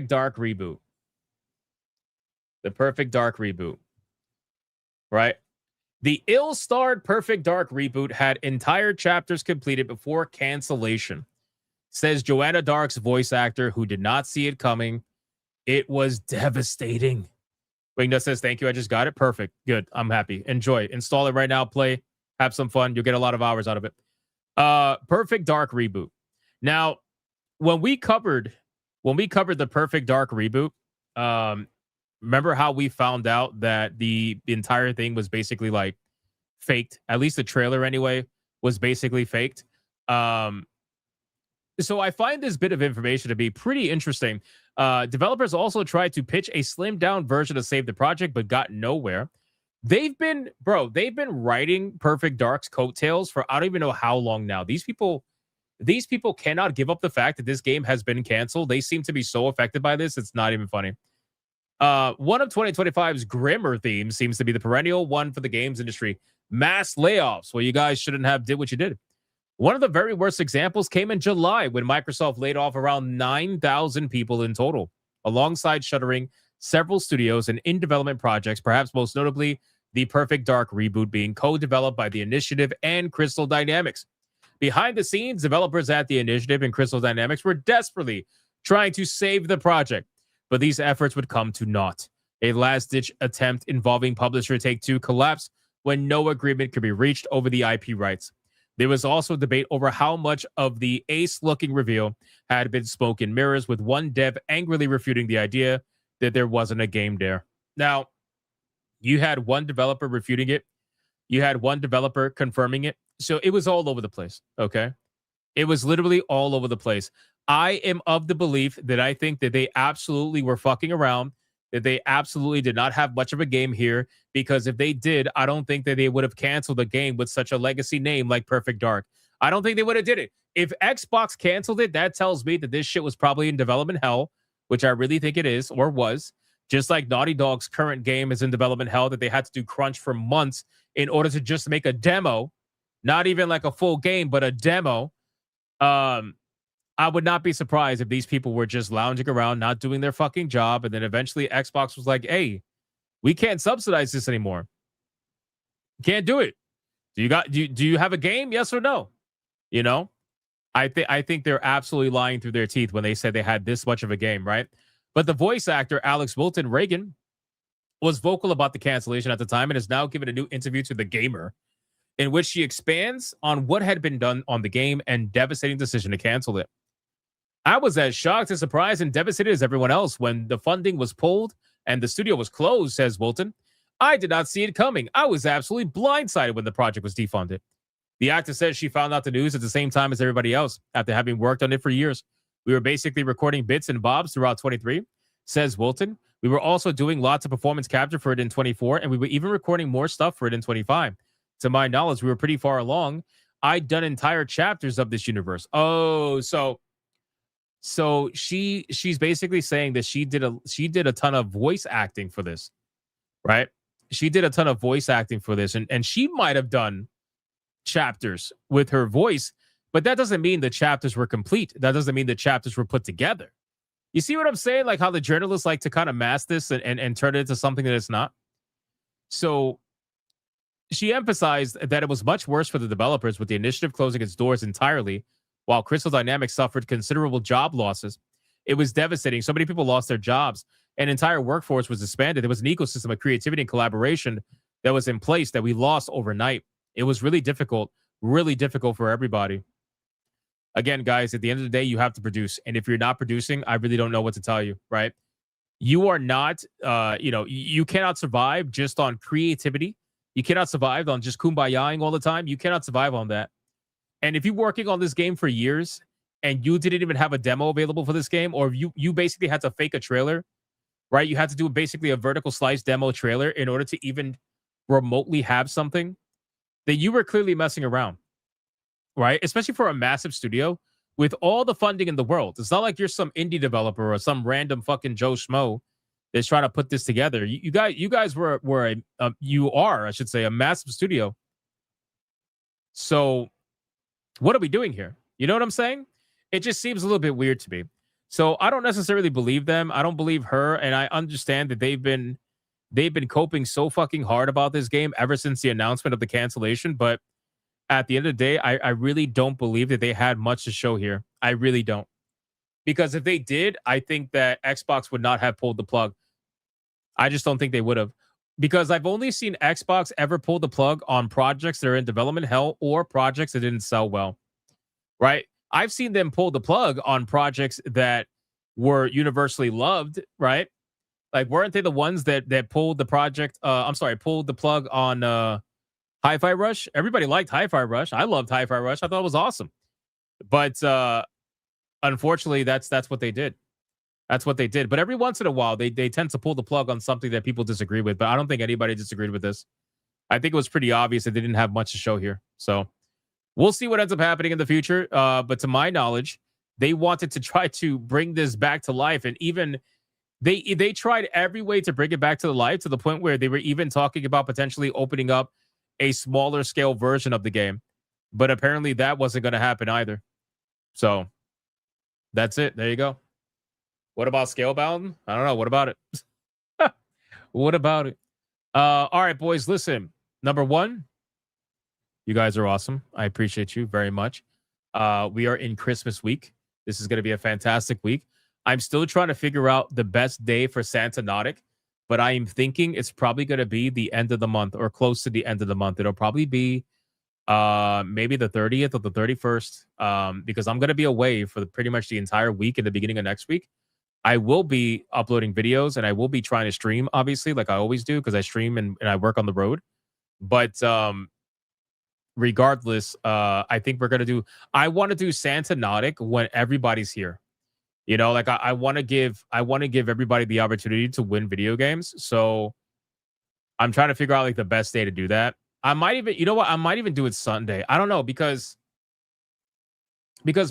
Dark reboot. The Perfect Dark reboot. Right? The ill-starred Perfect Dark reboot had entire chapters completed before cancellation. Says Joanna Dark's voice actor who did not see it coming. It was devastating. Wingnut says, thank you. I just got it. Perfect. Good. I'm happy. Enjoy. Install it right now. Play. Have some fun. You'll get a lot of hours out of it. Perfect Dark reboot. Now, when we covered the Perfect Dark reboot, remember how we found out that the entire thing was basically like faked? At least the trailer anyway was basically faked. So I find this bit of information to be pretty interesting. Developers also tried to pitch a slimmed down version to save the project, but got nowhere. They've been writing Perfect Dark's coattails for I don't even know how long now. These people cannot give up the fact that this game has been canceled. They seem to be so affected by this, it's not even funny. One of 2025's grimmer themes seems to be the perennial one for the games industry: mass layoffs. Well, you guys shouldn't have did what you did. One of the very worst examples came in July when Microsoft laid off around 9,000 people in total, alongside shuttering several studios and in-development projects, perhaps most notably the Perfect Dark reboot being co-developed by The Initiative and Crystal Dynamics. Behind the scenes, developers at The Initiative and Crystal Dynamics were desperately trying to save the project, but these efforts would come to naught. A last-ditch attempt involving publisher Take-Two collapsed when no agreement could be reached over the IP rights. There was also debate over how much of the ace-looking reveal had been smoke and mirrors, with one dev angrily refuting the idea that there wasn't a game there. Now, you had one developer refuting it. You had one developer confirming it. So it was all over the place, okay? It was literally all over the place. I am of the belief that I think that they absolutely were fucking around, that they absolutely did not have much of a game here, because if they did, I don't think that they would have canceled a game with such a legacy name like Perfect Dark. I don't think they would have did it. If Xbox canceled it, that tells me that this shit was probably in development hell, which I really think it is, or was. Just like Naughty Dog's current game is in development hell, that they had to do crunch for months in order to just make a demo, not even like a full game, but a demo. I would not be surprised if these people were just lounging around, not doing their fucking job, and then eventually Xbox was like, hey, we can't subsidize this anymore. Can't do it. Do you have a game? Yes or no? You know? I think they're absolutely lying through their teeth when they said they had this much of a game, right? But the voice actor Alex Wilton Reagan was vocal about the cancellation at the time and has now given a new interview to The Gamer, in which she expands on what had been done on the game and devastating decision to cancel it. I was as shocked and surprised and devastated as everyone else when the funding was pulled and the studio was closed, says Wilton. I did not see it coming. I was absolutely blindsided when the project was defunded. The actor says she found out the news at the same time as everybody else after having worked on it for years. We were basically recording bits and bobs throughout 23, says Wilton. We were also doing lots of performance capture for it in 24, and we were even recording more stuff for it in 25. To my knowledge, we were pretty far along. I'd done entire chapters of this universe. Oh, so she's basically saying that she did a ton of voice acting for this, right? She did a ton of voice acting for this, and she might have done chapters with her voice, but that doesn't mean the chapters were complete. That doesn't mean the chapters were put together. You see what I'm saying? Like how the journalists like to kind of mask this and turn it into something that it's not. So she emphasized that it was much worse for the developers, with the initiative closing its doors entirely, while Crystal Dynamics suffered considerable job losses. It was devastating. So many people lost their jobs. An entire workforce was disbanded. There was an ecosystem of creativity and collaboration that was in place that we lost overnight. It was really difficult for everybody. Again, guys, at the end of the day, you have to produce. And if you're not producing, I really don't know what to tell you, right? You are not, you cannot survive just on creativity. You cannot survive on just kumbayaing all the time. You cannot survive on that. And if you're working on this game for years and you didn't even have a demo available for this game, or you basically had to fake a trailer, right? You had to do basically a vertical slice demo trailer in order to even remotely have something, then you were clearly messing around, right? Especially for a massive studio with all the funding in the world. It's not like you're some indie developer or some random fucking Joe Schmo that's trying to put this together. You guys were a massive studio So what are we doing here? You know what I'm saying? It just seems a little bit weird to me. So I don't necessarily believe them. I don't believe her, and I understand that they've been coping so fucking hard about this game ever since the announcement of the cancellation. But at the end of the day, I really don't believe that they had much to show here. I really don't. Because if they did, I think that Xbox would not have pulled the plug. I just don't think they would have. Because I've only seen Xbox ever pull the plug on projects that are in development hell or projects that didn't sell well. Right? I've seen them pull the plug on projects that were universally loved, right? Like, weren't they the ones that pulled the pulled the plug on Hi-Fi Rush? Everybody liked Hi-Fi Rush. I loved Hi-Fi Rush. I thought it was awesome. But unfortunately, that's what they did. That's what they did. But every once in a while, they tend to pull the plug on something that people disagree with. But I don't think anybody disagreed with this. I think it was pretty obvious that they didn't have much to show here. So we'll see what ends up happening in the future. But to my knowledge, they wanted to try to bring this back to life. And even they tried every way to bring it back to life, to the point where they were even talking about potentially opening up a smaller scale version of the game. But apparently that wasn't going to happen either. So that's it. There you go. What about Scalebound? I don't know. What about it? What about it? All right, boys, listen. Number one, you guys are awesome. I appreciate you very much. We are in Christmas week. This is going to be a fantastic week. I'm still trying to figure out the best day for Santa Nautic, but I am thinking it's probably going to be the end of the month or close to the end of the month. It'll probably be maybe the 30th or the 31st, because I'm going to be away for pretty much the entire week and the beginning of next week. I will be uploading videos and I will be trying to stream, obviously, like I always do, because I stream and I work on the road. But regardless, I think we're going to I want to do Santa Nautic when everybody's here. You know, like I want to give everybody the opportunity to win video games. So I'm trying to figure out like the best day to do that. I might even, you know what? I might even do it Sunday. I don't know, because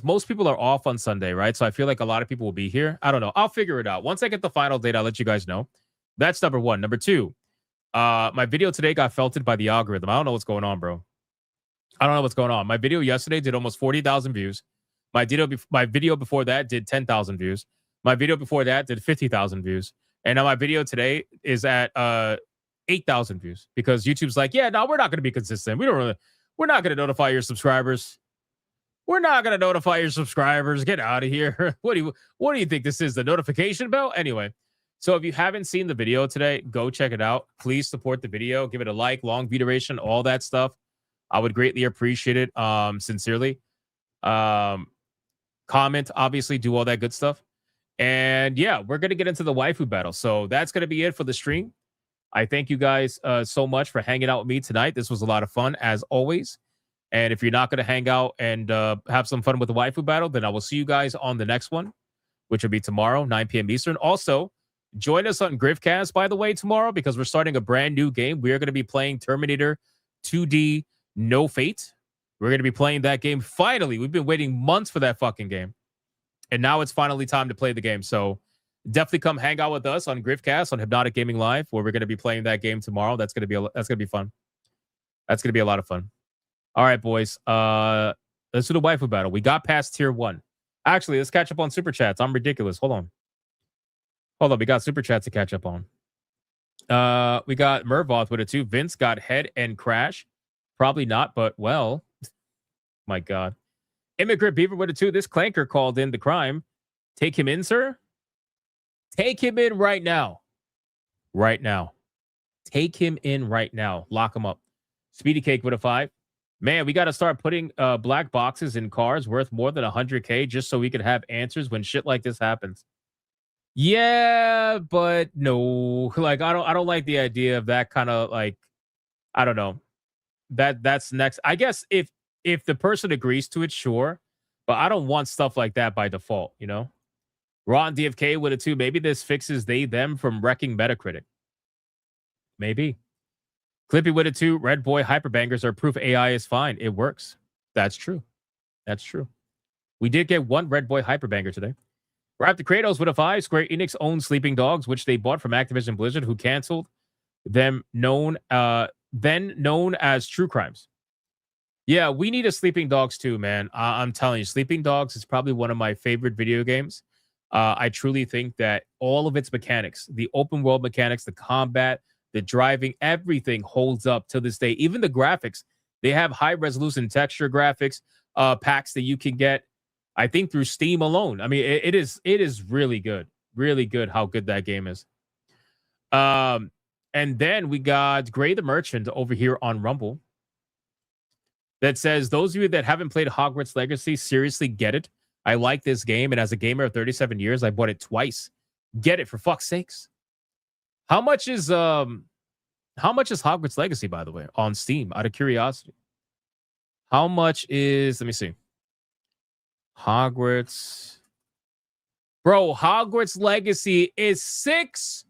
most people are off on Sunday, right? So I feel like a lot of people will be here. I don't know. I'll figure it out. Once I get the final date, I'll let you guys know. That's number one. Number two, my video today got felted by the algorithm. I don't know what's going on, bro. I don't know what's going on. My video yesterday did almost 40,000 views. My video before that did 10,000 views. My video before that did 50,000 views. And now my video today is at 8,000 views, because YouTube's like, yeah, no, we're not going to be consistent. We're not going to notify your subscribers. We're not going to notify your subscribers. Get out of here. What do you think this is, the notification bell? Anyway, so if you haven't seen the video today, go check it out. Please support the video. Give it a like, long view duration, all that stuff. I would greatly appreciate it. Sincerely. Comment, obviously, do all that good stuff. And yeah, we're going to get into the waifu battle. So that's going to be it for the stream. I thank you guys so much for hanging out with me tonight. This was a lot of fun, as always. And if you're not going to hang out and have some fun with the waifu battle, then I will see you guys on the next one, which will be tomorrow, 9 p.m. Eastern. Also, join us on Griffcast, by the way, tomorrow, because we're starting a brand new game. We are going to be playing Terminator 2D No Fate. We're going to be playing that game. Finally, we've been waiting months for that fucking game. And now it's finally time to play the game. So definitely come hang out with us on Griffcast on Hypnotic Gaming Live, where we're going to be playing that game tomorrow. That's going to be fun. That's going to be a lot of fun. All right, boys. Let's do the waifu battle. We got past tier 1. Actually, let's catch up on super chats. I'm ridiculous. Hold on. We got super chats to catch up on. We got Mervoth with a 2. Vince got Head and Crash. Probably not, but well. My God. Immigrant Beaver with a 2. This clanker called in the crime. Take him in, sir. Take him in right now. Right now. Take him in right now. Lock him up. Speedy Cake with a 5. Man, we got to start putting black boxes in cars worth more than 100K just so we can have answers when shit like this happens. Yeah, but no. Like, I don't like the idea of that kind of, like, I don't know. That's next. I guess if the person agrees to it, sure. But I don't want stuff like that by default, you know? Ron DFK with a 2. Maybe this fixes them from wrecking Metacritic. Maybe. Clippy with a 2. Red Boy hyperbangers are proof AI is fine. It works. That's true. That's true. We did get one Red Boy hyperbanger today. Raptor Kratos with a 5. Square Enix owns Sleeping Dogs, which they bought from Activision Blizzard, who canceled them, then known as True Crimes. Yeah, we need a Sleeping Dogs too, man. I'm telling you, Sleeping Dogs is probably one of my favorite video games. I truly think that all of its mechanics, the open world mechanics, the combat, the driving, everything holds up to this day. Even the graphics, they have high resolution texture graphics packs that you can get, I think, through Steam alone. I mean, it is really good how good that game is. And then we got Gray the Merchant over here on Rumble that says, those of you that haven't played Hogwarts Legacy, seriously get it. I like this game, and as a gamer of 37 years, I bought it twice. Get it, for fuck's sakes. How much is Hogwarts Legacy, by the way, on Steam, out of curiosity? How much is, let me see. Hogwarts. Bro, Hogwarts Legacy is $6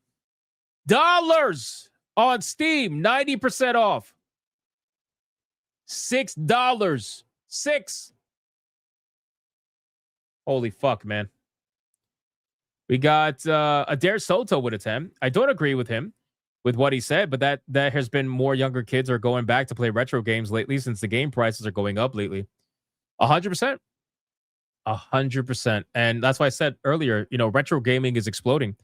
on Steam, 90% off. $6. 6. Holy fuck, man. We got Adair Soto with a 10. I don't agree with him with what he said, but that has been more younger kids are going back to play retro games lately since the game prices are going up lately. 100%. 100%. And that's why I said earlier, retro gaming is exploding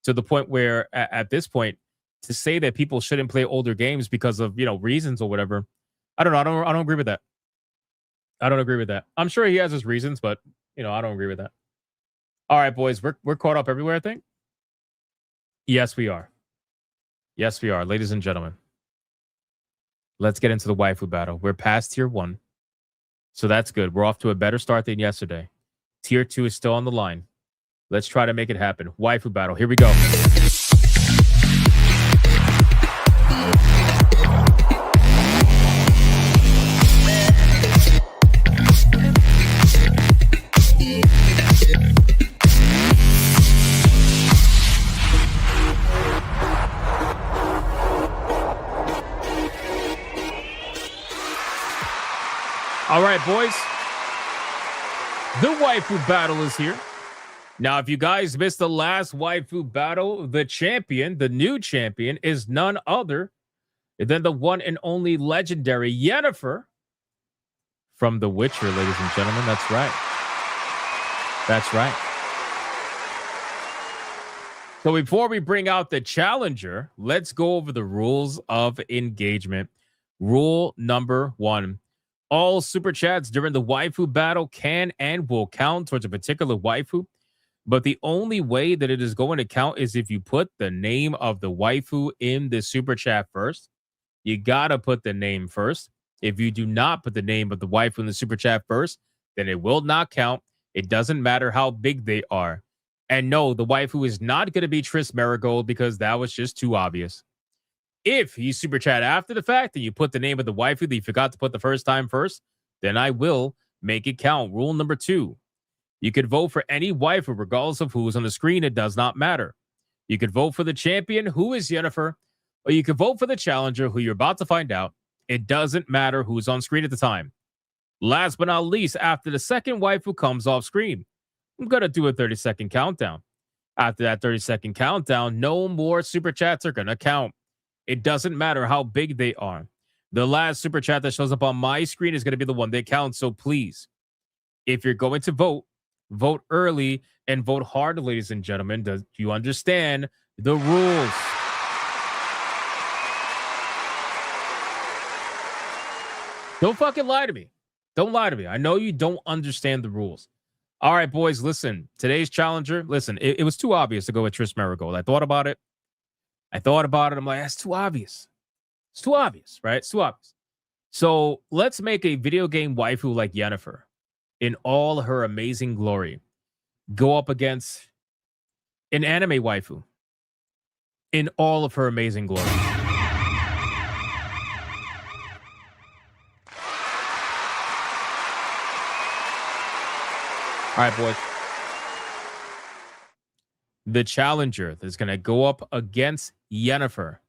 to the point where at this point, to say that people shouldn't play older games because of, reasons or whatever, I don't know. I don't agree with that. I don't agree with that. I'm sure he has his reasons, but I don't agree with that. All right, boys, we're caught up everywhere, I think. Yes, we are. Yes, we are, ladies and gentlemen. Let's get into the waifu battle. We're past tier 1, so that's good. We're off to a better start than yesterday. Tier 2 is still on the line. Let's try to make it happen. Waifu battle. Here we go. All right, boys. The waifu battle is here. Now, if you guys missed the last waifu battle, the champion, the new champion, is none other than the one and only legendary Yennefer from The Witcher, ladies and gentlemen. That's right. That's right. So before we bring out the challenger, let's go over the rules of engagement. Rule number 1. All super chats during the waifu battle can and will count towards a particular waifu, but the only way that it is going to count is if you put the name of the waifu in the super chat first. You gotta put the name first. If you do not put the name of the waifu in the super chat first, then it will not count. It doesn't matter how big they are. And no, the waifu is not going to be Triss Marigold because that was just too obvious. If you super chat after the fact and you put the name of the waifu that you forgot to put the first time first, then I will make it count. Rule number 2. You could vote for any waifu regardless of who is on the screen. It does not matter. You could vote for the champion, who is Yennefer, or you could vote for the challenger, who you're about to find out. It doesn't matter who's on screen at the time. Last but not least, after the second waifu comes off screen, I'm going to do a 30-second countdown. After that 30-second countdown, no more super chats are going to count. It doesn't matter how big they are. The last super chat that shows up on my screen is going to be the one that counts. So please, if you're going to vote, vote early and vote hard, ladies and gentlemen. Do you understand the rules? Don't fucking lie to me. Don't lie to me. I know you don't understand the rules. All right, boys, listen. Today's challenger, listen, it was too obvious to go with Triss Marigold. I thought about it. I'm like, that's too obvious. It's too obvious, right? It's too obvious. So let's make a video game waifu like Yennefer in all her amazing glory go up against an anime waifu in all of her amazing glory. All right, boys. The challenger that's going to go up against Yennefer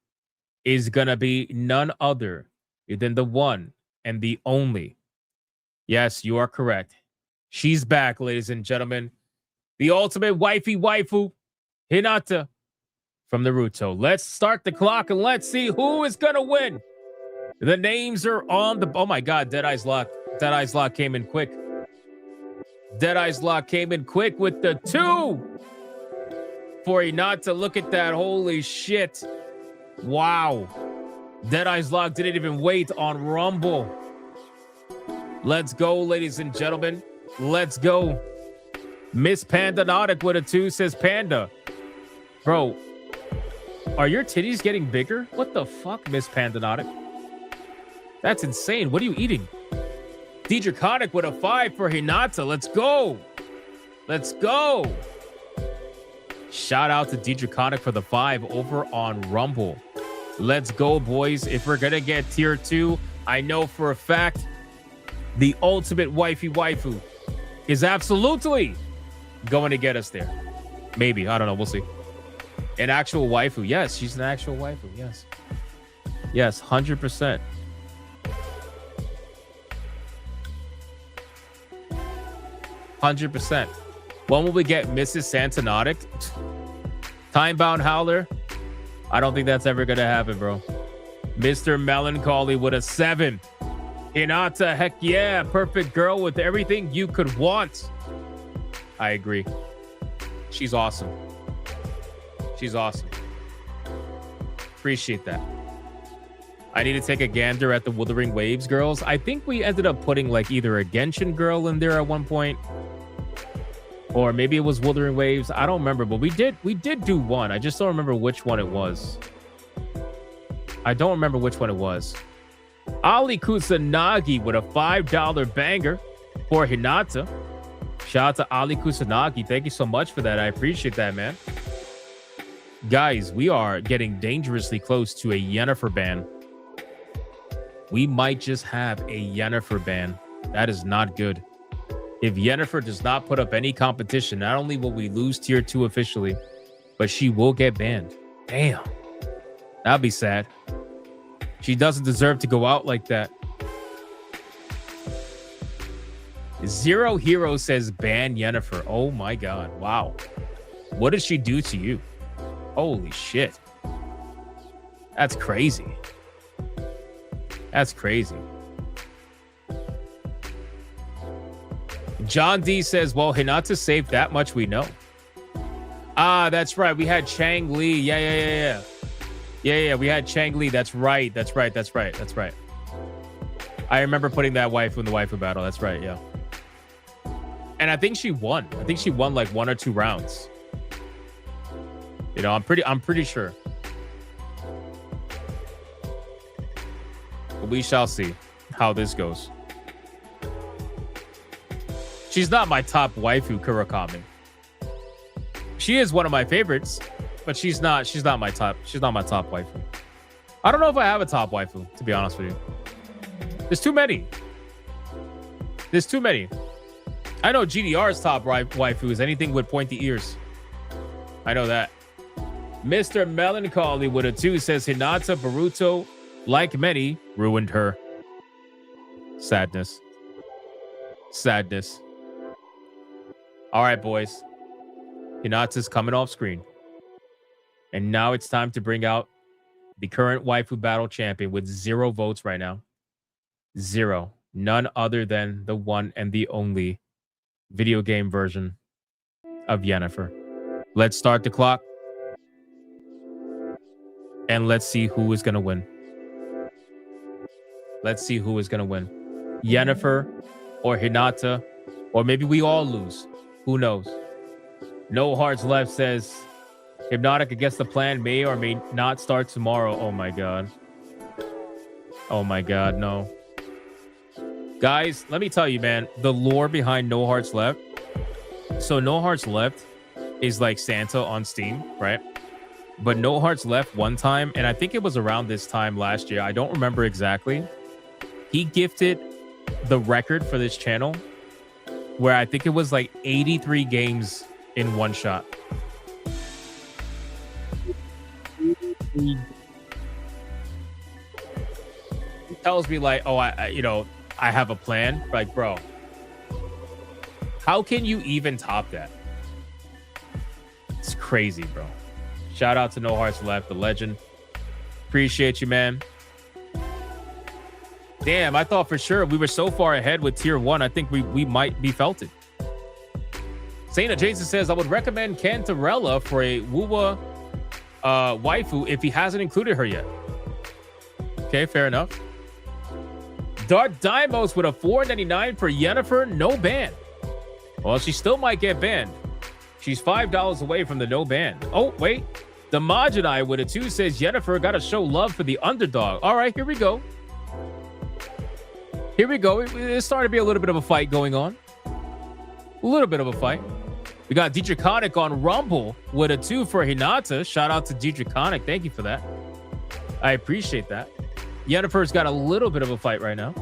is going to be none other than the one and the only. Yes, you are correct. She's back, ladies and gentlemen. The ultimate waifu, Hinata from Naruto. Let's start the clock and let's see who is going to win. The names are on the... Oh my God, Deadeye's Lock. Deadeye's Lock came in quick. Deadeye's Lock came in quick with the 2. For you not to look at that. Holy shit. Wow. Deadeye's Lock didn't even wait on Rumble. Let's go, ladies and gentlemen. Let's go. Miss Pandanotic with a 2 says Panda. Bro, are your titties getting bigger? What the fuck, Miss Pandanotic? That's insane. What are you eating? Deidre with a 5 for Hinata. Let's go. Let's go. Shout out to Deidre for the 5 over on Rumble. Let's go, boys. If we're going to get tier 2, I know for a fact the ultimate waifu is absolutely going to get us there. Maybe. I don't know. We'll see. An actual waifu. Yes, she's an actual waifu. Yes. Yes, 100%. 100%. When will we get Mrs. Santanotic? Time-bound Howler? I don't think that's ever going to happen, bro. Mr. Melancholy with a 7. Hinata, heck yeah. Perfect girl with everything you could want. I agree. She's awesome. She's awesome. Appreciate that. I need to take a gander at the Wuthering Waves girls. I think we ended up putting like either a Genshin girl in there at one point, or maybe it was Wuthering Waves. I don't remember, but we did do one. I just don't remember which one it was. I don't remember which one it was. Ali Kusanagi with a $5 banger for Hinata. Shout out to Ali Kusanagi. Thank you so much for that. I appreciate that, man. Guys, we are getting dangerously close to a Yennefer ban. We might just have a Yennefer ban. That is not good. If Yennefer does not put up any competition, not only will we lose tier 2 officially, but she will get banned. Damn. That'd be sad. She doesn't deserve to go out like that. Zero Hero says ban Yennefer. Oh my God. Wow. What did she do to you? Holy shit. That's crazy. That's crazy. John D says, well, Hinata saved that much we know. Ah, that's right. We had Chang Li. Yeah. We had Chang Li. That's right. I remember putting that waifu in the waifu battle. That's right, yeah. And I think she won. I think she won like 1 or 2 rounds. You know, I'm pretty sure. But we shall see how this goes. She's not my top waifu, Kurakami. She is one of my favorites, but she's not my top waifu. I don't know if I have a top waifu, to be honest with you. There's too many. I know GDR's top waifu is anything with pointy ears. I know that. Mr. Melancholy with a 2 says Hinata Boruto, like many, ruined her. Sadness. All right, boys. Hinata's coming off screen. And now it's time to bring out the current Waifu Battle champion with 0 votes right now. 0. None other than the one and the only video game version of Yennefer. Let's start the clock. And let's see who is going to win. Yennefer or Hinata, or maybe we all lose. Who knows? No Hearts Left says Hypnotic against the plan may or may not start tomorrow. Oh my God, no. Guys, let me tell you, man, the lore behind No Hearts Left. So No Hearts Left is like Santa on Steam, right? But No Hearts Left one time, and I think it was around this time last year, I don't remember exactly, he gifted the record for this channel where I think it was like 83 games in one shot. He tells me like, oh, I have a plan. Like, bro, how can you even top that? It's crazy, bro. Shout out to No Hearts Left, the legend. Appreciate you, man. Damn, I thought for sure we were so far ahead with tier 1. I think we might be felted. Saina Jason says, I would recommend Cantarella for a Wuwa waifu if he hasn't included her yet. Okay, fair enough. Dark Dimos with a $4.99 for Yennefer, no ban. Well, she still might get banned. She's $5 away from the no ban. Oh, wait. The Majinai with a 2 says Yennefer got to show love for the underdog. All right, here we go. Here we go. It's starting to be a little bit of a fight going on. A little bit of a fight. We got Dietrich Koenig on Rumble with a 2 for Hinata. Shout out to Dietrich Koenig. Thank you for that. I appreciate that. Yennefer's got a little bit of a fight right now.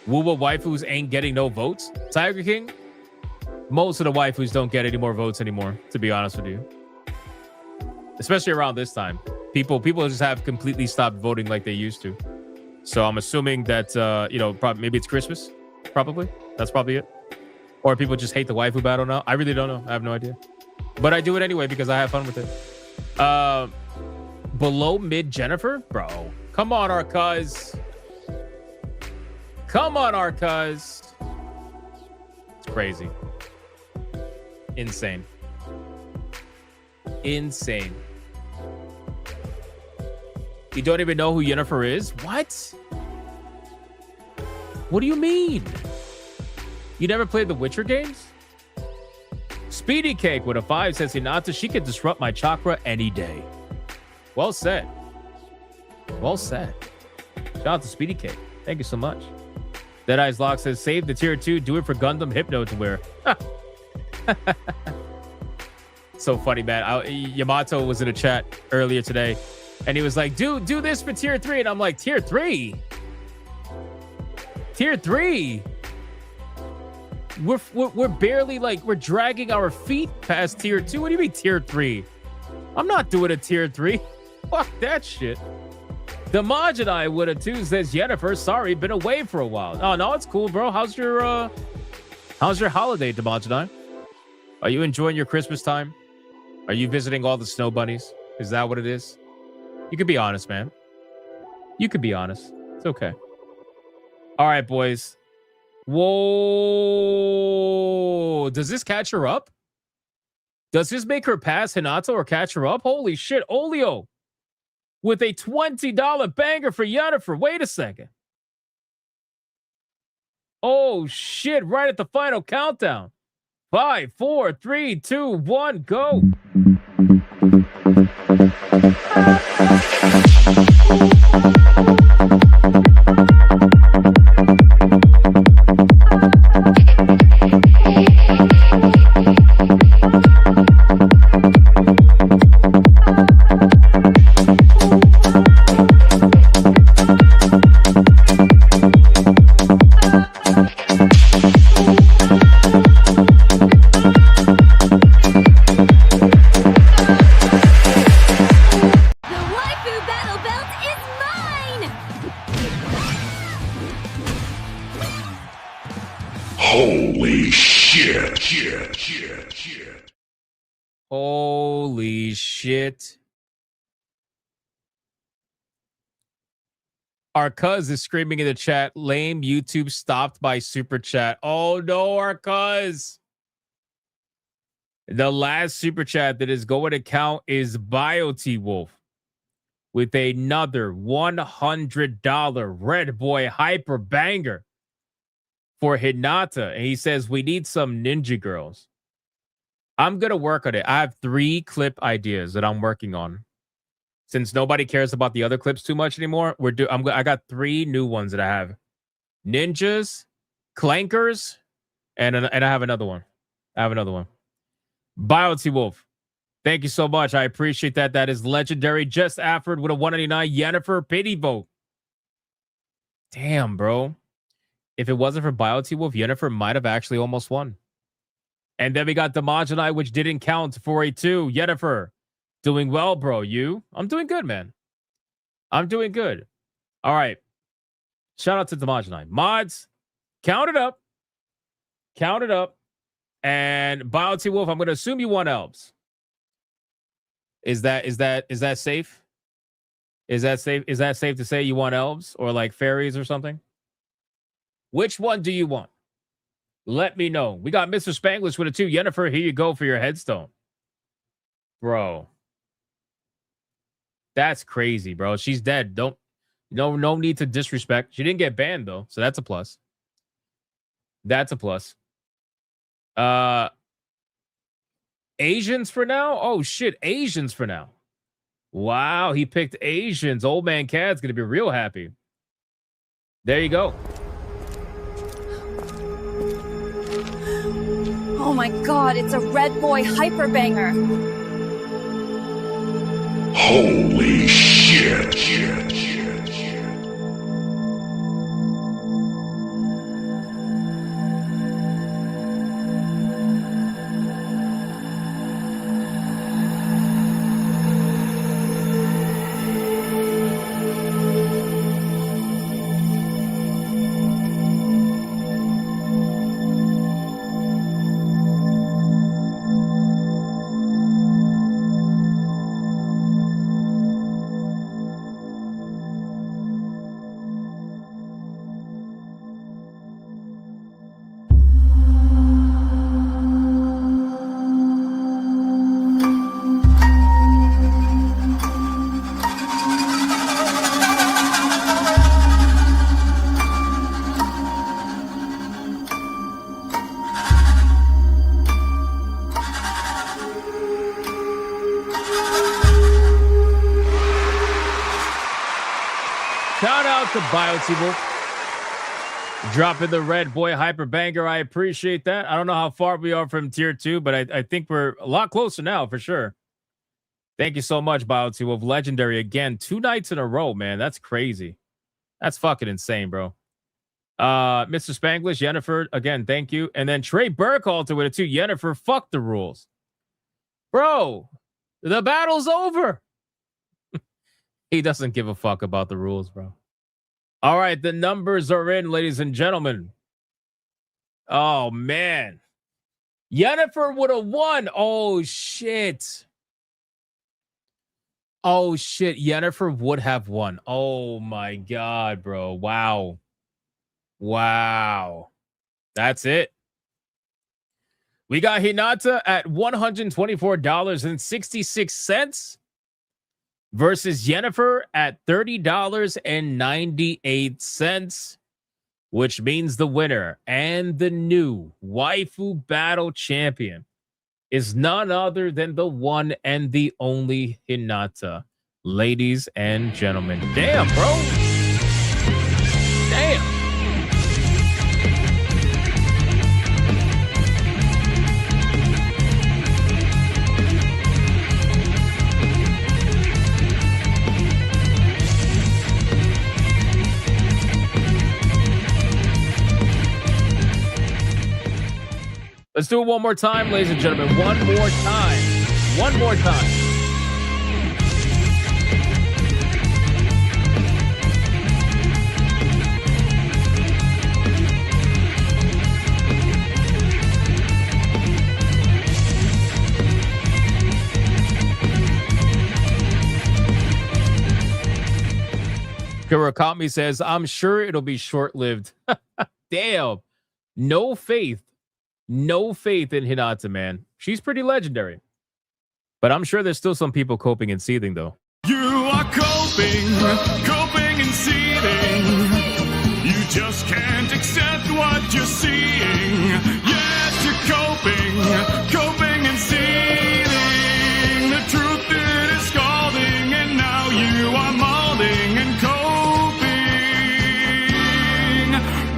Wuwa waifus ain't getting no votes. Tiger King, most of the waifus don't get any more votes anymore, to be honest with you. Especially around this time. People just have completely stopped voting like they used to. So I'm assuming that, probably maybe it's Christmas. Probably. That's probably it. Or people just hate the waifu battle now. I really don't know. I have no idea. But I do it anyway because I have fun with it. Below mid Jennifer? Bro. Come on, our cuz. Come on, our cuz. It's crazy. Insane. Insane. You don't even know who Yennefer is? What? What do you mean? You never played the Witcher games? Speedy Cake with a 5 says Hinata, she could disrupt my chakra any day. Well said. Well said. Shout out to Speedy Cake. Thank you so much. Deadeye's Lock says, save the tier 2, do it for Gundam Hypno to wear. So funny, man. Yamato was in a chat earlier today, and he was like, do this for tier 3. And I'm like, tier 3? Tier 3? We're barely we're dragging our feet past tier 2. What do you mean tier 3? I'm not doing a tier 3. Fuck that shit. The Majinai with a 2 says Yennefer, sorry, been away for a while. Oh no, it's cool, bro. How's your holiday, Demajinai? Are you enjoying your Christmas time? Are you visiting all the snow bunnies? Is that what it is? You could be honest, man. You could be honest. It's okay. All right, boys. Whoa. Does this catch her up? Does this make her pass Hinata or catch her up? Holy shit. Olio with a $20 banger for Yennefer. Wait a second. Oh, shit. Right at the final countdown. 5, 4, 3, 2, 1, go. Holy shit. Holy shit. Our cuz is screaming in the chat, lame YouTube stopped by super chat. Oh no, our cuz. The last super chat that is going to count is BioT Wolf with another $100 Red Boy Hyper Banger for Hinata. And he says, we need some ninja girls. I'm going to work on it. I have 3 clip ideas that I'm working on. Since nobody cares about the other clips too much anymore, I got 3 new ones that I have. Ninjas, clankers, and I have another one. BioT Wolf, thank you so much. I appreciate that. That is legendary. Just Afford with a 199 Yennefer pity vote. Damn, bro. If it wasn't for BioT Wolf, Yennefer might have actually almost won. And then we got the Majinai, which didn't count for a 2. Yennefer, doing well, bro. You? I'm doing good, man. I'm doing good. All right. Shout out to the Majinai. Mods, count it up. Count it up. And BioT Wolf, I'm going to assume you won Elves. Is that safe? Is that safe? Is that safe to say you want elves or like fairies or something? Which one do you want? Let me know. We got Mr. Spanglish with a 2. Yennefer, here you go for your headstone. Bro. That's crazy, bro. She's dead. No need to disrespect. She didn't get banned though, so that's a plus. That's a plus. Asians for now? Oh shit, Asians for now. Wow, he picked Asians. Old man Cad's gonna be real happy. There you go. Oh my god, it's a red boy hyper banger. Holy shit. Shout out to BioT dropping the red boy hyper banger. I appreciate that. I don't know how far we are from tier 2, but I think we're a lot closer now for sure. Thank you so much, BioT Legendary again. 2 nights in a row, man. That's crazy. That's fucking insane, bro. Mr. Spanglish, Yennefer, again, thank you. And then Trey Burkhalter with a 2. Yennefer, fuck the rules. Bro, the battle's over. He doesn't give a fuck about the rules, bro. All right, the numbers are in, ladies and gentlemen. Oh, man. Yennefer would have won. Oh, shit. Oh, shit. Yennefer would have won. Oh, my God, bro. Wow. Wow. That's it. We got Hinata at $124.66 versus Yennefer at $30.98, which means the winner and the new Waifu Battle champion is none other than the one and the only Hinata. Ladies and gentlemen. Damn, bro. Damn. Let's do it one more time, ladies and gentlemen. One more time. One more time. Kurakami says, I'm sure it'll be short-lived. Damn. No faith. No faith in Hinata, man. She's pretty legendary. But I'm sure there's still some people coping and seething, though. You are coping and seething. You just can't accept what you're seeing. Yes, you're coping and seething. The truth is scalding, and now you are molding and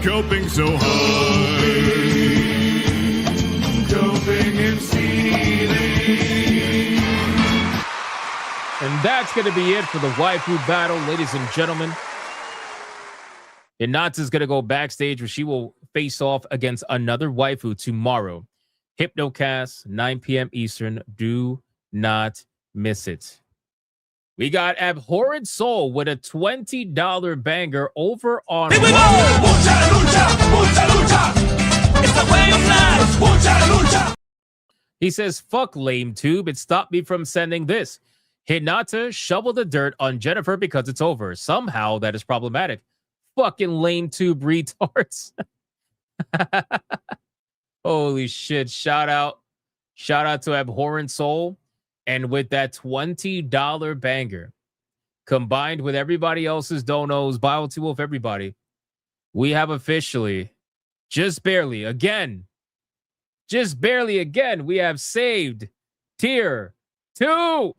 coping so hard. Coping and seething. And that's going to be it for the Waifu Battle, ladies and gentlemen. Hinata's going to go backstage where she will face off against another waifu tomorrow. Hypnocast, 9 p.m. Eastern. Do not miss it. We got Abhorrent Soul with a $20 banger over on... Here we go! Mucha lucha! Mucha lucha! It's the way of life! Mucha lucha! He says, fuck lame tube. It stopped me from sending this. Hinata shoveled the dirt on Jennifer because it's over. Somehow that is problematic. Fucking lame tube retards. Holy shit. Shout out to Abhorrent Soul. And with that $20 banger, combined with everybody else's donos, Bio2 Wolf, everybody, we have officially, just barely again, we have saved tier 2.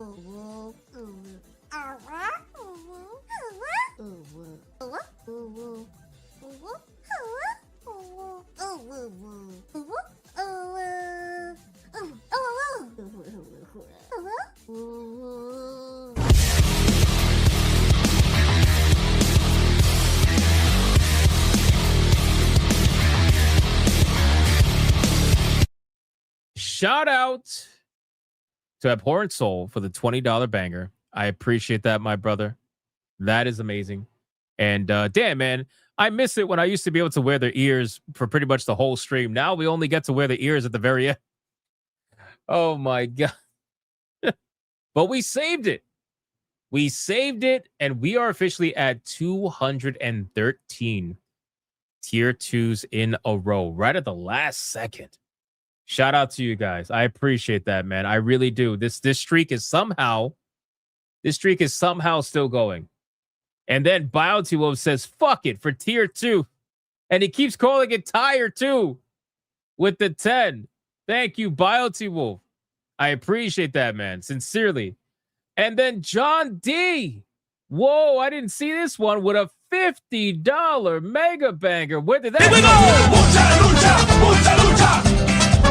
Shout out to Abhorrent Soul for the $20 banger. I appreciate that, my brother. That is amazing. And damn, man, I miss it when I used to be able to wear their ears for pretty much the whole stream. Now we only get to wear the ears at the very end. Oh my God. But we saved it. We saved it, and we are officially at 213 tier 2s in a row, right at the last second. Shout out to you guys. I appreciate that, man. I really do. This streak is somehow still going. And then Bio2 says, fuck it for tier 2. And he keeps calling it tire 2 with the 10. Thank you, Bio2 Wolf. I appreciate that, man. Sincerely. And then John D. Whoa, I didn't see this one with a $50 mega banger. Where did that go?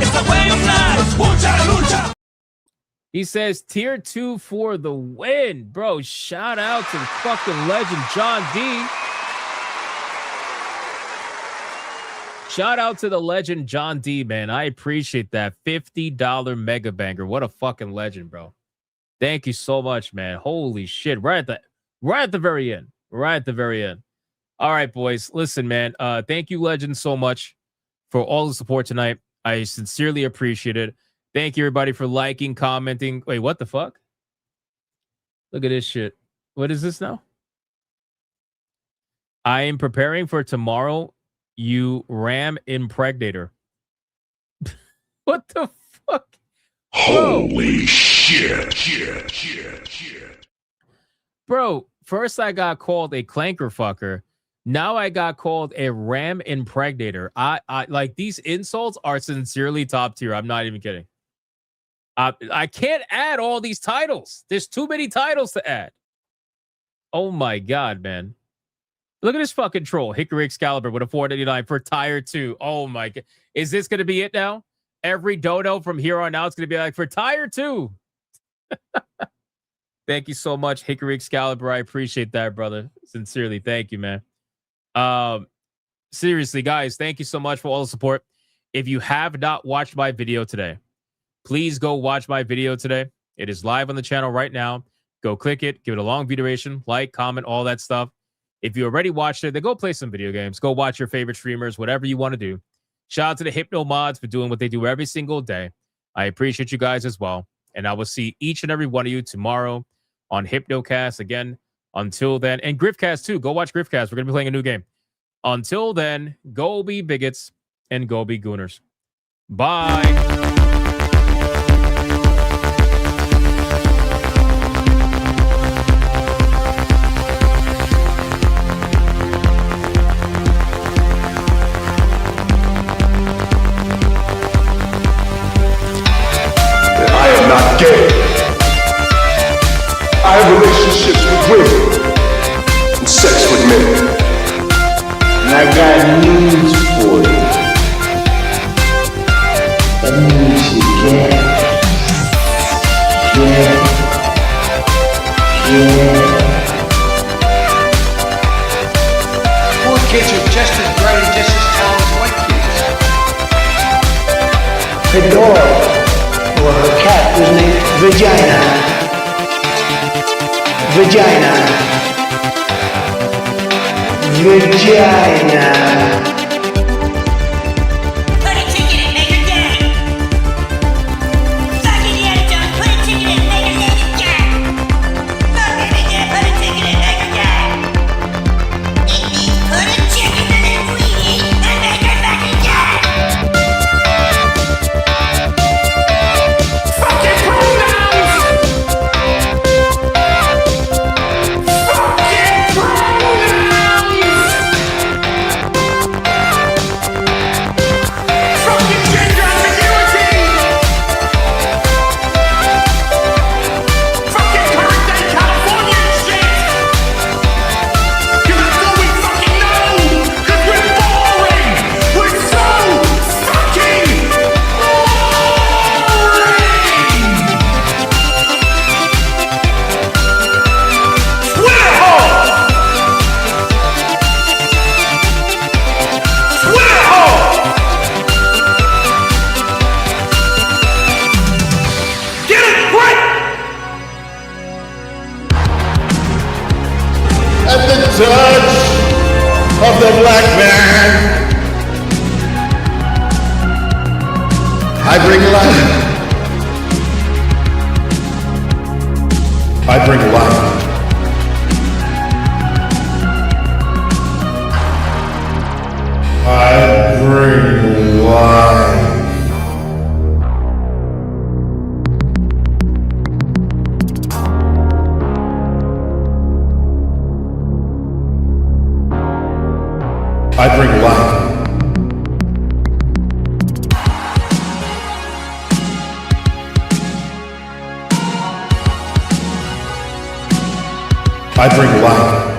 It's the way of life. He says tier 2 for the win. Bro, shout out to the fucking legend John D. Shout out to the legend John D, man. I appreciate that. $50 mega banger. What a fucking legend, bro. Thank you so much, man. Holy shit. Right at the very end. Right at the very end. All right, boys. Listen, man. Thank you, legend, so much for all the support tonight. I sincerely appreciate it. Thank you, everybody, for liking, commenting. Wait, what the fuck? Look at this shit. What is this now? I am preparing for tomorrow, you ram impregnator. What the fuck? Holy shit. Bro, first I got called a clanker fucker. Now I got called a ram impregnator. I like, these insults are sincerely top tier. I'm not even kidding. I can't add all these titles. There's too many titles to add. Oh my God, man. Look at this fucking troll. Hickory Excalibur with a $4.99 for tire 2. Oh my God. Is this going to be it now? Every dodo from here on out is going to be like, for tire 2. Thank you so much, Hickory Excalibur. I appreciate that, brother. Sincerely. Thank you, man. Seriously, guys, thank you so much for all the support. If you have not watched my video today, please go watch my video today. It is live on the channel right now. Go click it, give it a long view duration, like, comment, all that stuff. If you already watched it, then go play some video games. Go watch your favorite streamers, whatever you want to do. Shout out to the Hypno mods for doing what they do every single day. I appreciate you guys as well. And I will see each and every one of you tomorrow on Hypnocast. Again, until then, and Griffcast too. Go watch Griffcast. We're going to be playing a new game. Until then, go be bigots and go be gooners. Bye. I am not gay. I have relationships with women and sex with men. And I got news for you. That means you get. Poor kids are just as bright and just as talented as white kids. Her dog, or her cat, was named Vagina. Put a ticket in, make her gay. Suck it, you don't put a ticket in, make her gay. bring life. I bring life. I bring life. I bring life. I bring life.